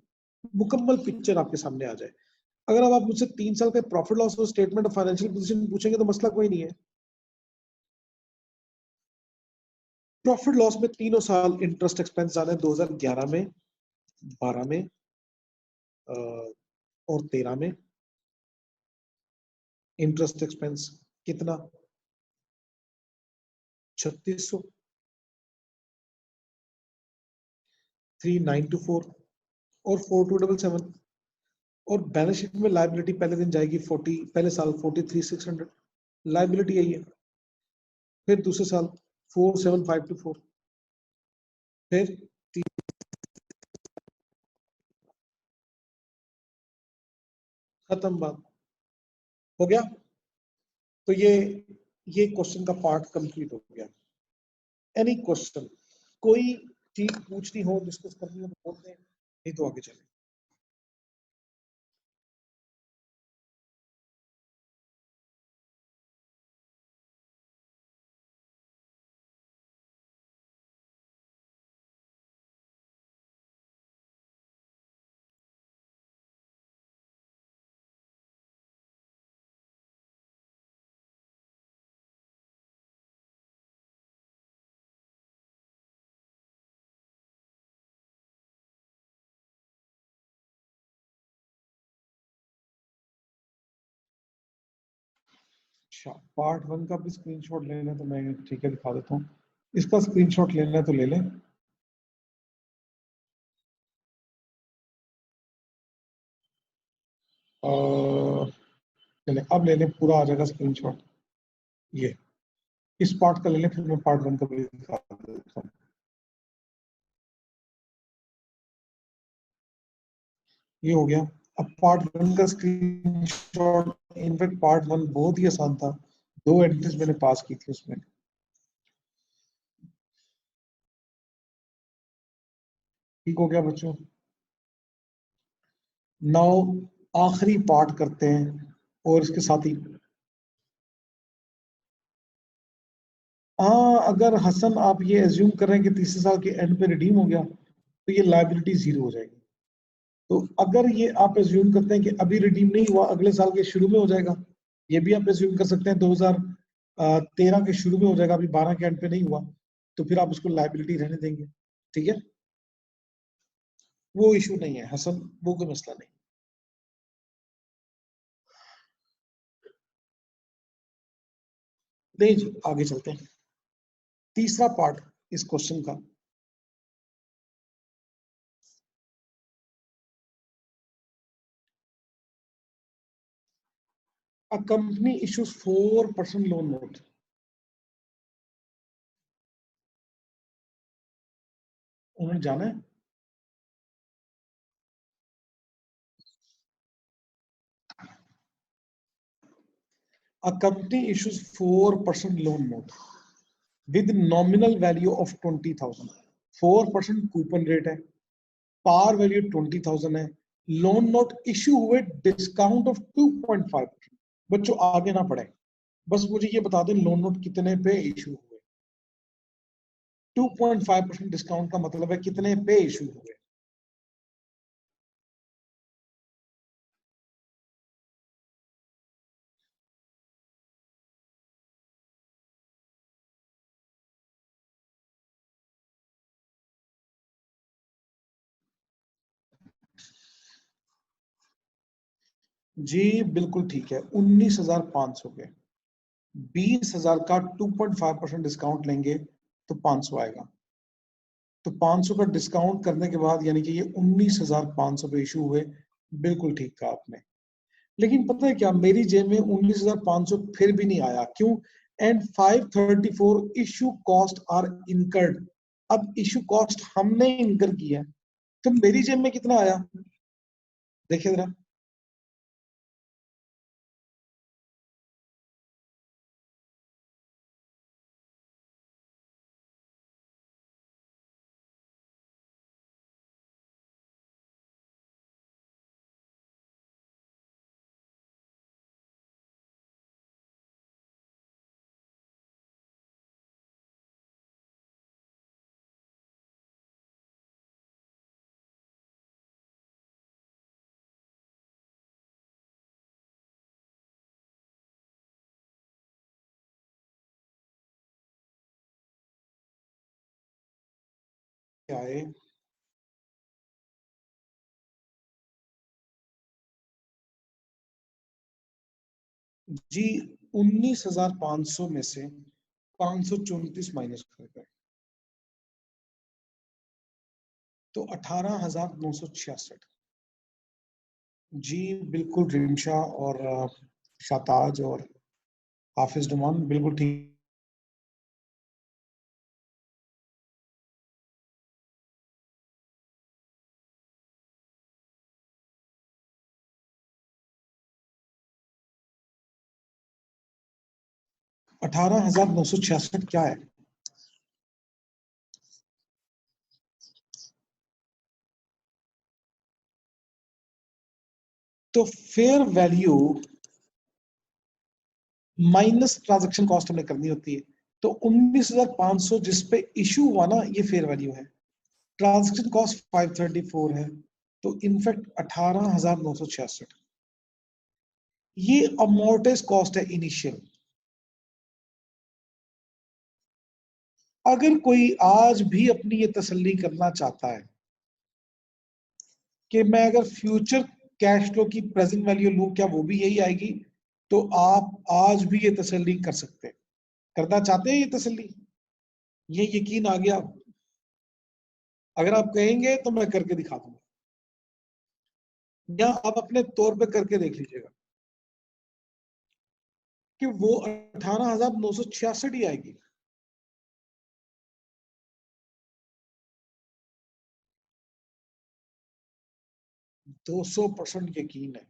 मुकम्मल पिक्चर आपके सामने आ जाए। अगर अब आप मुझसे 3 साल का प्रॉफिट लॉस और स्टेटमेंट ऑफ फाइनेंशियल पोजीशन पूछेंगे तो मसला कोई नहीं है। प्रॉफिट लॉस में तीनों साल इंटरेस्ट एक्सपेंस आने 2011 में, 12 में और 13 में। इंटरेस्ट एक्सपेंस कितना? 3600, 3924 और 4277। और बैलेंस शीट में लायबिलिटी पहले दिन जाएगी 40, पहले साल 43,600 लायबिलिटी आई है। फिर दूसरे साल 47,524, फिर खत्म, बात हो गया। तो ये क्वेश्चन का पार्ट कंप्लीट हो गया। एनी क्वेश्चन, कोई चीज पूछनी हो, डिस्कस करनी हो तो बोलते हैं, नहीं तो आगे चले। अच्छा, पार्ट 1 का भी स्क्रीनशॉट ले लें तो मैं ठीक है दिखा देता हूँ। इसका स्क्रीनशॉट लेना है तो ले लें। चले अब ले लें, पूरा आ जाएगा स्क्रीनशॉट। ये इस पार्ट का ले लें, फिर मैं पार्ट 1 का भी दिखा देता हूँ। ये हो गया। अब पार्ट 1 का स्क्रीनशॉट, इनफैक्ट पार्ट 1 बहुत ही आसान था, 2 एंट्रीज मैंने पास की थी उसमें। ठीक हो गया बच्चों। नाउ आखिरी पार्ट करते हैं और इसके साथ ही हाँ, अगर हसन आप ये एज्यूम कर रहे हैं कि तीसरे साल के एंड पे रिडीम हो गया तो ये लायबिलिटी जीरो हो जाएगी। तो अगर ये आप एज्यूम करते हैं कि अभी रिडीम नहीं हुआ, अगले साल के शुरू में हो जाएगा, ये भी आप एज्यूम कर सकते हैं 2013 के शुरू में हो जाएगा, अभी 12 के एंड पे नहीं हुआ, तो फिर आप उसको लायबिलिटी रहने देंगे। ठीक है, वो इशू नहीं है हसन, वो कोई मसला नहीं। नहीं जी, आगे चलते हैं। तीसरा पार्ट इस क्वेश्चन का, a company issues 4% loan note. उन्होंने जाना है? A company issues 4% loan note with nominal value of 20,000. 4% coupon rate है, पार वैल्यू 20,000 है, लोन नोट इश्यू हुए डिस्काउंट ऑफ 2.5%. बच्चों आगे ना पढ़े, बस मुझे ये बता दें लोन नोट कितने पे इश्यू हुए. 2.5% डिस्काउंट का मतलब है कितने पे इश्यू हुए. जी बिल्कुल ठीक है, 19,500 के 20,000 का 2.5% डिस्काउंट लेंगे तो 500 आएगा. तो 500 का डिस्काउंट करने के बाद यानी कि ये 19,500 पे इशू हुए. बिल्कुल ठीक कहा आपने. लेकिन पता है क्या, मेरी जेब में 19,500 फिर भी नहीं आया. क्यों? And 534 issue cost are incurred. अब इशू कॉस्ट हमने इनकर किया है, तो मेरी जेब में कितना आया देखिए जरा. क्या है जी, 19,500 में से 534 माइनस कर गए तो 18,966. जी बिल्कुल, रिमशा और शाताज और हाफिज नुमान बिल्कुल ठीक. $18,966 क्या है? तो fair value minus transaction cost हमें करनी होती है. तो 19,500 जिस पे इशू हुआ ना, ये फेयर वैल्यू है. ट्रांजैक्शन कॉस्ट 534 है, तो इनफैक्ट 18,966 ये अमोर्टाइज कॉस्ट है इनिशियल. अगर कोई आज भी अपनी ये तसल्ली करना चाहता है कि मैं अगर फ्यूचर कैश फ्लो की प्रेजेंट वैल्यू लूं क्या वो भी यही आएगी, तो आप आज भी ये तसल्ली कर सकते हैं. करना चाहते हैं ये तसल्ली? ये यकीन आ गया? अगर आप कहेंगे तो मैं करके दिखा दूंगा, या आप अपने तौर पे करके देख लीजिएगा कि वो 18,966 ही आएगी. 200% यकीन है.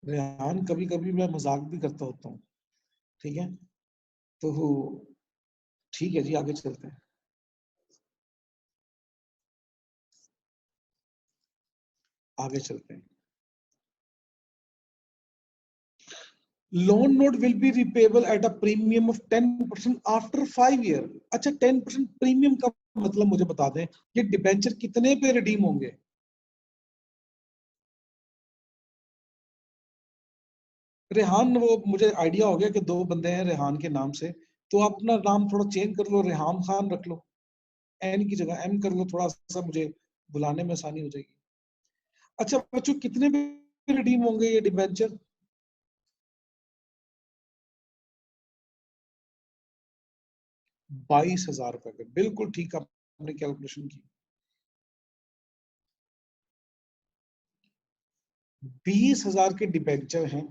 रेहान कभी कभी मैं मजाक भी करता होता हूँ, ठीक है? तो ठीक है जी, आगे चलते हैं. आगे चलते हैं. Loan note will be repayable eight a premium of 10% after 5 year. अच्छा, 10% प्रीमियम का मतलब मुझे बता दें, ये डिबेंचर कितने पे रिडीम होंगे? रेहान, वो मुझे आइडिया हो गया कि दो बंदे हैं रेहान के नाम से, तो आप अपना नाम थोड़ा चेंज कर लो, रेहान खान रख लो. एन की जगह एम कर लो, थोड़ा सा मुझे बुलाने में आसानी हो जाएगी. अच्छा बच्चों, कितने पे रिडीम होंगे ये डिबेंचर? 22,000 रुपए पे, बिल्कुल ठीक आपने कैलकुलेशन की। 20,000 के डिबेंचर हैं,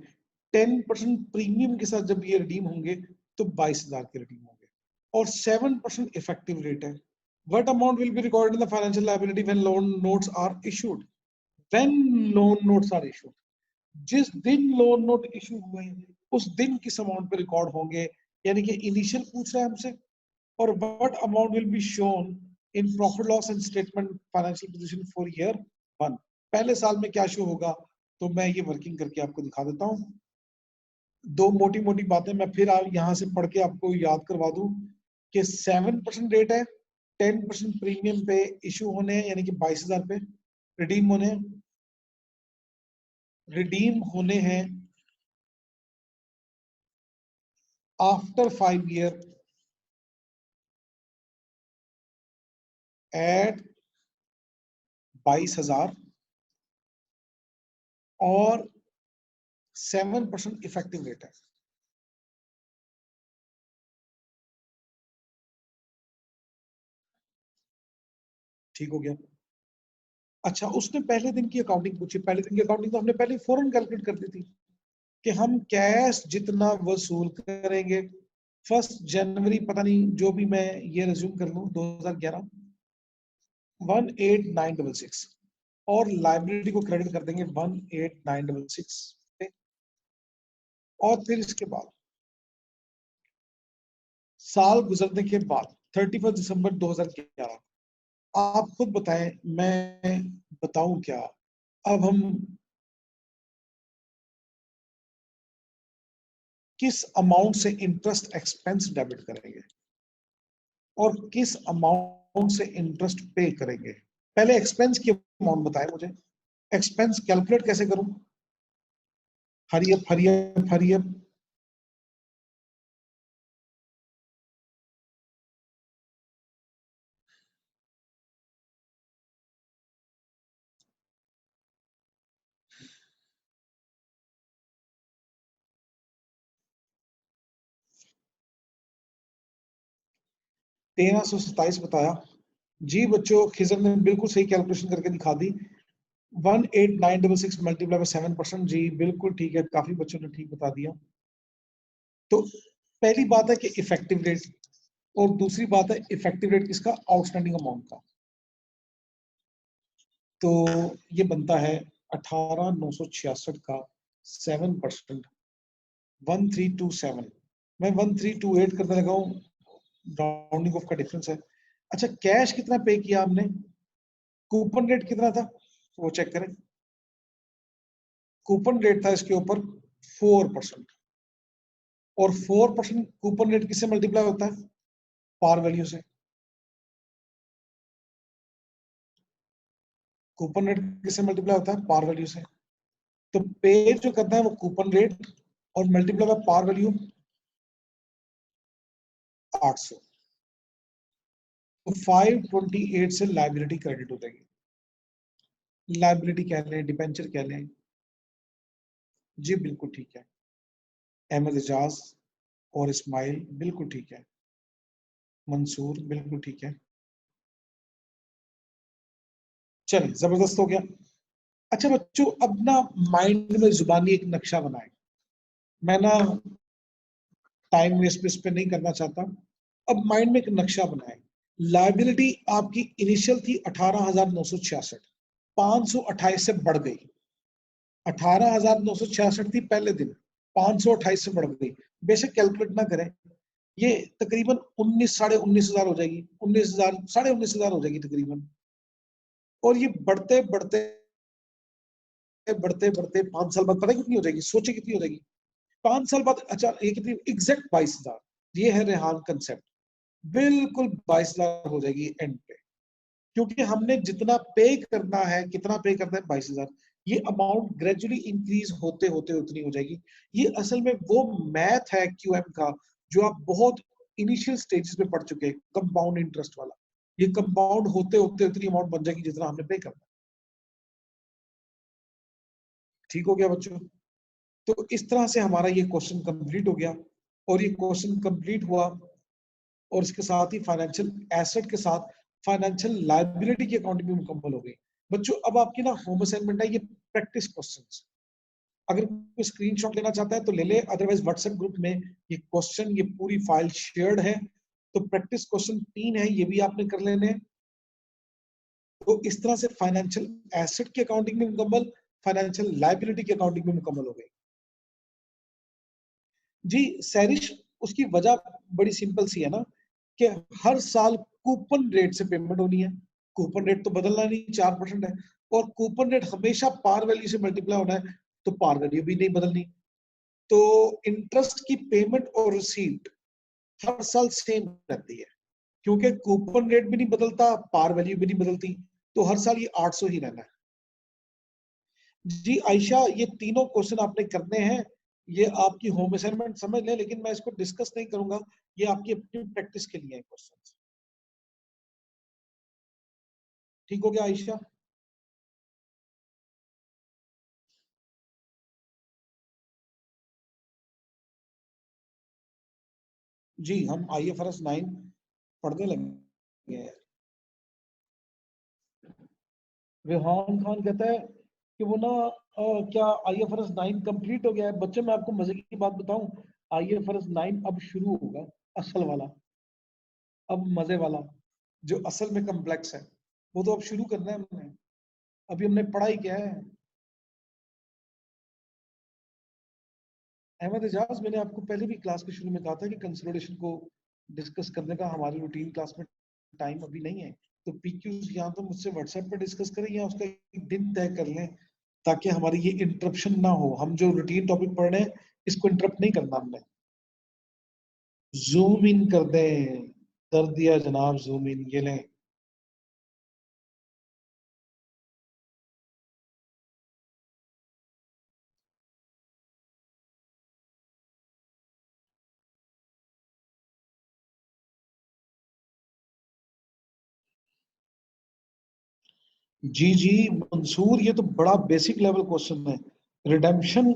10% प्रीमियम के साथ जब ये रिडीम होंगे तो 22,000 के रिडीम होंगे और 7% इफेक्टिव रेट है। What amount will be recorded in the financial liability when loan notes are issued? When loan notes are issued, जिस दिन लोन नोट इशू हुए उस दिन किस अमाउंट पे रिकॉर्ड होंगे, यानी कि इनिशियल पूछ रहा है हमसे। और what amount will be shown in profit loss and statement financial position for year 1, पहले साल में क्या शो होगा, तो मैं ये वर्किंग करके आपको दिखा देता हूँ। दो मोटी मोटी बातें मैं फिर यहाँ से पढ़ के आपको याद करवा दूं कि 7% रेट है, 10% प्रीमियम पे इशू होने हैं, यानी कि 22,000 पे रिडीम होने हैं आफ्टर 5 ईयर एट 22,000 और 7% इफेक्टिव रेट है। ठीक हो गया। अच्छा, उसने पहले दिन की अकाउंटिंग पूछी। पहले दिन की अकाउंटिंग तो हमने पहले फौरन कैलकुलेट कर दी थी कि हम कैश जितना वसूल करेंगे 1 जनवरी, पता नहीं जो भी मैं ये रिज्यूम कर लूं 2011, 18966 और लाइबिलिटी को क्रेडिट कर देंगे 18966 पे। और फिर इसके बाद साल गुजरने के बाद 31 दिसंबर 2011, आप खुद बताएं मैं बताऊं क्या। अब हम किस अमाउंट से इंटरेस्ट एक्सपेंस डेबिट करेंगे और किस अमाउंट से इंटरेस्ट पे करेंगे। पहले एक्सपेंस की अमाउंट बताएं मुझे, एक्सपेंस कैलकुलेट कैसे करूं। Hurry up hurry up hurry up. तेरह सौ सत्ताईस बताया जी बच्चों, खिजर ने बिल्कुल सही कैलकुलेशन करके दिखा दी। 18966 मल्टीप्लाई बाय 7%, जी बिल्कुल ठीक है, काफी बच्चों ने ठीक बता दिया। तो पहली बात है कि इफेक्टिव रेट, और दूसरी बात है इफेक्टिव रेट किसका, आउटस्टैंडिंग अमाउंट का। तो ये बनता है 18,966 का 7%, 1327। मैं 1328 करने लगा हूँ, राउंडिंग ऑफ का डिफरेंस है। अच्छा, कैश कितना पे किया आपने, कूपन रेट कितना था वो चेक करें। कूपन रेट था इसके ऊपर 4%, और 4% कूपन रेट किससे मल्टीप्लाई होता है, पार वैल्यू से। कूपन रेट किससे मल्टीप्लाई होता है, पार वैल्यू से। तो पे जो करना है वो कूपन रेट और मल्टीप्लाई बाय पार वैल्यू 800। तो 528 से लाइबिलिटी क्रेडिट हो जाएगी। लाइबिलिटी कह लें, डिबेंचर कह लें, जी बिल्कुल ठीक है। अहमद एजाज और इस्माइल बिल्कुल ठीक है, मंसूर बिल्कुल ठीक है। चलिए, जबरदस्त हो गया। अच्छा बच्चों, अब ना माइंड में जुबानी एक नक्शा बनाए। मैं ना टाइम वेस्ट इस पे नहीं करना चाहता। अब माइंड में एक नक्शा बनाए। लाइबिलिटी आपकी इनिशियल थी 18,966, 528 से बढ़ गई। 18,966 थी पहले दिन, 528 से बढ़ गई। बेशक कैलकुलेट ना करें, ये तकरीबन 19, साढ़े 19,000 हो जाएगी, 19,000, साढ़े 19,000 हो जाएगी तकरीबन। और ये बढ़ते बढ़ते बढ़ते बढ़ते 5 साल बाद पता कितनी हो जाएगी, सोचे कितनी हो जाएगी 5 साल बाद। अच्छा, ये कितनी, एग्जैक्ट 22,000। ये है रेहान कंसेप्ट, बिल्कुल 22,000 हो जाएगी एंड पे, क्योंकि हमने जितना पे करना है, कितना पे करना है 22,000। ये अमाउंट ग्रेजुअली इंक्रीज होते होते उतनी हो जाएगी। ये असल में वो मैथ है क्यूएम का जो आप बहुत इनिशियल स्टेजेस में पढ़ चुके हैं, कंपाउंड इंटरेस्ट वाला। ये कंपाउंड होते होते उतनी अमाउंट बन जाएगी जितना हमने पे करना है। ठीक हो गया बच्चों। तो इस तरह से हमारा ये क्वेश्चन कंप्लीट हो गया, और ये क्वेश्चन कंप्लीट हुआ और इसके साथ ही फाइनेंशियल एसेट के साथ फाइनेंशियल लायबिलिटी की अकाउंटिंग भी मुकम्मल हो गई। बच्चों अब आपकी ना होम असाइनमेंट है ये प्रैक्टिस क्वेश्चंस। अगर कोई स्क्रीनशॉट लेना चाहता है तो ले ले, अदरवाइज व्हाट्सएप ग्रुप में ये क्वेश्चन ये पूरी फाइल शेयर्ड है। तो प्रैक्टिस क्वेश्चन 3 है, ये भी आपने कर लेने। तो इस तरह से फाइनेंशियल एसेट की अकाउंटिंग भी मुकम्मल, फाइनेंशियल लायबिलिटी की अकाउंटिंग भी मुकम्मल हो गई। जी सैरिश, उसकी वजह बड़ी सिंपल सी है ना कि हर साल कूपन रेट से पेमेंट होनी है। कूपन रेट तो बदलना नहीं, 4% है, और कूपन रेट हमेशा पार वैल्यू से मल्टीप्लाई होना है, तो पार वैल्यू भी नहीं बदलनी। तो इंटरेस्ट की पेमेंट और रिसीट हर साल सेम रहती है, क्योंकि कूपन रेट भी नहीं बदलता, पार वैल्यू भी नहीं बदलती, तो हर साल ये 800 ही रहना है। जी आयशा, ये तीनों क्वेश्चन आपने करने हैं, ये आपकी होम असाइनमेंट समझ लें, लेकिन मैं इसको डिस्कस नहीं करूंगा, ये आपकी अपनी प्रैक्टिस के लिए है क्वेश्चन। ठीक हो गया आयशा? जी हम IFRS 9 पढ़ने लगे हैं। रेहान खान कहता है कि वो ना क्या IFRS 9 कंप्लीट हो गया है? बच्चे मैं आपको मजे की बात बताऊं, IFRS 9 अब शुरू होगा, असल वाला, अब मजे वाला, जो असल में कम्प्लेक्स है, वो तो अब शुरू करना है हमने। अभी हमने पढ़ाई क्या है। अहमद एजाज, मैंने आपको पहले भी क्लास के शुरू में कहा था कि कंसोलिडेशन को डिस्कस करने का हमारी रूटीन क्लास में टाइम अभी नहीं है। तो PQs या तो मुझसे व्हाट्सएप पर डिस्कस करें या उसका एक दिन तय कर लें, ताकि हमारी ये इंटरप्शन ना हो। हम जो रूटीन टॉपिक पढ़ रहे हैं इसको इंटरप्ट नहीं करना हमने। जूम इन कर दें, कर दिया जनाब जूम इन, ये लें। जी जी मंसूर, ये तो बड़ा बेसिक लेवल क्वेश्चन है। रिडेम्पशन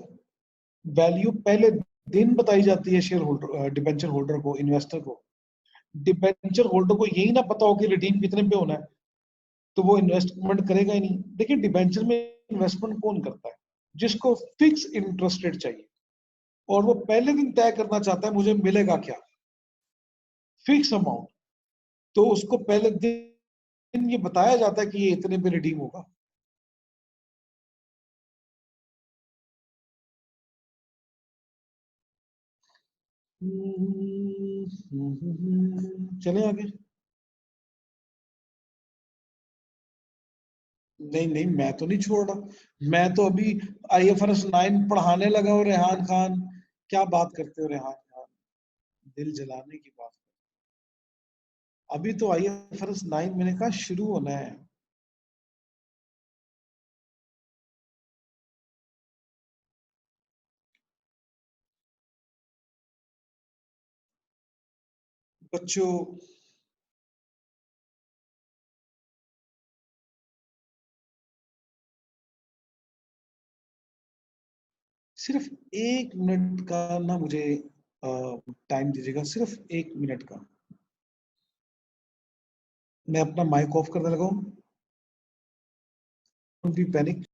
वैल्यू पहले दिन बताई जाती है शेयर होल्डर, डिबेंचर होल्डर को, इन्वेस्टर को। डिबेंचर होल्डर को यही ना पता हो कि रिडीम कितने पे होना है, तो वो इन्वेस्टमेंट करेगा ही नहीं। देखिए डिबेंचर में इन्वेस्टमेंट कौन करता है? जिसको फिक्स इंटरेस्ट रेट चाहिए, और वो पहले दिन तय करना चाहता है मुझे मिलेगा क्या, फिक्स अमाउंट। तो उसको पहले दिन ये बताया जाता है कि ये इतने पे रिडीम होगा। चले आगे। नहीं नहीं, मैं तो नहीं छोड़ रहा, मैं तो अभी IFRS 9 पढ़ाने लगा हूँ रेहान खान। क्या बात करते हो रेहान खान, दिल जलाने की बात। अभी तो IFRS 9 मैंने कहा शुरू होना है। बच्चों सिर्फ 1 मिनट का ना मुझे टाइम दीजिएगा, सिर्फ 1 मिनट का। मैं अपना माइक ऑफ करने लगा हूँ। Don't be panic.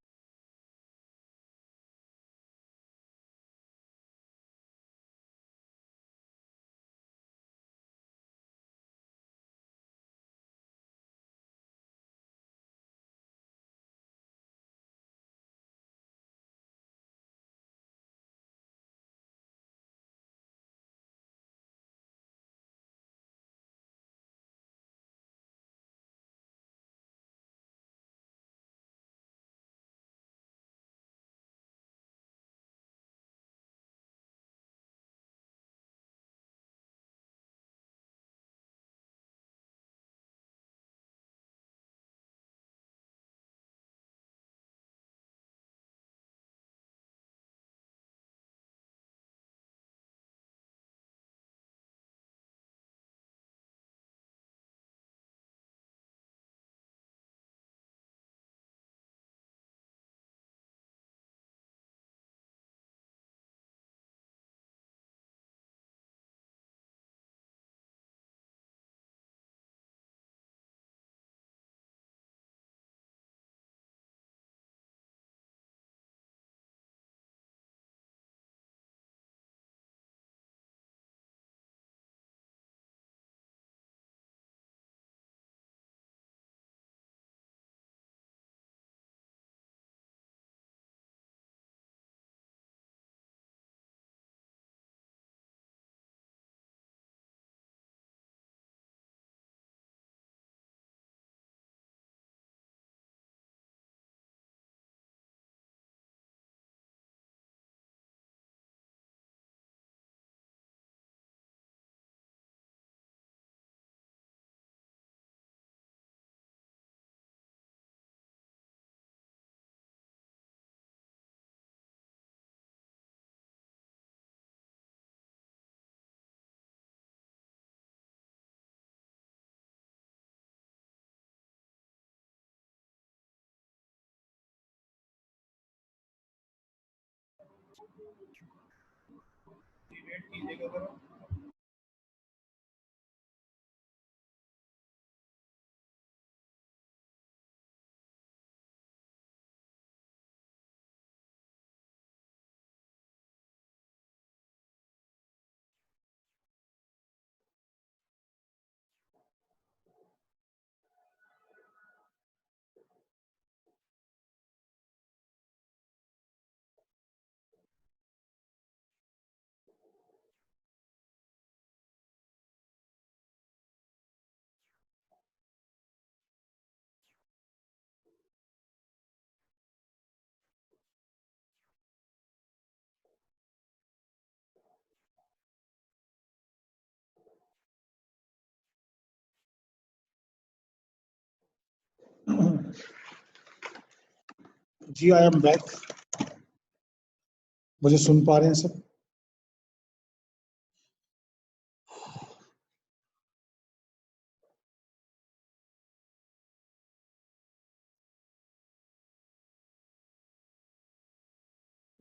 जी आई एम बैक। मुझे सुन पा रहे हैं सब?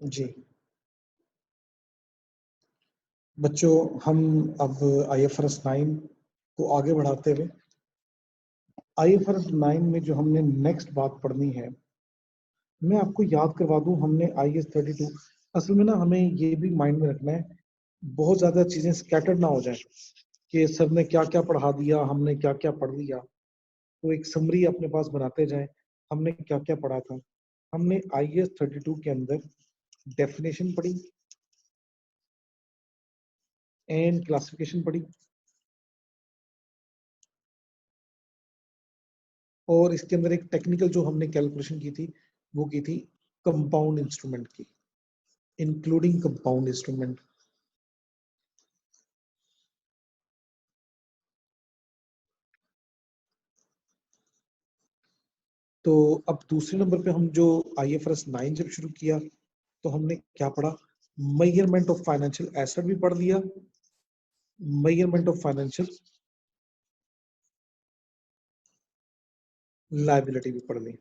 जी बच्चों, हम अब IFRS 9 को आगे बढ़ाते हुए IFRS 9 में जो हमने नेक्स्ट बात पढ़नी है, मैं आपको याद करवा दूं। हमने IAS 32, असल में ना हमें ये भी माइंड में रखना है, बहुत ज्यादा चीजें स्कैटर्ड ना हो जाए कि सर ने क्या क्या पढ़ा दिया, हमने क्या क्या पढ़ लिया। तो एक समरी अपने पास बनाते जाएं, हमने क्या क्या पढ़ा था। हमने IAS 32 के अंदर डेफिनेशन पढ़ी एंड क्लासिफिकेशन पढ़ी, और इसके अंदर एक टेक्निकल जो हमने कैलकुलेशन की थी वो की थी कंपाउंड इंस्ट्रूमेंट की, इंक्लूडिंग कंपाउंड इंस्ट्रूमेंट। तो अब दूसरे नंबर पे हम जो IFRS 9 जब शुरू किया तो हमने क्या पढ़ा? मेजरमेंट ऑफ फाइनेंशियल एसेट भी पढ़ लिया, मेजरमेंट ऑफ फाइनेंशियल लायबिलिटी भी पढ़ ली।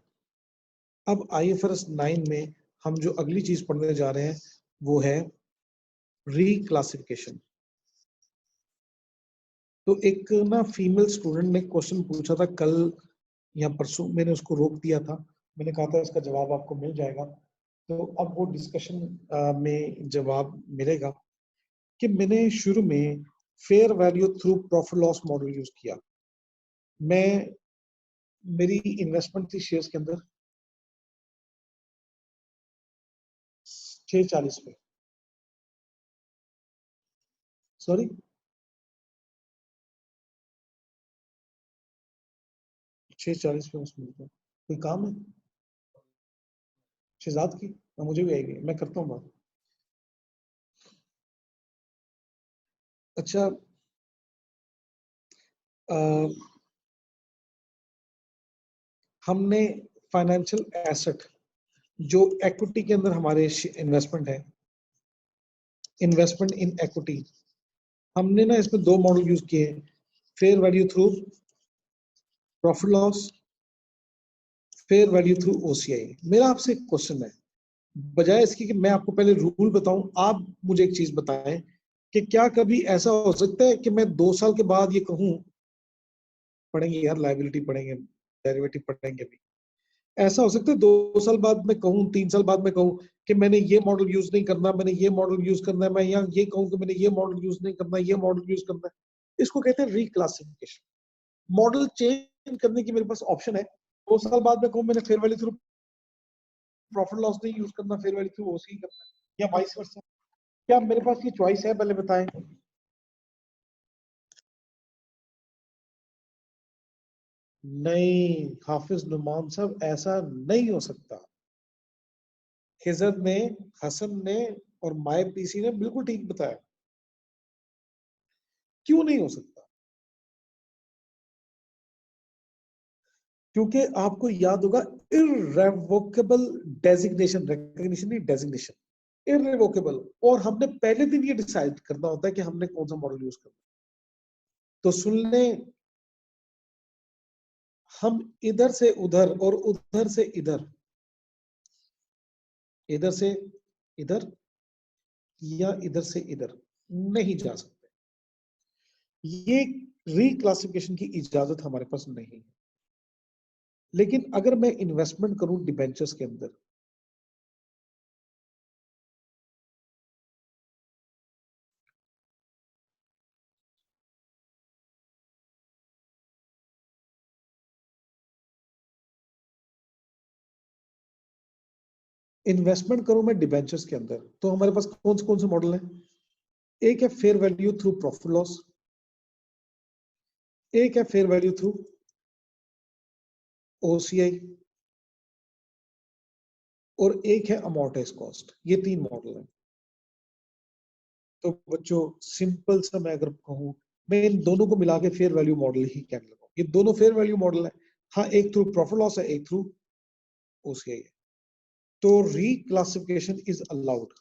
अब IFRS 9 में हम जो अगली चीज पढ़ने जा रहे हैं वो है रिक्लासिफिकेशन। तो एक ना फीमेल स्टूडेंट ने क्वेश्चन पूछा था कल या परसों, मैंने उसको रोक दिया था, मैंने कहा था इसका जवाब आपको मिल जाएगा। तो अब वो डिस्कशन में जवाब मिलेगा कि मैंने शुरू में fair value through profit loss model use किया। मैं मेरी इन्वेस्टमेंट थी शेयर्स के अंदर 640 पे, सॉरी 640 पे उसमें कोई काम है शहजाद की? मुझे भी आएगी, मैं करता हूँ बात। अच्छा, हमने फाइनेंशियल एसेट जो इक्विटी के अंदर हमारे इन्वेस्टमेंट है, इन्वेस्टमेंट इन इक्विटी, हमने ना इसमें दो मॉडल यूज किए हैं, fair value through profit loss, fair value through OCI। मेरा आपसे एक क्वेश्चन है, बजाय इसकी कि मैं आपको पहले रूल बताऊं, आप मुझे एक चीज बताएं कि क्या कभी ऐसा हो सकता है कि मैं 2 साल के बाद ये कहूं, पढ़ेंगे यार लायबिलिटी पढ़ेंगे, डेरिवेटिव पढ़ेंगे भी, ऐसा हो सकता है 2 साल बाद मैं कहूं, 3 साल बाद मैं कहूं कि मैंने ये मॉडल यूज नहीं करना, मैंने ये मॉडल यूज करना है, मैं यहाँ ये कहूं कि मैंने ये मॉडल यूज नहीं करना, ये मॉडल यूज करना है। इसको कहते हैं रिक्लासिफिकेशन। मॉडल चेंज करने की मेरे पास ऑप्शन है। 2 साल बाद मैं कहूं मैंने fair value through profit loss नहीं यूज करना, फेयर वैल्यू थ्रू OCI करना है, या वाइस वर्सा। क्या मेरे पास ये चॉइस है? पहले बताएं। नहीं हाफिज नुमान साहब, ऐसा नहीं हो सकता। खिजर ने, हसन ने और माय PC ने बिल्कुल ठीक बताया। क्यों नहीं हो सकता? क्योंकि आपको याद होगा इररेवोकेबल डेजिग्नेशन, रिकॉग्निशन नहीं डेजिग्नेशन, इररेवोकेबल, और हमने पहले दिन ये डिसाइड करना होता है कि हमने कौन सा मॉडल यूज करना। तो सुन ले, हम इधर से उधर और उधर से इधर, इधर से इधर या इधर से इधर नहीं जा सकते। ये रिक्लासिफिकेशन की इजाजत हमारे पास नहीं है। लेकिन अगर मैं इन्वेस्टमेंट करूं डिबेंचर्स के अंदर, इन्वेस्टमेंट करूं मैं डिबेंचर्स के अंदर, तो हमारे पास कौन से मॉडल है? एक है fair value through profit loss, एक है फेयर वैल्यू थ्रू ओसीआई, और एक है अमोर्टाइज कॉस्ट। ये 3 मॉडल है। तो बच्चों सिंपल सा मैं अगर कहूं, मैं इन दोनों को मिला के फेयर वैल्यू मॉडल ही कहने लगा। ये दोनों फेयर वैल्यू मॉडल है। हाँ, एक थ्रू प्रॉफिट लॉस है, एक थ्रू ओसीआई है। तो रिक्लासिफिकेशन इज अलाउड।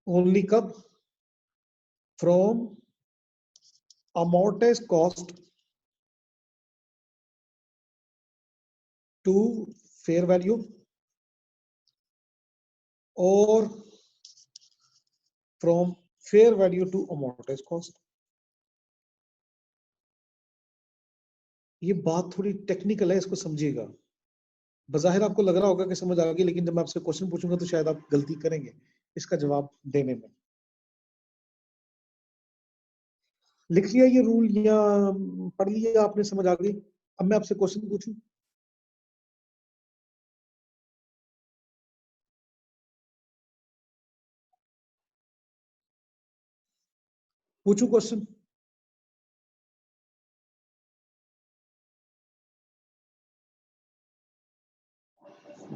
ओनली कब? From amortized cost to fair value or from fair value to amortized cost। ये बात थोड़ी टेक्निकल है, इसको समझिएगा। बज़ाहिर आपको लग रहा होगा कि समझ आ गई, लेकिन जब मैं आपसे क्वेश्चन पूछूंगा तो शायद आप गलती करेंगे इसका जवाब देने में। लिख लिया ये रूल या पढ़ लिया आपने, समझ आ गई? अब मैं आपसे क्वेश्चन पूछूं। पूछूं क्वेश्चन?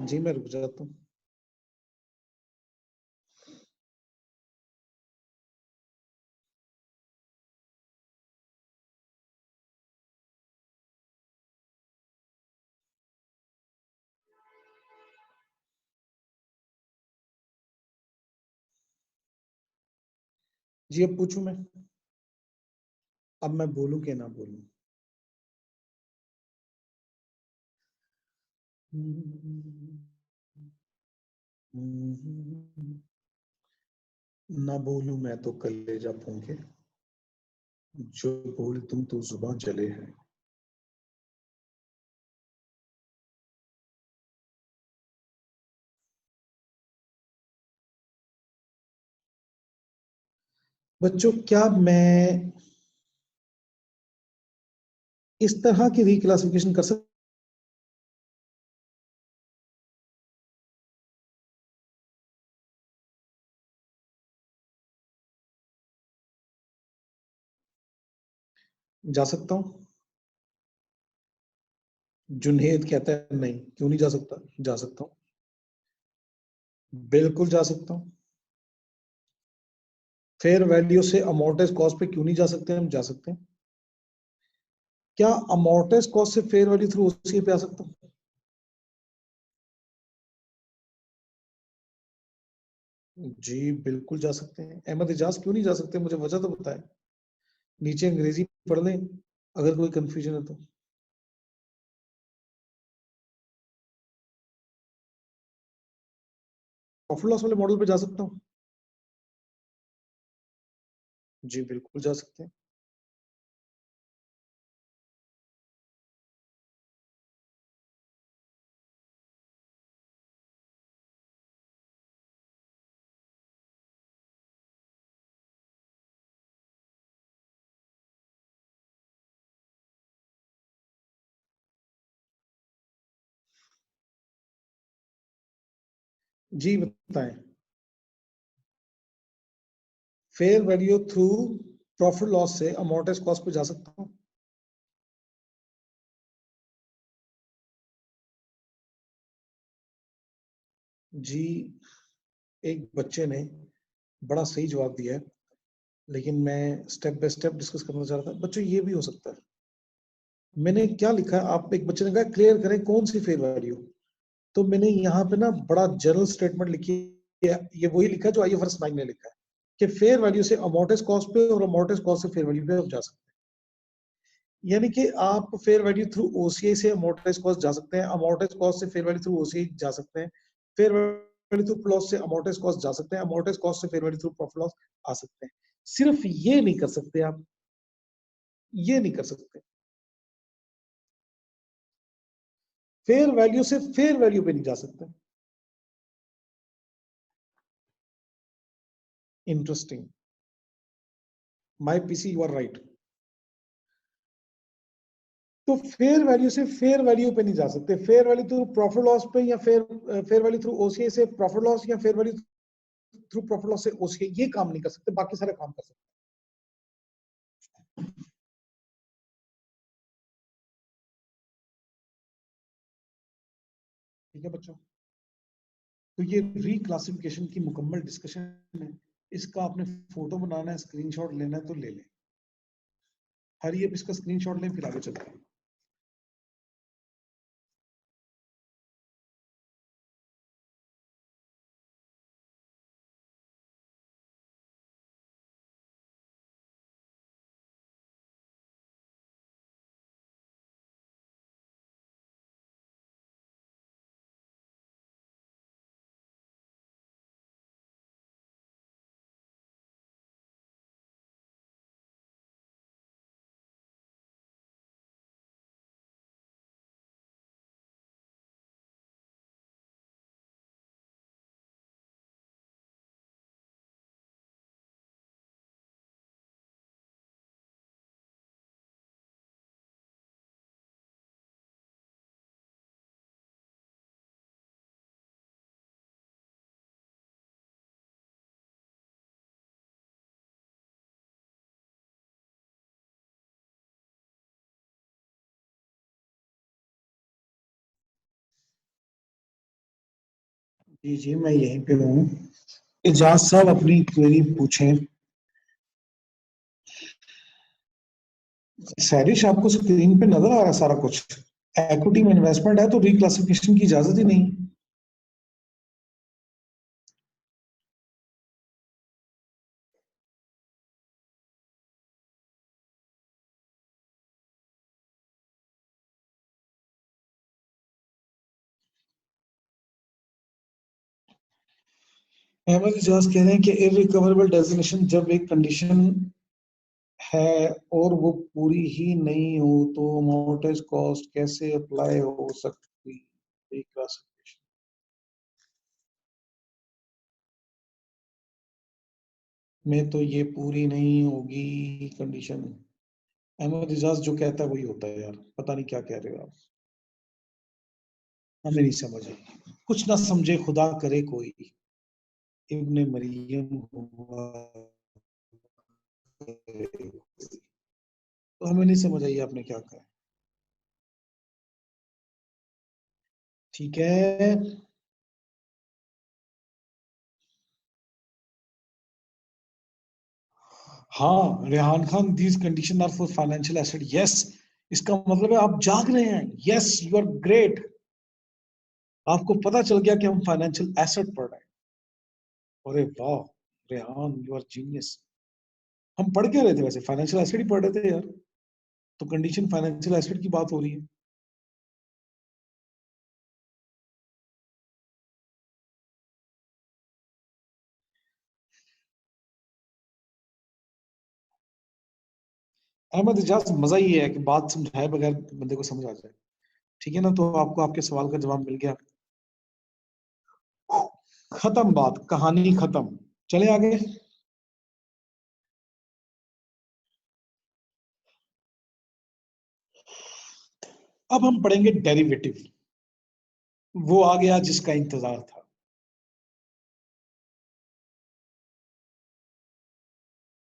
जी मैं रुक जाता हूं। जी अब पूछूं मैं? अब मैं बोलूं कि ना बोलूं? ना बोलूं मैं तो कलेजा फूंके, जो बोल तुम तो जुबान चले है। बच्चों क्या मैं इस तरह की रिक्लासिफिकेशन कर सकता? जा सकता हूं? जुनेद कहता है नहीं, क्यों नहीं जा सकता? जा सकता हूं, बिल्कुल जा सकता हूं। फेयर वैल्यू से अमोर्टाइज कॉस्ट पे क्यों नहीं जा सकते? हम जा सकते हैं। क्या अमोर्टाइज कॉस्ट से फेयर वैल्यू थ्रू ओसीआई पे आ सकता हूं? जी बिल्कुल जा सकते हैं। अहमद इजाज क्यों नहीं जा सकते? मुझे वजह तो बताएं। नीचे अंग्रेजी पढ़ लें अगर कोई कंफ्यूजन है तो। प्रॉफिट लॉस वाले मॉडल पे जा सकता हूं? जी बिल्कुल जा सकते हैं। जी बताएं। Fair value through profit loss से अमोर्टाइज कॉस्ट पे जा सकता हूं? जी एक बच्चे ने बड़ा सही जवाब दिया है, लेकिन मैं स्टेप बाय स्टेप डिस्कस करना चाह रहा था। बच्चों ये भी हो सकता है, मैंने क्या लिखा है, आप एक बच्चे ने कहा क्लियर करें कौन सी फेयर वैल्यू। तो मैंने यहाँ पे ना बड़ा जनरल स्टेटमेंट लिखी है, ये वही लिखा है जो आईएफआरएस 9 ने लिखा है कि फेयर वैल्यू से अमोर्टाइज कॉस्ट पे और अमोर्टाइज कॉस्ट से फेयर वैल्यू पे आप जा सकते यानी कि आप फेयर वैल्यू थ्रू ओसीआई से अमोर्टाइज कॉस्ट जा सकते हैं, अमोर्टाइज कॉस्ट से फेयर वैल्यू थ्रू ओसीआई जा सकते हैं, फेयर वैल्यू थ्रू लॉस से अमोर्टाइज कॉस्ट जा सकते हैं, अमोर्टाइज कॉस्ट से fair value through profit loss आ सकते हैं। सिर्फ ये नहीं कर सकते आप, ये नहीं कर सकते फेयर वैल्यू से फेयर वैल्यू पे नहीं जा सकते। Interesting, my PC, you are right. तो फेयर वैल्यू से फेयर वैल्यू पे नहीं जा सकते, fair value through profit loss पे, या फेयर वैल्यू थ्रू ओसीआई से प्रॉफिट लॉस, या fair value through profit loss से ओसीआई, ये काम नहीं कर सकते, बाकी सारे काम कर सकते। ठीक है बच्चों, तो ये रिक्लासिफिकेशन की मुकम्मल डिस्कशन है। इसका आपने फोटो बनाना है, स्क्रीनशॉट लेना है तो ले लें। हरी अब इसका स्क्रीनशॉट लें, फिर आगे चलते हैं। जी जी, मैं यहीं पे हूँ। इजाज साहब अपनी क्वेरी पूछें। सैरिश, आपको स्क्रीन पे नजर आ रहा है सारा कुछ? इक्विटी में इन्वेस्टमेंट है तो रिक्लासिफिकेशन की इजाजत ही नहीं। अहमद इजाज कह रहे हैं कि इररिकवरेबल डेजिग्नेशन जब एक कंडीशन है और वो पूरी ही नहीं हो तो अमोर्टाइज कॉस्ट कैसे अप्लाई हो सकती रिक्लासिफिकेशन में? तो ये पूरी नहीं होगी कंडीशन। अहमद इजाज जो कहता है वही होता है यार, पता नहीं क्या कह रहे हो आप, हमें नहीं समझ आई। कुछ ना समझे खुदा करे कोई, इब्ने मरियम हुआ करे कोई। तो हमें नहीं समझ आई आपने क्या कहा। ठीक है। हाँ Rehan Khan, these condition are for financial asset, yes. इसका मतलब है आप जाग रहे हैं, यस यू आर ग्रेट। आपको पता चल गया कि हम फाइनेंशियल एसेट पढ़ रहे हैं। अरे वाह रेहान, यू आर जीनियस। हम पढ़ क्या रहे थे वैसे? फाइनेंशियल एसेट ही पढ़ रहे थे यार। तो कंडीशन फाइनेंशियल एसेट की बात हो रही है। अहमद इजाज, मजा ही है कि बात समझाए बगैर बंदे को समझ आ जाए। ठीक है ना, तो आपको आपके सवाल का जवाब मिल गया। खत्म बात, कहानी खत्म। चले आगे। अब हम पढ़ेंगे डेरिवेटिव। वो आ गया जिसका इंतजार था।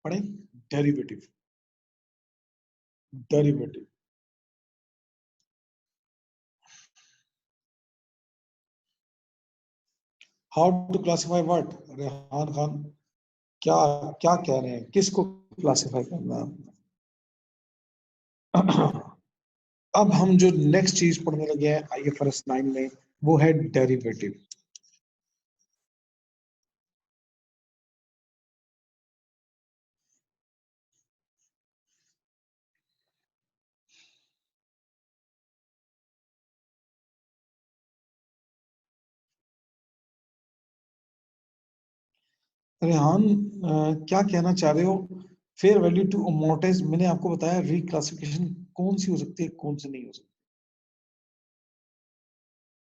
पढ़े derivative. Derivative, how to classify what? Rehan Khan, क्या क्या कह रहे हैं, किसको क्लासिफाई करना है? अब हम जो नेक्स्ट चीज पढ़ने लगे हैं आईएफआरएस 9 में, वो है डेरिवेटिव। रेहान, क्या कहना चाह रहे हो? फेयर वैल्यू टू अमोर्टाइज, मैंने आपको बताया रिक्लासिफिकेशन कौन सी हो सकती है, कौन सी नहीं हो सकती,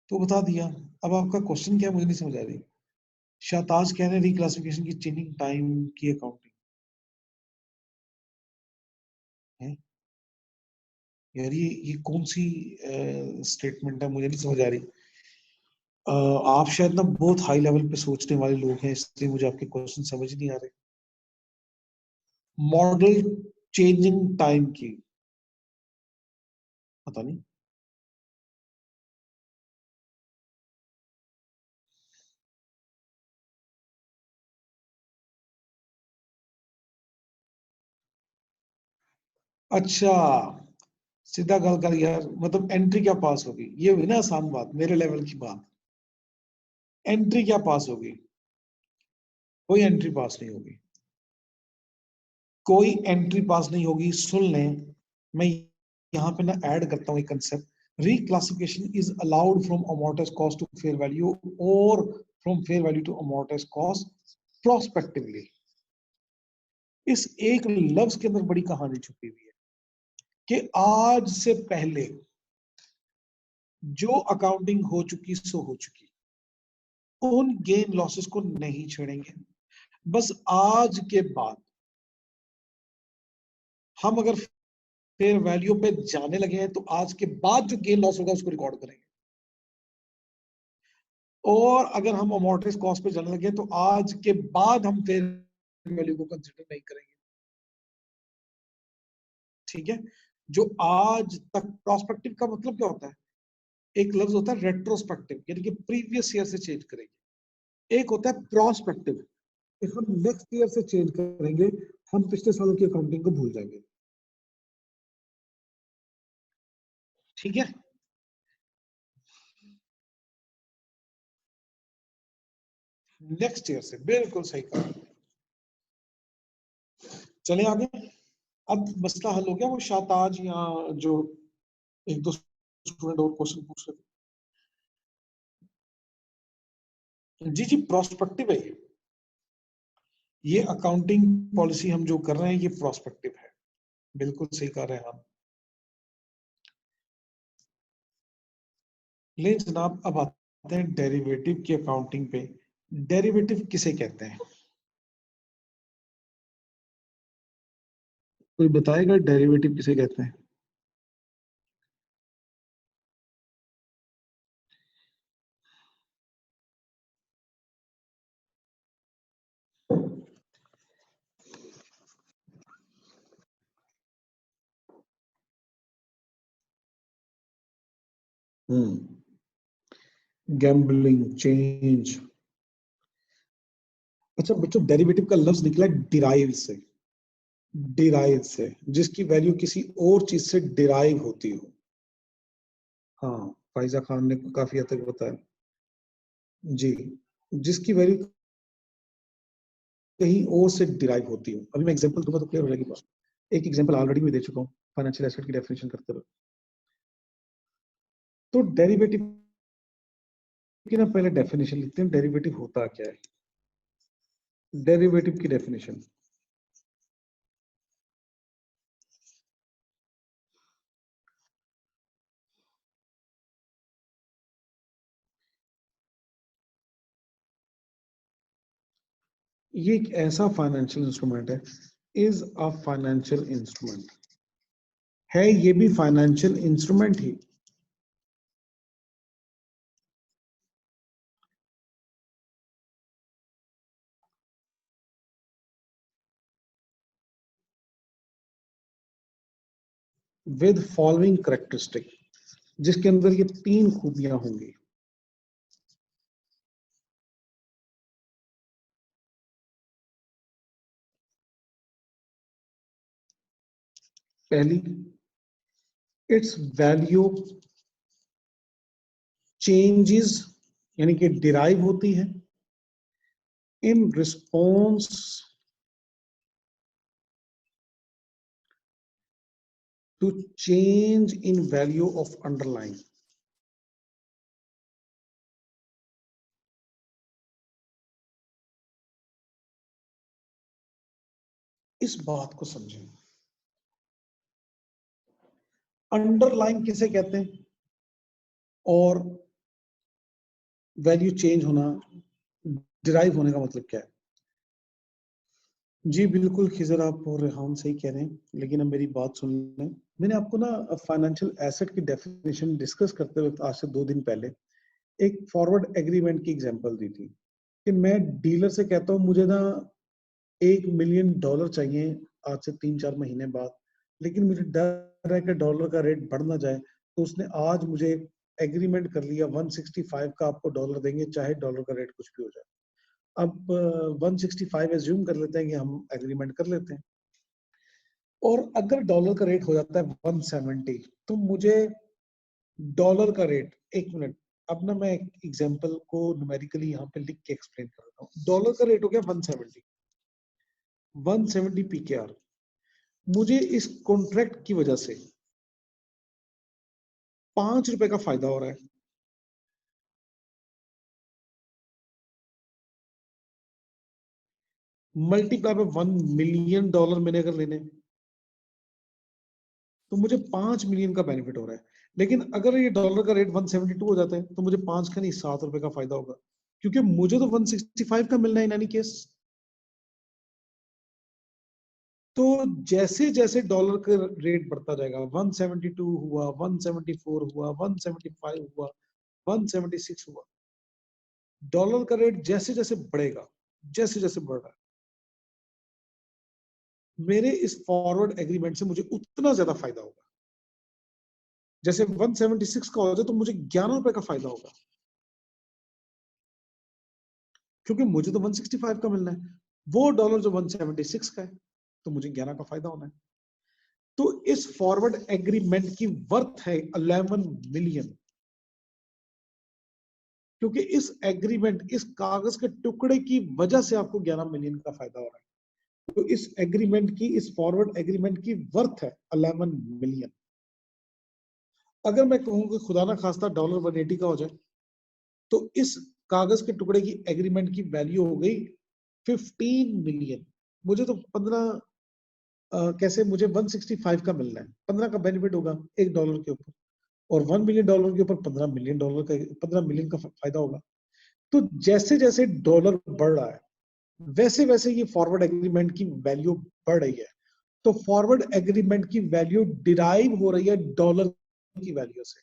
तो बता दिया। अब आपका क्वेश्चन क्या है, मुझे नहीं समझ आ रही। शाहताज कह रहे हैं रिक्लासिफिकेशन की चेंजिंग टाइम की अकाउंटिंग है। यार ये कौन सी स्टेटमेंट है, मुझे नहीं समझ आ रही। आप शायद ना बहुत हाई लेवल पे सोचने वाले लोग हैं, इसलिए मुझे आपके क्वेश्चन समझ नहीं आ रहे। मॉडल चेंजिंग टाइम की पता नहीं। अच्छा, सीधा गल कर यार, मतलब एंट्री क्या पास होगी, ये हुई ना आसान बात, मेरे लेवल की बात। एंट्री क्या पास होगी? कोई एंट्री पास नहीं होगी, कोई एंट्री पास नहीं होगी। सुन लें, मैं यहाँ पे ना ऐड करता हूँ एक concept. Reclassification is allowed from amortise cost to fair value और from fair value to amortise cost prospectively. इस एक लफ्ज के अंदर बड़ी कहानी छुपी हुई है कि आज से पहले जो अकाउंटिंग हो चुकी सो हो चुकी, उन गेन लॉसेस को नहीं छेड़ेंगे। बस आज के बाद हम अगर फेयर वैल्यू पे जाने लगे हैं तो आज के बाद जो गेन लॉस होगा उसको रिकॉर्ड करेंगे। और अगर हम अमोर्टाइज कॉस्ट पे जाने लगे तो आज के बाद हम फेयर वैल्यू को कंसिडर नहीं करेंगे। ठीक है? जो आज तक प्रोस्पेक्टिव का मतलब क्या होता है? एक लफ्ज होता है रेट्रोस्पेक्टिव, यानी कि प्रीवियस ईयर से चेंज करेंगे। एक होता है प्रोस्पेक्टिव, इस हम नेक्स्ट ईयर से चेंज करेंगे, हम पिछले सालों की अकाउंटिंग को भूल जाएंगे। ठीक है? नेक्स्ट ईयर से, बिल्कुल सही कहा। चले आगे। अब मसला हल हो गया। वो शाताज या जो एक दो स्टूडेंट और क्वेश्चन पूछ रहे थे, जी जी प्रोस्पेक्टिव है ये अकाउंटिंग पॉलिसी हम जो कर रहे हैं ये प्रोस्पेक्टिव है। बिल्कुल सही कह रहे हैं हम। ले जनाब, अब आते हैं डेरिवेटिव की अकाउंटिंग पे। डेरिवेटिव किसे कहते हैं? कोई बताएगा डेरिवेटिव किसे कहते हैं? Gambling, change. अच्छा बच्चों, डेरिवेटिव का लफ्ज निकला डिराइव से। डिराइव से, जिसकी वैल्यू किसी और चीज से डिराइव होती हो। हाँ, फाइजा खान ने काफी हद तक बताया। जी, जिसकी वैल्यू कहीं और से डिराइव होती हो। अभी मैं एग्जांपल दूंगा तो क्लियर हो जाएगी बात। एक एग्जांपल ऑलरेडी मैं दे चुका हूँ फाइनेंशियल एसेट की डेफिनेशन करते हुए। तो डेरिवेटिव की ना पहले डेफिनेशन लिखते हैं, डेरिवेटिव होता क्या है। डेरिवेटिव की डेफिनेशन, ये एक ऐसा फाइनेंशियल इंस्ट्रूमेंट है, इज अ फाइनेंशियल इंस्ट्रूमेंट, है ये भी financial instrument he. With following characteristic, जिसके अंदर ये तीन खूबियां होंगी। पहली, इट्स वैल्यू चेंजेस, यानी कि डिराइव होती है in response to change in value of underline. इस बात को समझें, अंडरलाइन किसे कहते हैं और वैल्यू चेंज होना, डिराइव होने का मतलब क्या है? जी बिल्कुल खिजर, आप और रेहान सही कह रहे हैं, लेकिन अब मेरी बात सुन लें। मैंने आपको ना फाइनेंशियल एसेट की डेफिनेशन डिस्कस करते वक्त आज से 2 दिन पहले एक फॉरवर्ड एग्रीमेंट की एग्जांपल दी थी कि मैं डीलर से कहता हूँ मुझे ना $1 मिलियन चाहिए आज से 3-4 महीने बाद, लेकिन मुझे डर है कि डॉलर का रेट बढ़ ना जाए, तो उसने आज मुझे एग्रीमेंट कर लिया 165 का आपको डॉलर देंगे चाहे डॉलर का रेट कुछ भी हो जाए। अब 165 एज्यूम कर लेते हैं कि हम एग्रीमेंट कर लेते हैं, और अगर डॉलर का रेट हो जाता है 170, तो मुझे डॉलर का रेट, एक मिनट, अब ना मैं एक एग्जांपल को न्यूमेरिकली यहाँ पे लिख के एक्सप्लेन कर रहा हूँ। डॉलर का रेट हो गया 170 पीकेआर। मुझे इस कॉन्ट्रैक्ट की वजह से ₹5 का फायदा हो रहा है। मल्टीप्लाई बाय $1 मिलियन मैंने अगर लेने, तो मुझे 5 मिलियन का बेनिफिट हो रहा है। लेकिन अगर ये डॉलर का रेट 172 हो जाता है, तो मुझे 5 का नहीं ₹7 का फायदा होगा, क्योंकि मुझे तो 165 का मिलना है इन एनी केस। तो जैसे जैसे डॉलर का रेट बढ़ता जाएगा, 172 हुआ, 174 हुआ, 175 हुआ, 176 हुआ, डॉलर का रेट जैसे जैसे बढ़ेगा, जैसे जैसे बढ़ रहा है, मेरे इस फॉरवर्ड एग्रीमेंट से मुझे उतना ज्यादा फायदा होगा। जैसे 176 का हो जाए तो मुझे ₹11 का फायदा होगा, क्योंकि मुझे तो 165 का मिलना है, वो डॉलर जो 176 का है, तो मुझे 11 का फायदा होना है। तो इस फॉरवर्ड एग्रीमेंट की वर्थ है 11 मिलियन, क्योंकि इस एग्रीमेंट, इस कागज के टुकड़े की वजह से आपको 11 मिलियन का फायदा हो रहा है। तो इस एग्रीमेंट की, इस फॉरवर्ड एग्रीमेंट की वर्थ है 11 मिलियन। अगर मैं कहूं कि खुदा ना खास्ता डॉलर 180 का हो जाए, तो इस कागज के टुकड़े की एग्रीमेंट की वैल्यू हो गई 15 मिलियन। मुझे तो 15 कैसे, मुझे 165 का मिलना है, 15 का बेनिफिट होगा $1 के ऊपर, और $1 मिलियन के ऊपर $15 मिलियन का, 15 मिलियन का फायदा होगा। तो जैसे जैसे डॉलर बढ़ रहा है, वैसे वैसे ये फॉरवर्ड एग्रीमेंट की वैल्यू बढ़ रही है। तो फॉरवर्ड एग्रीमेंट की वैल्यू डिराइव हो रही है डॉलर की वैल्यू से।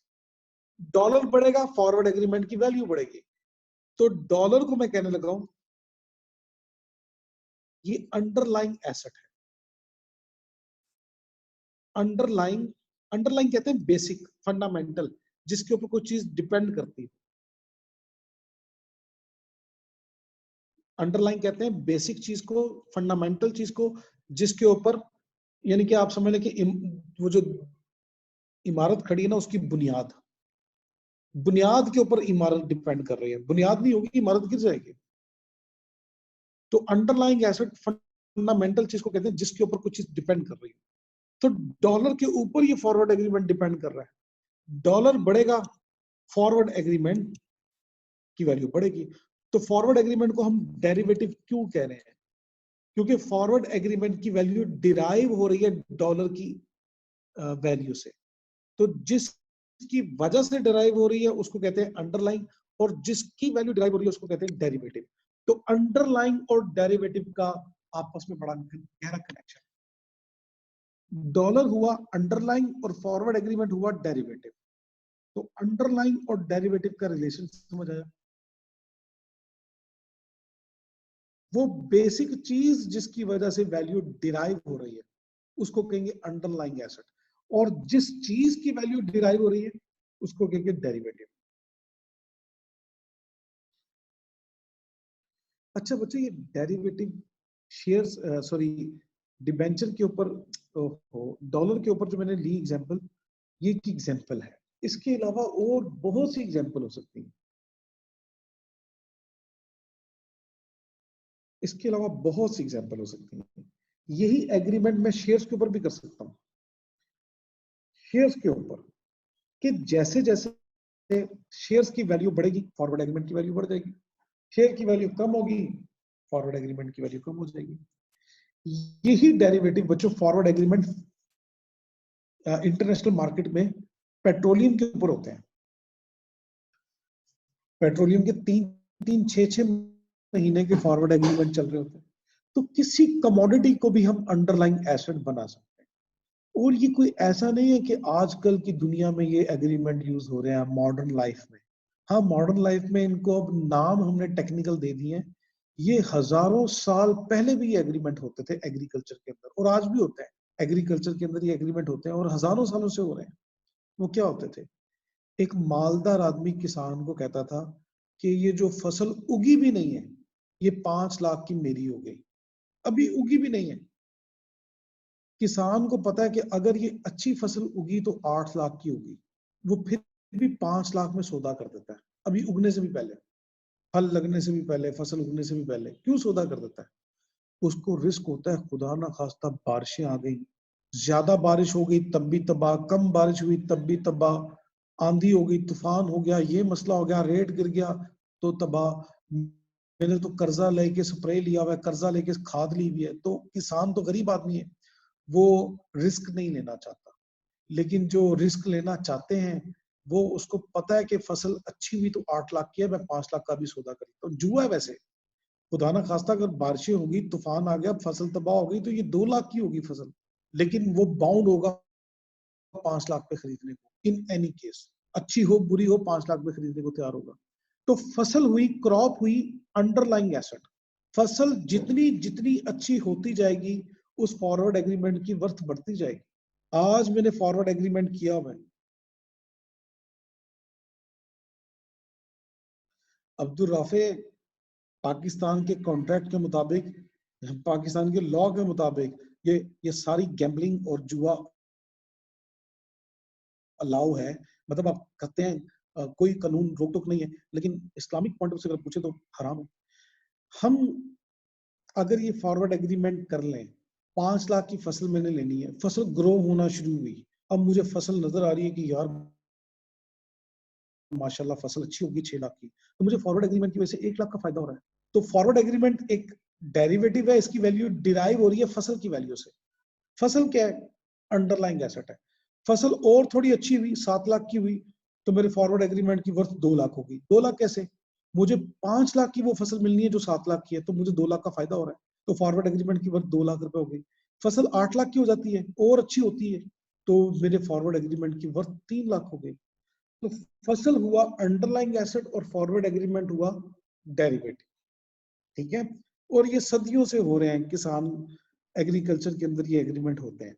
डॉलर बढ़ेगा, फॉरवर्ड एग्रीमेंट की वैल्यू बढ़ेगी। तो डॉलर को मैं कहने लगा हूं ये अंडरलाइंग एसेट है। अंडरलाइंग, अंडरलाइंग कहते हैं बेसिक, फंडामेंटल, जिसके ऊपर कोई चीज डिपेंड करती है। अंडरलाइन कहते हैं बेसिक चीज को, फंडामेंटल चीज को, जिसके ऊपर, यानी कि आप समझ लें कि वो जो इमारत खड़ी है ना, उसकी बुनियाद, बुनियाद के ऊपर इमारत डिपेंड कर रही है। बुनियाद नहीं होगी, इमारत गिर जाएगी। तो अंडरलाइंग एसेट फंडामेंटल चीज को कहते हैं जिसके ऊपर कुछ चीज डिपेंड कर रही है। तो डॉलर के ऊपर ये फॉरवर्ड एग्रीमेंट डिपेंड कर रहा है। डॉलर बढ़ेगा, फॉरवर्ड एग्रीमेंट की वैल्यू बढ़ेगी। तो फॉरवर्ड एग्रीमेंट को हम डेरिवेटिव क्यों कह रहे हैं? क्योंकि फॉरवर्ड एग्रीमेंट की वैल्यू डिराइव हो रही है डॉलर की वैल्यू से। तो जिसकी वजह से डिराइव हो रही है उसको कहते हैं अंडरलाइंग, और जिसकी वैल्यू डिराइव हो रही है उसको कहते हैं डेरिवेटिव। तो अंडरलाइंग और डेरिवेटिव का आपस में बड़ा गहरा कनेक्शन। डॉलर हुआ अंडरलाइंग और फॉरवर्ड एग्रीमेंट हुआ डेरिवेटिव। तो अंडरलाइंग और डेरिवेटिव का रिलेशन समझ आया? वो बेसिक चीज जिसकी वजह से वैल्यू डिराइव हो रही है उसको कहेंगे अंडरलाइंग एसेट, और जिस चीज की वैल्यू डिराइव हो रही है उसको कहेंगे डेरिवेटिव। अच्छा बच्चे, ये डेरिवेटिव शेयर्स, सॉरी, डिबेंचर के ऊपर, डॉलर के ऊपर जो मैंने ली एग्जांपल, ये एक एग्जांपल है। इसके अलावा और बहुत सी एग्जांपल हो सकती है। इसके अलावा बहुत सी एग्जांपल हो सकती है। यही एग्रीमेंट मैं शेयर्स के ऊपर भी कर सकता हूँ। शेयर्स के ऊपर कि जैसे जैसे शेयर्स की वैल्यू बढ़ेगी, फॉरवर्ड एग्रीमेंट की वैल्यू बढ़ जाएगी। शेयर की वैल्यू कम होगी, फॉरवर्ड एग्रीमेंट की वैल्यू कम हो जाएगी। यही डेरिवेटिव बच्चों फॉरवर्ड एग्रीमेंट इंटरनेशनल मार्केट में पेट्रोलियम के ऊपर होते हैं। पेट्रोलियम के 3-6 महीने के फॉरवर्ड एग्रीमेंट चल रहे होते हैं। तो किसी कमोडिटी को भी हम अंडरलाइंग एसेट बना सकते हैं। और ये कोई ऐसा नहीं है कि आजकल की दुनिया में ये एग्रीमेंट यूज हो रहे हैं मॉडर्न लाइफ में। हाँ, मॉडर्न लाइफ में इनको अब नाम हमने टेक्निकल दे दिए हैं। ये हजारों साल पहले भी ये एग्रीमेंट होते थे एग्रीकल्चर के अंदर, और आज भी होते हैं। एग्रीकल्चर के अंदर ये एग्रीमेंट होते हैं और हजारों सालों से हो रहे हैं। वो क्या होते थे? एक मालदार आदमी किसान को कहता था कि ये जो फसल उगी भी नहीं है, ये 5 लाख की मेरी हो गई, अभी उगी भी नहीं है। किसान को पता है कि अगर ये अच्छी फसल उगी तो 8 लाख की होगी, वो फिर भी 5 लाख में सौदा कर देता है, अभी उगने से भी पहले, फल लगने से भी पहले, फसल उगने से भी पहले। क्यों सौदा कर देता है? उसको रिस्क होता है, खुदा ना खास्ता बारिशें आ गई, ज्यादा बारिश हो गई तब भी तबाह, कम बारिश हुई तब भी तबाह, आंधी हो गई, तूफान हो गया, ये मसला हो गया, रेट गिर गया तो तबाह। मैंने तो कर्जा लेके स्प्रे लिया हुआ है, कर्जा लेके खाद ली हुई है। तो किसान तो गरीब आदमी है, वो रिस्क नहीं लेना चाहता। लेकिन जो रिस्क लेना चाहते हैं, वो उसको पता है कि फसल अच्छी हुई तो 8 लाख की है, मैं 5 लाख का भी सौदा करूँ। तो जुआ है वैसे। खुदा ना खास्ता अगर बारिशें होगी, तूफान आ गया, फसल तबाह हो गई, तो ये 2 लाख की होगी फसल, लेकिन वो बाउंड होगा 5 लाख पे खरीदने को। इन एनी केस, अच्छी हो बुरी हो, 5 लाख पे खरीदने को तैयार होगा। तो फसल हुई, क्रॉप हुई, अंडरलाइंग एसेट। फसल जितनी जितनी अच्छी होती जाएगी, उस फॉरवर्ड एग्रीमेंट की वर्थ बढ़ती जाएगी। आज मैंने फॉरवर्ड एग्रीमेंट किया हुआ है अब्दुल राफे, पाकिस्तान के कॉन्ट्रैक्ट के मुताबिक, पाकिस्तान के लॉ के मुताबिक ये सारी गैम्बलिंग और जुआ अलाउ है। मतलब आप कहते हैं कोई कानून रोक टोक नहीं है, लेकिन इस्लामिक पॉइंट ऑफ से अगर पूछे तो हराम है। हम अगर ये फॉरवर्ड एग्रीमेंट कर लें, 5 लाख की फसल मैंने लेनी है, फसल ग्रो होना शुरू हुई, अब मुझे फसल नजर आ रही है कि यार माशाल्लाह फसल अच्छी होगी 6 लाख की, तो मुझे फॉरवर्ड एग्रीमेंट की वजह से 1 लाख का फायदा हो रहा है। तो फॉरवर्ड एग्रीमेंट एक डेरिवेटिव है, इसकी वैल्यू डिराइव हो रही है फसल की वैल्यू से। फसल क्या है? अंडरलाइंग एसेट है। फसल और थोड़ी अच्छी हुई, 7 लाख की हुई, तो मेरे फॉरवर्ड एग्रीमेंट की वर्थ 2 लाख होगी। 2 लाख कैसे? मुझे 5 लाख की वो फसल मिलनी है जो 7 लाख की है, तो मुझे 2 लाख का फायदा हो रहा है, तो फॉरवर्ड एग्रीमेंट की वर्थ 2 लाख रुपए हो गई। फसल 8 लाख की हो जाती है और अच्छी होती है, तो मेरे फॉरवर्ड एग्रीमेंट की वर्थ 3 लाख हो गई। तो फसल हुआ अंडरलाइंग एसेट और फॉरवर्ड एग्रीमेंट हुआ डेरिवेटिव। ठीक है? और ये सदियों से हो रहे हैं, किसान एग्रीकल्चर के अंदर ये एग्रीमेंट होते हैं।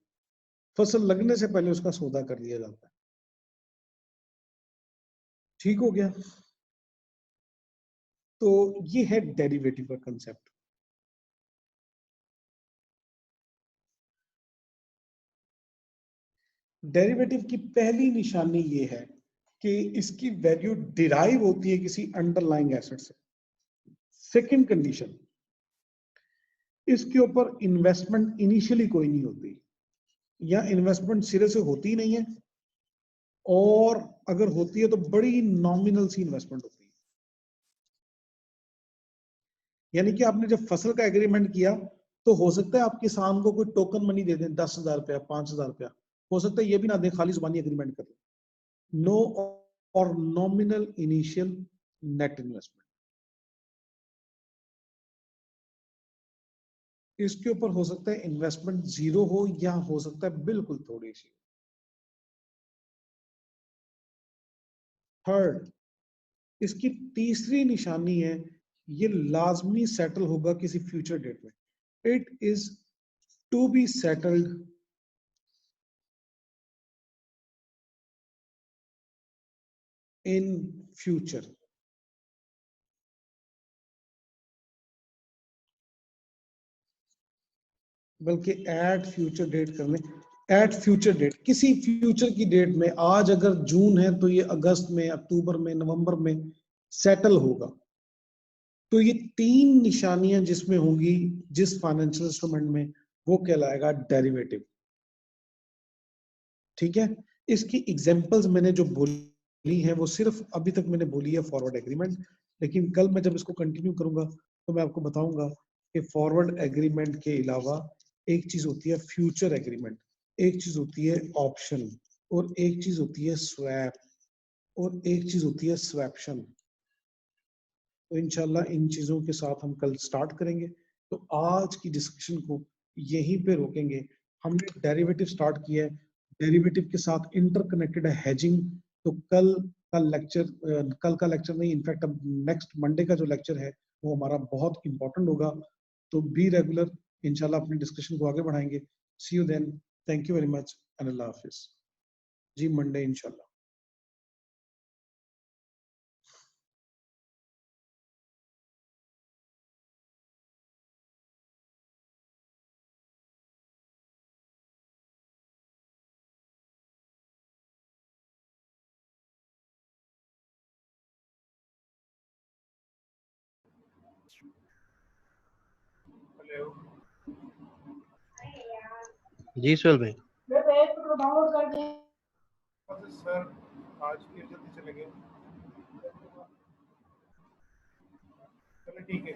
फसल लगने से पहले उसका सौदा कर लिया जाता है। ठीक हो गया? तो ये है डेरिवेटिव का कंसेप्ट। डेरिवेटिव की पहली निशानी ये है कि इसकी वैल्यू डिराइव होती है किसी अंडरलाइंग एसेट से। सेकंड कंडीशन, इसके ऊपर इन्वेस्टमेंट इनिशियली कोई नहीं होती, या इन्वेस्टमेंट सिरे से होती ही नहीं है, और अगर होती है तो बड़ी नॉमिनल सी इन्वेस्टमेंट होती है। यानी कि आपने जब फसल का एग्रीमेंट किया, तो हो सकता है आप किसान को कोई टोकन मनी दे दें, 10,000 रुपया, 5,000 रुपया, हो सकता है ये भी ना दे, खाली जुबानी एग्रीमेंट कर ले। नो और नॉमिनल इनिशियल नेट इन्वेस्टमेंट। इसके ऊपर हो सकता है इन्वेस्टमेंट जीरो हो, या हो सकता है बिल्कुल थोड़ी सी। थर्ड, इसकी तीसरी निशानी है, ये लाजमी सेटल होगा किसी फ्यूचर डेट में। It is to be settled in future. बल्कि एट फ्यूचर डेट कर लें, एट फ्यूचर डेट, किसी फ्यूचर की डेट में। आज अगर जून है तो ये अगस्त में, अक्टूबर में, नवंबर में सेटल होगा। तो ये 3 निशानियां जिसमें होंगी, जिस फाइनेंशियल इंस्ट्रूमेंट में, वो कहलाएगा डेरिवेटिव। ठीक है? इसकी एग्जांपल्स मैंने जो बोली है वो सिर्फ अभी तक मैंने बोली है फॉरवर्ड एग्रीमेंट, लेकिन कल मैं जब इसको कंटिन्यू करूंगा तो मैं आपको बताऊंगा कि फॉरवर्ड एग्रीमेंट के अलावा एक चीज होती है फ्यूचर एग्रीमेंट, एक चीज होती है ऑप्शन, और एक चीज होती है स्वैप, और एक चीज होती है स्वैप्शन। तो इंशाल्लाह इन चीजों के साथ हम कल स्टार्ट करेंगे। तो आज की डिस्कशन को यहीं पे रोकेंगे। हमने डेरिवेटिव स्टार्ट किया है, डेरिवेटिव के साथ इंटरकनेक्टेड है हेजिंग। तो कल का लेक्चर नहीं, इनफैक्ट अब नेक्स्ट मंडे का जो लेक्चर है वो हमारा बहुत इंपॉर्टेंट होगा। तो बी रेगुलर, इंशाल्लाह अपनी डिस्कशन को आगे बढ़ाएंगे। See you then, thank you very much and अल्लाह हाफिज जी, मंडे इंशाल्लाह। जी सोहेल भाई। सर आज फिर जल्दी चले गए, चलो ठीक है।